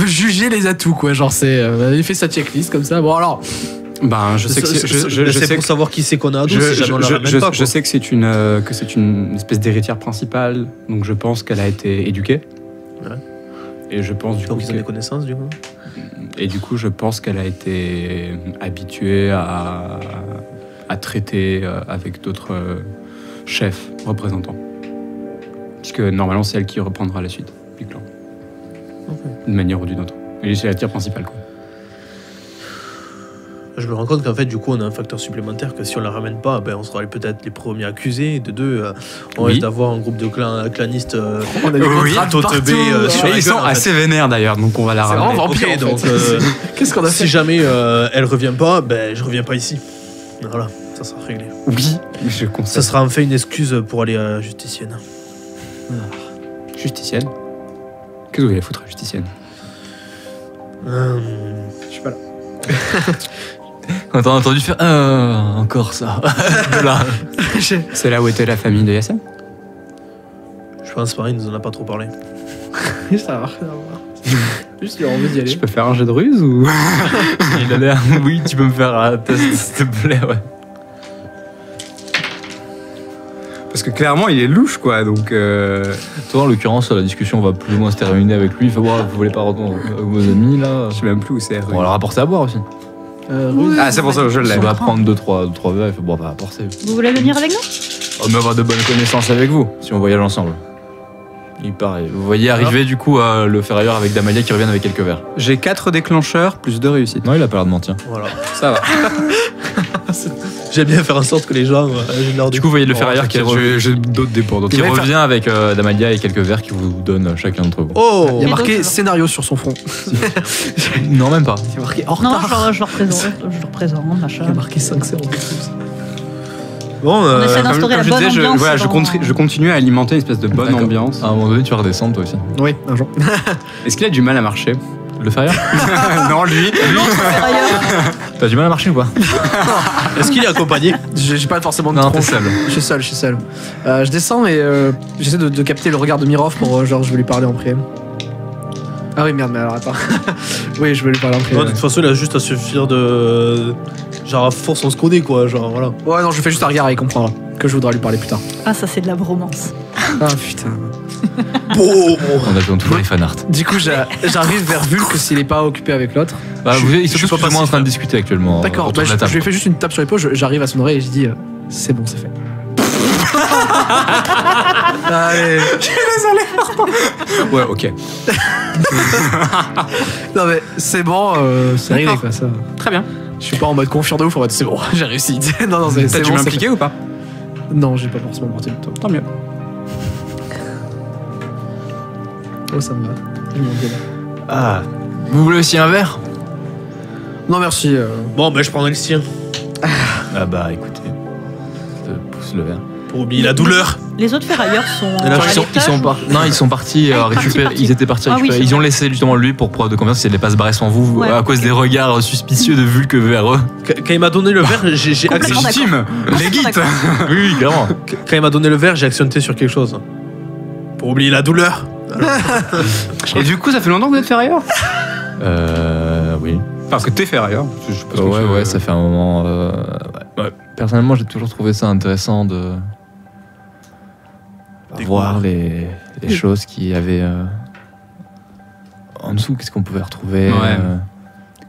juger les atouts, quoi. Genre, il fait sa checklist comme ça. Bon, alors. Ben, je sais que c'est pour savoir qui c'est qu'on a à dos, si jamais on la ramène pas. Je sais que c'est une espèce d'héritière principale, donc je pense qu'elle a été éduquée. Ouais. Et je pense du coup. Donc ils ont des connaissances, du coup. Et du coup, je pense qu'elle a été habituée à traiter avec d'autres chefs, représentants. Puisque normalement, c'est elle qui reprendra la suite du clan. Okay. D'une manière ou d'une autre. Et c'est la tire principale, quoi. Je me rends compte qu'en fait, du coup, on a un facteur supplémentaire que si on la ramène pas, ben, on sera peut-être les premiers accusés. Et de deux, on risque d'avoir un groupe de clanistes On a des contrats tout partout. sur Et la ils sont gueule, en fait. assez vénères d'ailleurs, donc on va la C'est ramener. vraiment vampire, Ok, en donc, fait. Qu'est-ce qu'on a fait si jamais elle revient pas, ben, je reviens pas ici. Voilà, ça sera réglé. Oui, je Ça conseille. sera enfin une excuse pour aller à Justicienne. Justicienne. Qu'est-ce que vous allez foutre à Justicienne? Je suis pas là. Quand on a entendu faire encore ça. Voilà. C'est là où était la famille de Yassem? Je pense pas, il nous en a pas trop parlé. Ça va. Juste, il a envie d'y aller. Je peux faire un jet de ruse ou? Il a l'air. Oui, tu peux me faire un test, s'il te plaît, ouais. Parce que clairement, il est louche, quoi, donc... Toi, en l'occurrence, la discussion va plus ou moins se terminer avec lui. Il fait voir, vous voulez pas retourner avec vos amis, là? Je sais même plus où c'est. On va leur apporter à boire aussi. Ah, c'est pour ça que je l'ai. On va prendre 2-3 verres. Il fait bon, on va apporter. Vous voulez venir avec nous? On va avoir de bonnes connaissances avec vous, si on voyage ensemble. Il paraît. Vous voyez arriver, du coup, le ferrailleur avec Damalia qui reviennent avec quelques verres. J'ai 4 déclencheurs plus 2 réussites. Non, il a pas l'air de mentir. Voilà. Ça va. J'aime bien faire en sorte que les gens. Du coup, vous voyez le ferrailleur qui J'ai d'autres dés pour d'autres. qui revient avec Damalia et quelques verres qui vous donnent chacun d'entre vous. Oh Il y a Et marqué d'autres, scénario sur son front. Non, même pas. Il y a marqué en Non, retard. je le représente, machin. Il y a marqué 5-0. Bon, On essaie d'instaurer la bonne ambiance. je continue à alimenter une espèce de bonne D'accord. ambiance. À un moment donné, tu vas redescendre toi aussi. Oui, un jour. Est-ce qu'il a du mal à marcher? Le ferrailleur? Non, lui. T'as du mal à marcher ou pas? est-ce qu'il est accompagné? J'ai pas forcément de Non, tronche. t'es seul. Je suis seul. Je descends et j'essaie de capter le regard de Mirov pour genre je veux lui parler en prière. Ah oui merde mais alors attends. Oui je veux lui parler en Non, prière. de toute façon, il a juste à suffire de. Genre, à force, on se connaît, quoi. Genre, voilà. Ouais non je fais juste un regard et il comprendra que je voudrais lui parler plus tard. Ah, ça, c'est de la bromance. Ah putain. Bon, On attend toujours les fanarts. Du coup j'arrive vers Vulk s'il est pas occupé avec l'autre. Bah, ils sont je suis tous pas plus ou moins en passif, train de là. discuter actuellement. D'accord, autour bah, de la je table. lui fais juste une tape sur l'épaule, j'arrive à son oreille et je dis c'est bon c'est fait. Allez. Ouais, ok. Non mais c'est bon, c'est réglé quoi ça. Très bien. Je suis pas en mode confiant de ouf en mode c'est bon, j'ai réussi. Non c'est T'as dû bon. c'est m'impliquer ou pas? fait. Non j'ai pas forcément porté le temps. Tant mieux. Oh ça me va. Je m'en vais là. Ah. Vous voulez aussi un verre? Non merci. bon, ben, je prendrai le sien. Ah bah écoutez. Je te pousse le verre. Pour oublier la douleur. Les autres ferrailleurs sont. Et là, à l'étage, ou- Non, ils sont partis Ah, récupérer. partis. Ils étaient partis Ah oui, récupérer. c'est Ils ont vrai. laissé justement lui pour preuve de confiance. Ils n'allaient pas se barrer sans vous Ouais, à cause ok. des regards suspicieux de Vulque vers eux. Quand il m'a donné le verre, j'ai Complètement actionné. d'accord. Les guides. D'accord. Oui, clairement. Quand il m'a donné le verre, j'ai actionné sur quelque chose. Pour oublier la douleur. Et du coup, ça fait longtemps que vous êtes ferrailleur? Oui. Parce que t'es ferrailleur. Je suppose que Ouais, ça fait un moment. Ouais. Personnellement, j'ai toujours trouvé ça intéressant de voir les choses qu'il y avait en dessous. Qu'est-ce qu'on pouvait retrouver? Ouais.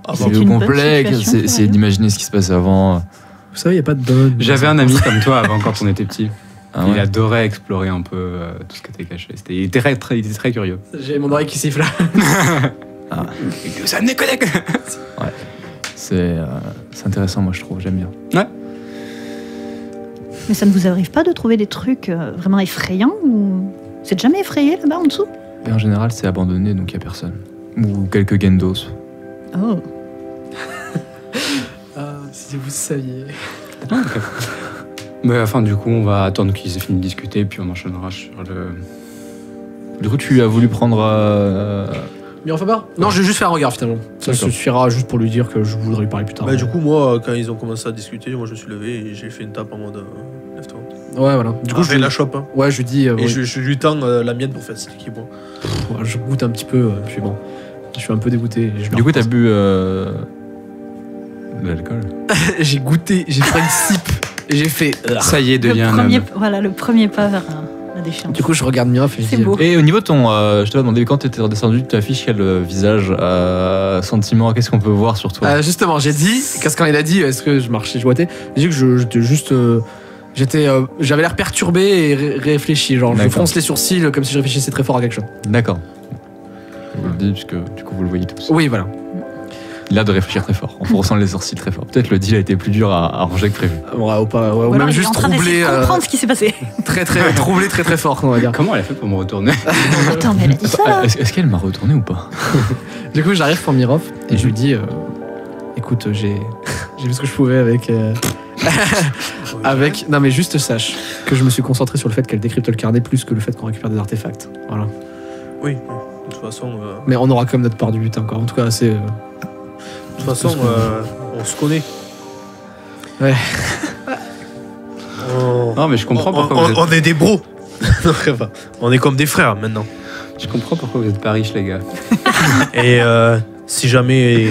Ah, C'est C'est une bonne complet. situation, C'est sérieux. d'imaginer ce qui se passait avant. Vous savez, il n'y a pas de bonne. J'avais un ami comme toi avant quand on était petit. Ah Il ouais. adorait explorer un peu tout ce qui était caché. Il était très curieux. J'ai mon oreille qui siffle. Ça me déconnecte. C'est intéressant, moi je trouve. J'aime bien. Mais ça ne vous arrive pas de trouver des trucs vraiment effrayants ou... C'est jamais effrayé là-bas en dessous? Et en général, c'est abandonné, donc il n'y a personne. Ou quelques Gendos. Oh. Si vous saviez. Mais enfin, du coup, on va attendre qu'ils aient fini de discuter, puis on enchaînera sur le. Du coup, tu as voulu prendre. Mais enfin pas. Non, je vais juste faire un regard finalement. Ça D'accord. suffira juste pour lui dire que je voudrais lui parler plus tard. Bah, du coup, moi, quand ils ont commencé à discuter, moi je me suis levé et j'ai fait une tape en mode lève-toi. Ouais, voilà. Du coup, Je la chope. Hein. ouais, je lui dis. Et oui. je lui tends la mienne pour faire ce qu'il boit. Ouais, je goûte un petit peu, puis bon. Je suis un peu dégoûté. Et je me Du coup, t'as repose. bu. De l'alcool. J'ai goûté, j'ai pris une sip. Et j'ai fait. Ça y est, devient un homme. Le premier pas vers la déchéance. Du coup, je regarde Mirof et je C'est dis. beau. Et au niveau de ton. je te demandé, quand tu étais redescendu, tu affiches quel visage, sentiment, qu'est-ce qu'on peut voir sur toi Justement, j'ai dit, quand il a dit est-ce que je marchais, je boitais, j'ai dit que j'étais juste. J'avais l'air perturbé et réfléchi. Genre, je D'accord. fronce les sourcils comme si je réfléchissais très fort à quelque chose. D'accord. Je vous le dis, puisque du coup, vous le voyez tous. Oui, voilà. Il a de réfléchir très fort, en fronçant les sourcils très fort. Peut-être le deal a été plus dur à ranger que prévu. Ou pas, ou Ou même alors, il est juste en train d'essayer troublé, de comprendre ce qui s'est passé. très troublé, très fort, on va dire. Comment elle a fait pour me retourner? Attends, mais elle a dit ça là. Est-ce qu'elle m'a retourné ou pas Du coup, j'arrive pour Mirov et je lui dis écoute, j'ai vu ce que je pouvais avec. Avec. Non, mais juste sache que je me suis concentré sur le fait qu'elle décrypte le carnet plus que le fait qu'on récupère des artefacts. Voilà. Oui, de toute façon. Mais on aura quand même notre part du butin, quoi. En tout cas, c'est. De toute façon, on se connaît. Ouais. Non, mais je comprends pourquoi vous êtes... On est des bros. Non, enfin, on est comme des frères maintenant. Je comprends pourquoi vous êtes pas riches, les gars. Et si jamais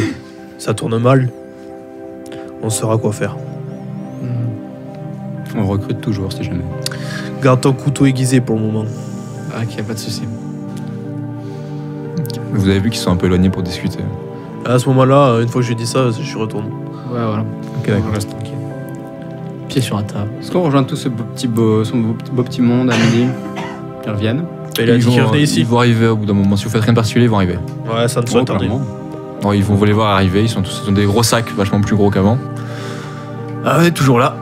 ça tourne mal, on saura quoi faire. On recrute toujours, si jamais. Garde ton couteau aiguisé pour le moment. Ok, pas de soucis. Vous avez vu qu'ils sont un peu éloignés pour discuter. À ce moment-là, une fois que j'ai dit ça, je retourne. Ouais, voilà. Ok, d'accord. On reste tranquille. Pied sur la table. Est-ce qu'on rejoint tout ce beau petit monde à midi? Ils reviennent? Et il a dit qu'il revenait ici. Ils vont arriver au bout d'un moment. Si vous faites rien de particulier, ils vont arriver. Ouais, ça ne Oh, soit tardé. clairement. Non, ils vont les voir arriver. Ils ont des gros sacs vachement plus gros qu'avant. Ah, on est toujours là.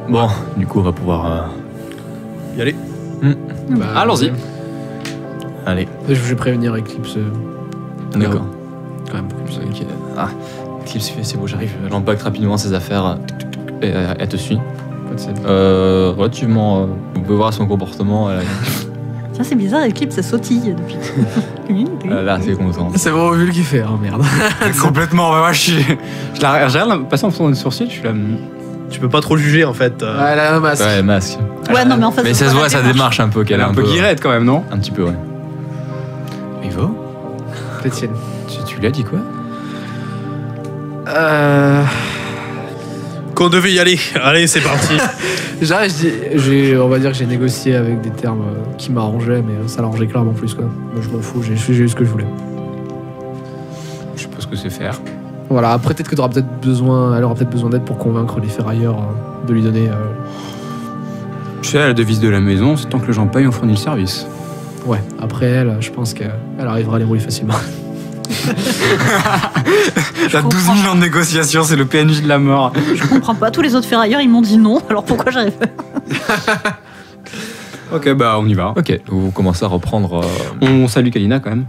Bon, du coup, on va pouvoir. Y aller. Bah, Allons-y. Allez, Je vais prévenir Eclipse. d'accord. Quand même. Ok. Ah, Eclipse fait, c'est beau, j'arrive. Elle empaque rapidement ses affaires. Et elle te suit. Pas de scène. Relativement. Vous pouvez voir son comportement. Ça, c'est bizarre, Eclipse, ça sautille depuis. Là, c'est content. C'est vraiment vu le qu'il fait, hein, merde. Complètement, moi je regarde, passant en faisant le sourcil, je suis là. Tu peux pas trop juger en fait. Ouais, la masse. Ouais, masque. Ouais, non, mais en fait, Mais ça se voit, sa démarche un peu, Elle qu'elle est un peu guirette quand même, non? Un petit peu, ouais. Ivo, Étienne. tu lui as dit quoi? Qu'on devait y aller. Allez, c'est parti. J'arrive, on va dire que j'ai négocié avec des termes qui m'arrangeaient, mais ça l'arrangeait clairement plus, quoi. Moi, je m'en fous, j'ai eu ce que je voulais. Je suppose que c'est faire. Voilà, après, peut-être que elle aura peut-être besoin d'aide pour convaincre les ferrailleurs de lui donner. Tu sais, la devise de la maison, c'est tant que les gens payent, on fournit le service. Ouais, après elle, je pense qu'elle arrivera à les rouler facilement. T'as 12 000 ans de négociation, c'est le PNJ de la mort. Je comprends pas, tous les autres ferrailleurs, ils m'ont dit non, alors pourquoi j'arrive pas? Ok, bah on y va. Ok, vous commencez à reprendre. On salue Kalina quand même.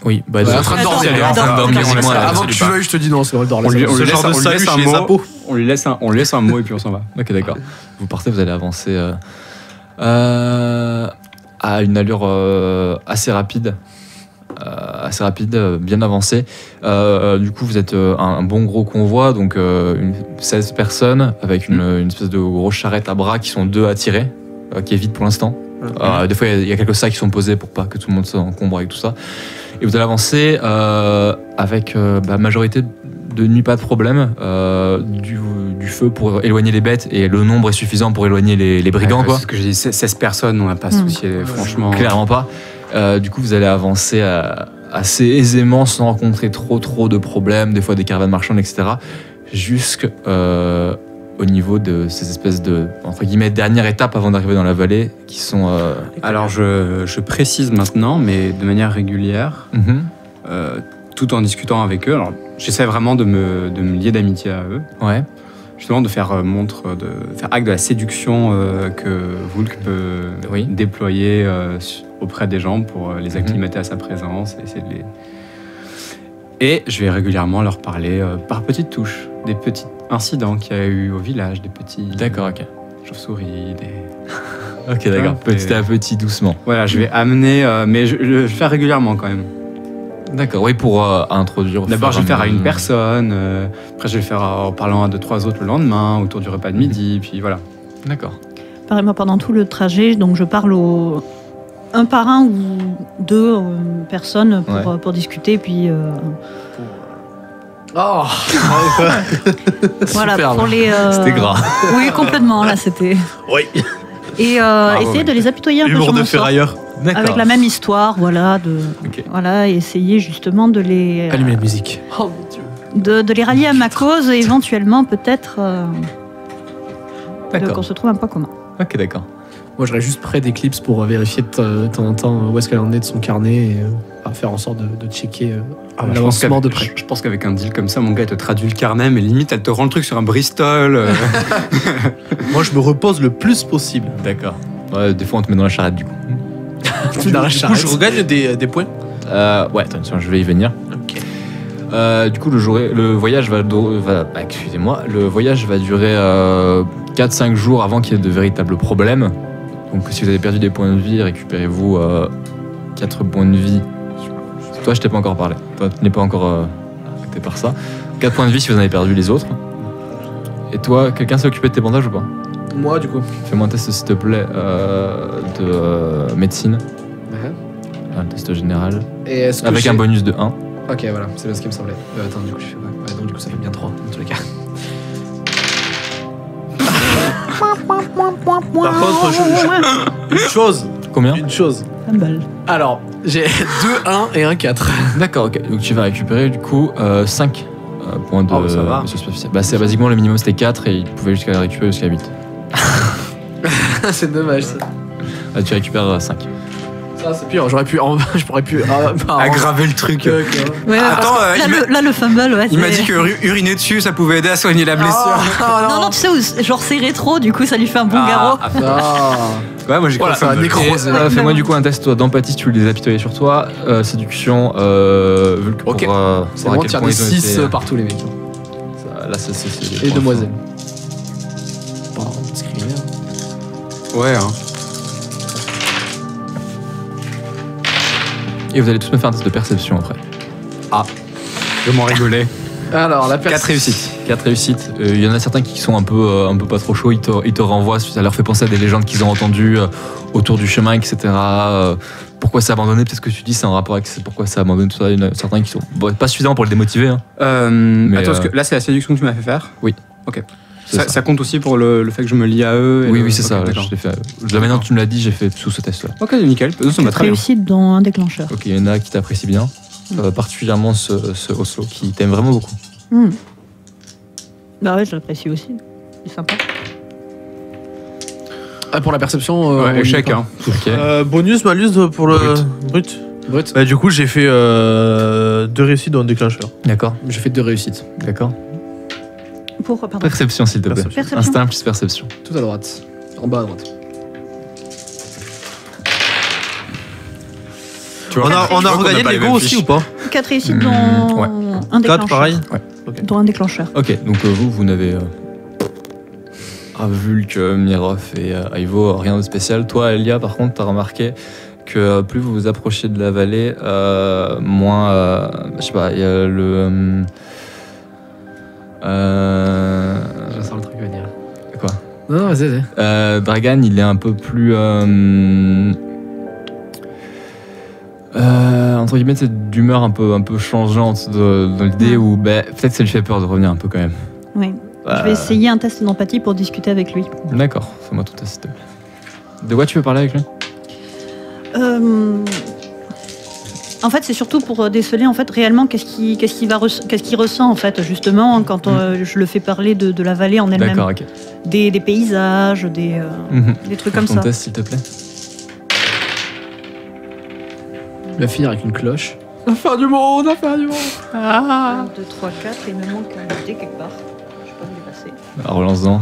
Oui, bah, Ouais, en train de Attends, dormir. elle est en train de dormir, on laisse dis-moi, la- elle Avant salue que tu pas. veuilles, je te dis non, c'est le dehors. On lui- Ce genre de salut chez les appos. On lui laisse un mot et puis on s'en va. Ok, d'accord. Vous partez, vous allez avancer à une allure assez rapide. Bien avancée. Du coup, vous êtes un bon gros convoi, donc 16 personnes avec une espèce de grosse charrette à bras qui sont deux à tirer, qui est vide pour l'instant. Des fois, il y a quelques sacs qui sont posés pour pas que tout le monde s'encombre avec tout ça. Et vous allez avancer avec majorité de nuit, pas de problème, du feu pour éloigner les bêtes, et le nombre est suffisant pour éloigner les brigands, quoi. C'est ce que j'ai dit, 16 personnes, on n'a pas à se soucier, franchement. Clairement pas. Du coup, vous allez avancer assez aisément sans rencontrer trop de problèmes, des fois des caravanes marchandes, etc. Jusqu'au niveau de ces espèces de, entre guillemets, dernières étapes avant d'arriver dans la vallée, qui sont... Alors je précise maintenant, mais de manière régulière, tout en discutant avec eux. Alors j'essaie vraiment de me lier d'amitié à eux. Ouais. Justement de faire faire acte de la séduction que Vulk peut Oui. déployer auprès des gens pour les acclimater à sa présence et essayer de les... Et je vais régulièrement leur parler par petites touches, des petits incidents qu'il y a eu au village, des petits... D'accord, ok. Chauves-souris, des... Ok, d'accord. Ouais, Petit à petit, doucement. Voilà, je vais amener... mais je le fais régulièrement quand même. D'accord, oui, pour introduire... D'abord, je vais le faire à une personne, après je vais le faire en parlant à 2-3 autres le lendemain, autour du repas de midi, puis voilà. D'accord. Pareil, moi, pendant tout le trajet, donc je parle un par un ou deux personnes pour discuter, puis Oh voilà, Superbe. pour les... C'était gras. Oui, complètement, là, c'était... Oui. Et essayer de les apitoyer un peu Humour sur de mon sort. ferrailleur. D'accord. Avec la même histoire, voilà, Ok. voilà, et essayer justement de les... Allumer la musique. Oh mon dieu. de les rallier à ma cause et éventuellement peut-être D'accord. qu'on se trouve un point commun. Ok, d'accord. Moi, je serais juste près d'Eclipse pour vérifier de temps en temps où est-ce qu'elle en est de son carnet et faire en sorte de checker l'avancement de près. Je pense qu'avec un deal comme ça, mon gars, il te traduit le carnet, mais limite, elle te rend le truc sur un Bristol. Moi, je me repose le plus possible. D'accord. Ouais, des fois, on te met dans la charrette, du coup. Dans la Du coup, charrette. je regagne des points. Ouais, attention, je vais y venir. Ok. Du coup, le voyage excusez-moi, le voyage va durer 4-5 jours avant qu'il y ait de véritables problèmes. Donc, si vous avez perdu des points de vie, récupérez-vous 4 points de vie. Toi, je t'ai pas encore parlé. Toi, tu n'es pas encore affecté par ça. 4 points de vie si vous en avez perdu les autres. Et toi, quelqu'un s'est occupé de tes bandages ou pas? Moi, du coup. Fais-moi un test, s'il te plaît, de médecine. Un test général. Et est-ce que Avec j'ai- un bonus de 1. Ok, voilà, c'est bien ce qui me semblait. Attends, du coup, je fais quoi? Ouais, donc du coup, ça fait bien 3 dans tous les cas. Par contre, Combien? une chose. Un bal. Alors, j'ai 2, 1 et 1, 4. D'accord, ok. Donc tu vas récupérer du coup 5 points de Oh, ça va. de spécial. Bah, c'est basiquement le minimum c'était 4 et il pouvait jusqu'à récupérer jusqu'à 8. C'est dommage ça. Tu récupères 5. Ça, c'est pire. Je pourrais pu. Aggraver le truc. Ouais, Attends, là, le fumble, ouais. Il m'a c'est- dit que uriner dessus, ça pouvait aider à soigner la blessure. Non, non, tu sais, genre c'est rétro, du coup ça lui fait un bon garrot. Ouais, moi j'ai Voilà, cru ça va que nécroser. Fais-moi du coup un test toi, d'empathie si tu veux les apitoyer sur toi. Séduction, vu que Ok. C'est bon, tire des 6 partout, les mecs. Là, c'est Et demoiselles. Pas discriminé. Ouais, hein. Et vous allez tous me faire un test de perception après. Je m'en rigolais. Alors, la 4 réussites. 4 réussites. Il y en a certains qui sont un peu pas trop chauds. Ils te renvoient. Ça leur fait penser à des légendes qu'ils ont entendues autour du chemin, etc. Pourquoi c'est abandonné? Peut-être que tu dis c'est en rapport avec pourquoi c'est abandonné. Tout ça. Il y en a certains qui sont pas suffisamment pour les démotiver. Hein. Attends, parce que là c'est la séduction que tu m'as fait faire. Oui. Ok. C'est Ça compte aussi pour le fait que je me lie à eux. Oui, c'est Ok, ça. d'accord. Je l'ai fait. Maintenant que tu me l'as dit, j'ai fait sous ce test-là. Ok, nickel. Ça m'a très bien. Réussite dans un déclencheur. Ok, il y en a qui t'apprécient bien. Particulièrement ce Oslo qui t'aime vraiment beaucoup. Bah ouais, je l'apprécie aussi. C'est sympa. Pour la perception. Ouais, échec, hein. Ok. Bonus, malus pour le brut. Brut. Bah, du coup, j'ai fait 2 réussites dans le déclencheur. D'accord. J'ai fait 2 réussites. D'accord. Pardon. Perception, s'il te plaît. Perception. Instinct plus perception. Tout à droite. En bas à droite. On a regagné les go aussi ou pas? 4 réussites dans ouais. un 4 déclencheur. pareil. Dans un déclencheur. Ok, donc vous n'avez. Vulk, Mirov et Ivo, rien de spécial. Toi, Elia, par contre, t'as remarqué que plus vous vous approchez de la vallée, moins. Je sais pas, il y a le. Je sens le truc venir. Quoi? Non, vas-y. Dragan, il est un peu plus. Entre guillemets, c'est d'humeur un peu changeante dans l'idée où peut-être ça lui fait peur de revenir un peu quand même. Oui. Je vais essayer un test d'empathie pour discuter avec lui. D'accord, fais-moi tout test. s'il te plaît. De quoi tu veux parler avec lui? En fait, c'est surtout pour déceler en fait réellement qu'est-ce qu'il ressent en fait justement quand je le fais parler de la vallée en elle-même. D'accord, ok. Des paysages, des trucs comme Ton ça. test, s'il te plaît. Il va finir avec une cloche. La fin du monde, la fin du monde. 1, 2, 3, 4, et il me manque un dé quelque part. Je peux pas me dépasser. Relance-en.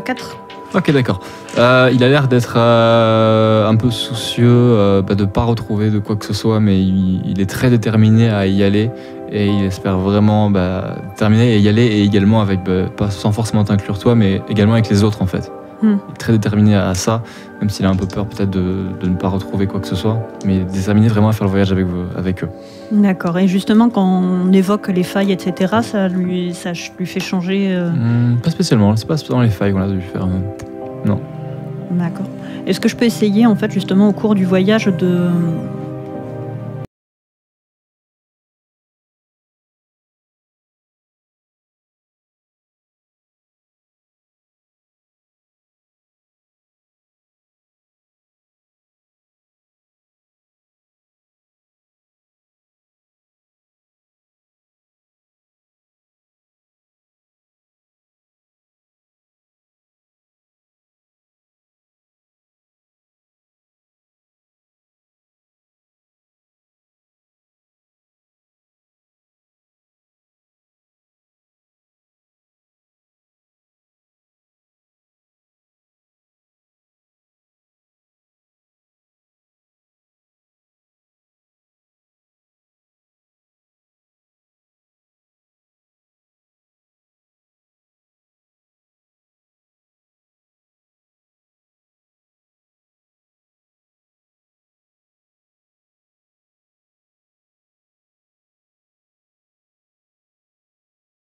4. Ok, d'accord. Il a l'air d'être un peu soucieux de ne pas retrouver de quoi que ce soit, mais il est très déterminé à y aller et il espère vraiment terminer et y aller, et également avec, pas sans forcément t'inclure toi, mais également avec les autres en fait. Il est très déterminé à ça, même s'il a un peu peur peut-être de ne pas retrouver quoi que ce soit, mais déterminé vraiment à faire le voyage avec eux. D'accord. Et justement, quand on évoque les failles, etc., ça lui fait changer... Pas spécialement, c'est pas dans les failles qu'on a dû faire. Non. D'accord. Est-ce que je peux essayer, en fait, justement, au cours du voyage, de